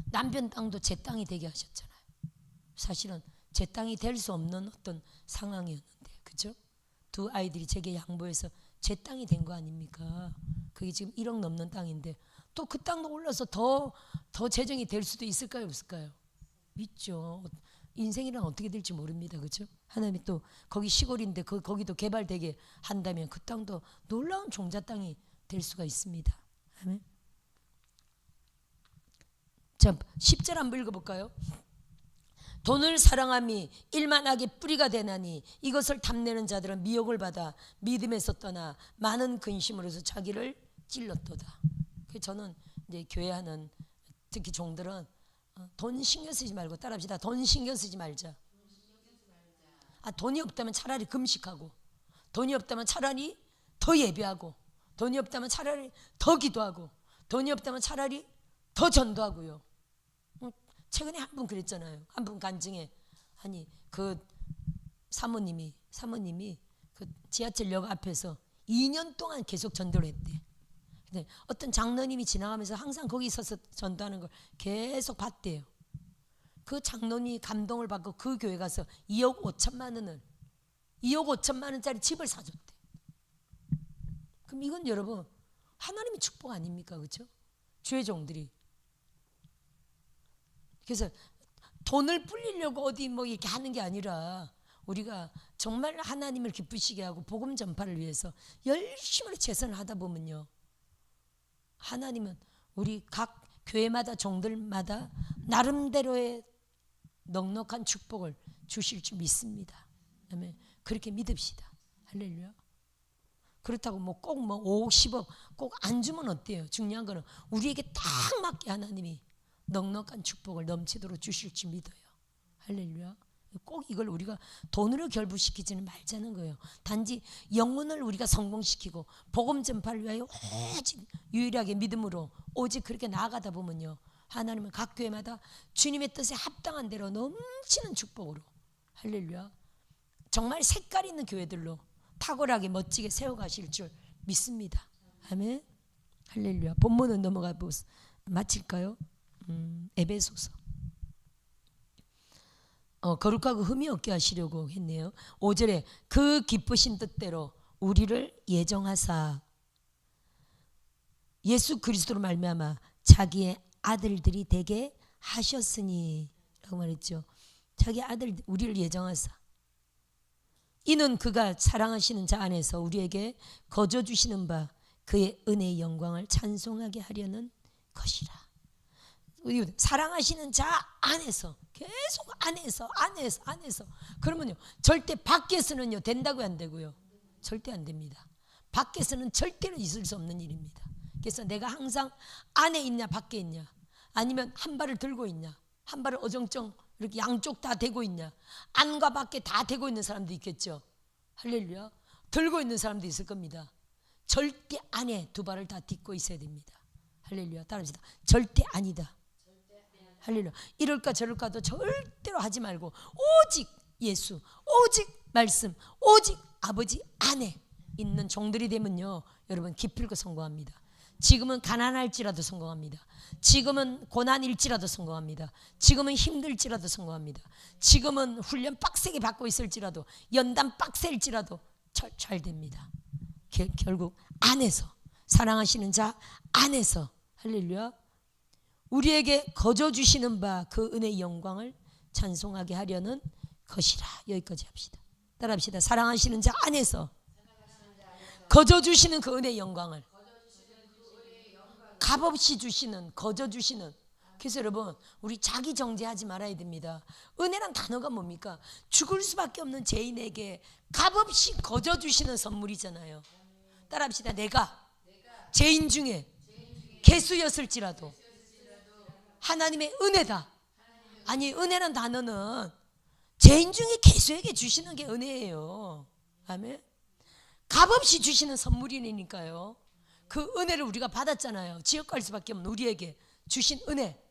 남편 땅도 제 땅이 되게 하셨잖아요. 사실은 제 땅이 될 수 없는 어떤 상황이었는데 그죠? 두 아이들이 제게 양보해서 제 땅이 된 거 아닙니까? 그게 지금 1억 넘는 땅인데 또 그 땅도 올라서 더 재정이 될 수도 있을까요 없을까요? 있죠. 인생이란 어떻게 될지 모릅니다. 그죠? 하나님이 또 거기 시골인데 거기도 개발되게 한다면 그 땅도 놀라운 종자 땅이 될 수가 있습니다. 아멘. 자, 10절 한번 읽어볼까요? 돈을 사랑함이 일만하게 뿌리가 되나니 이것을 탐내는 자들은 미혹을 받아 믿음에서 떠나 많은 근심으로서 자기를 찔렀도다. 저는 이제 교회하는 특히 종들은 돈 신경 쓰지 말고 따라합시다. 돈 신경 쓰지 말자. 돈이 없다면 차라리 금식하고 돈이 없다면 차라리 더 예배하고 돈이 없다면 차라리 더 기도하고 돈이 없다면 차라리 더 전도하고요. 최근에 한 분 그랬잖아요. 한 분 간증에 아니 그 사모님이 그 지하철역 앞에서 2년 동안 계속 전도를 했대. 근데 어떤 장로님이 지나가면서 항상 거기 있어서 전도하는 걸 계속 봤대요. 그 장로님이 감동을 받고 그 교회 가서 2억 5천만 원을 2억 5천만 원짜리 집을 사줬대. 그럼 이건 여러분 하나님의 축복 아닙니까? 그렇죠? 주의 종들이. 그래서 돈을 불리려고 어디 뭐 이렇게 하는 게 아니라 우리가 정말 하나님을 기쁘시게 하고 복음 전파를 위해서 열심히 최선을 하다 보면요. 하나님은 우리 각 교회마다 종들마다 나름대로의 넉넉한 축복을 주실 줄 믿습니다. 아멘. 그렇게 믿읍시다. 할렐루야. 그렇다고 뭐 꼭 뭐 50억 꼭 안 주면 어때요? 중요한 거는 우리에게 딱 맞게 하나님이 넉넉한 축복을 넘치도록 주실지 믿어요. 할렐루야. 꼭 이걸 우리가 돈으로 결부시키지는 말자는 거예요. 단지 영혼을 우리가 성공시키고 복음 전파를 위하여 오직 유일하게 믿음으로 오직 그렇게 나아가다 보면요, 하나님은 각 교회마다 주님의 뜻에 합당한 대로 넘치는 축복으로, 할렐루야, 정말 색깔 있는 교회들로 탁월하게 멋지게 세워가실 줄 믿습니다. 아멘. 할렐루야. 본문은 넘어가 마칠까요? 에베소서. 거룩하고 흠이 없게 하시려고 했네요. 5절에 그 기쁘신 뜻대로 우리를 예정하사 예수 그리스도로 말미암아 자기의 아들들이 되게 하셨으니 라고 말했죠. 자기 아들 우리를 예정하사 이는 그가 사랑하시는 자 안에서 우리에게 거저 주시는 바 그의 은혜의 영광을 찬송하게 하려는 것이라. 사랑하시는 자 안에서, 계속 안에서. 그러면요, 절대 밖에서는요 된다고요, 안 되고요? 절대 안 됩니다. 밖에서는 절대로 있을 수 없는 일입니다. 그래서 내가 항상 안에 있냐 밖에 있냐, 아니면 한 발을 들고 있냐, 한 발을 어정쩡 이렇게 양쪽 다 대고 있냐, 안과 밖에 다 대고 있는 사람도 있겠죠. 할렐루야. 들고 있는 사람도 있을 겁니다. 절대 안에 두 발을 다 딛고 있어야 됩니다. 할렐루야. 따라합시다. 절대 아니다. 할렐루야. 이럴까 저럴까도 절대로 하지 말고 오직 예수, 오직 말씀, 오직 아버지 안에 있는 종들이 되면요, 여러분 기필코 성공합니다. 지금은 가난할지라도 성공합니다. 지금은 고난일지라도 성공합니다. 지금은 힘들지라도 성공합니다. 지금은 훈련 빡세게 받고 있을지라도, 연단 빡셀지라도 잘 됩니다. 결국 안에서, 사랑하시는 자 안에서, 할렐루야, 우리에게 거저 주시는 바 그 은혜의 영광을 찬송하게 하려는 것이라. 여기까지 합시다. 따라합시다. 사랑하시는 자 안에서 거저 주시는 그 은혜의 영광을, 값없이 주시는, 거저 주시는. 그래서 여러분, 우리 자기 정죄하지 말아야 됩니다. 은혜란 단어가 뭡니까? 죽을 수밖에 없는 죄인에게 값없이 거저 주시는 선물이잖아요. 따라합시다. 내가 죄인 중에 개수였을지라도 하나님의 은혜다. 아니, 은혜란 단어는 죄인 중에 개수에게 주시는 게 은혜예요. 아멘. 값없이 주시는 선물이니까요. 그 은혜를 우리가 받았잖아요. 지옥 갈 수밖에 없는 우리에게 주신 은혜.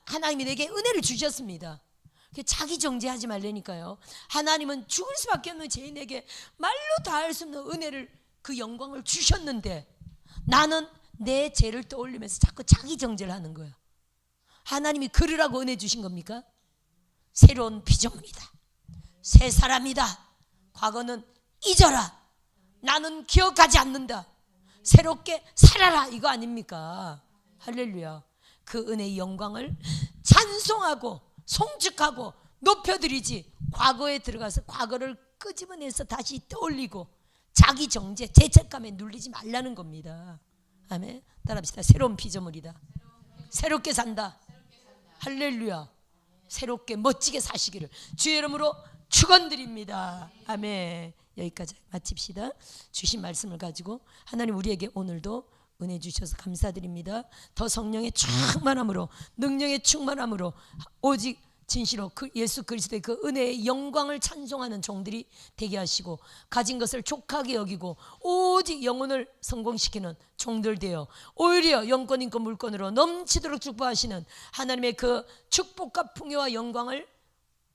하나님이 내게 은혜를 주셨습니다. 자기 정죄하지 말라니까요. 하나님은 죽을 수밖에 없는 죄인에게 말로 다 할 수 없는 은혜를, 그 영광을 주셨는데 나는 내 죄를 떠올리면서 자꾸 자기 정죄를 하는 거야. 하나님이 그러라고 은혜 주신 겁니까? 새로운 피조물이다, 새 사람이다, 과거는 잊어라, 나는 기억하지 않는다, 새롭게 살아라, 이거 아닙니까? 할렐루야. 그 은혜의 영광을 찬송하고 송축하고 높여드리지, 과거에 들어가서 과거를 끄집어내서 다시 떠올리고 자기 정죄, 죄책감에 눌리지 말라는 겁니다. 아멘. 따라합시다. 새로운 피조물이다, 새롭게 산다. 할렐루야. 새롭게 멋지게 사시기를 주의 이름으로 축원드립니다. 아멘. 여기까지 마칩시다. 주신 말씀을 가지고 하나님 우리에게 오늘도 은혜 주셔서 감사드립니다. 더 성령의 충만함으로, 능력의 충만함으로 오직 진실로 예수 그리스도의 그 은혜의 영광을 찬송하는 종들이 되게 하시고, 가진 것을 족하게 여기고 오직 영혼을 성공시키는 종들 되어 오히려 영권 인권 물권으로 넘치도록 축복하시는 하나님의 그 축복과 풍요와 영광을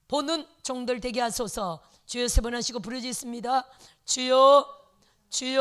보는 종들 되게 하소서. 주여, 세 번 하시고 부르짖습니다. 주여, 주여.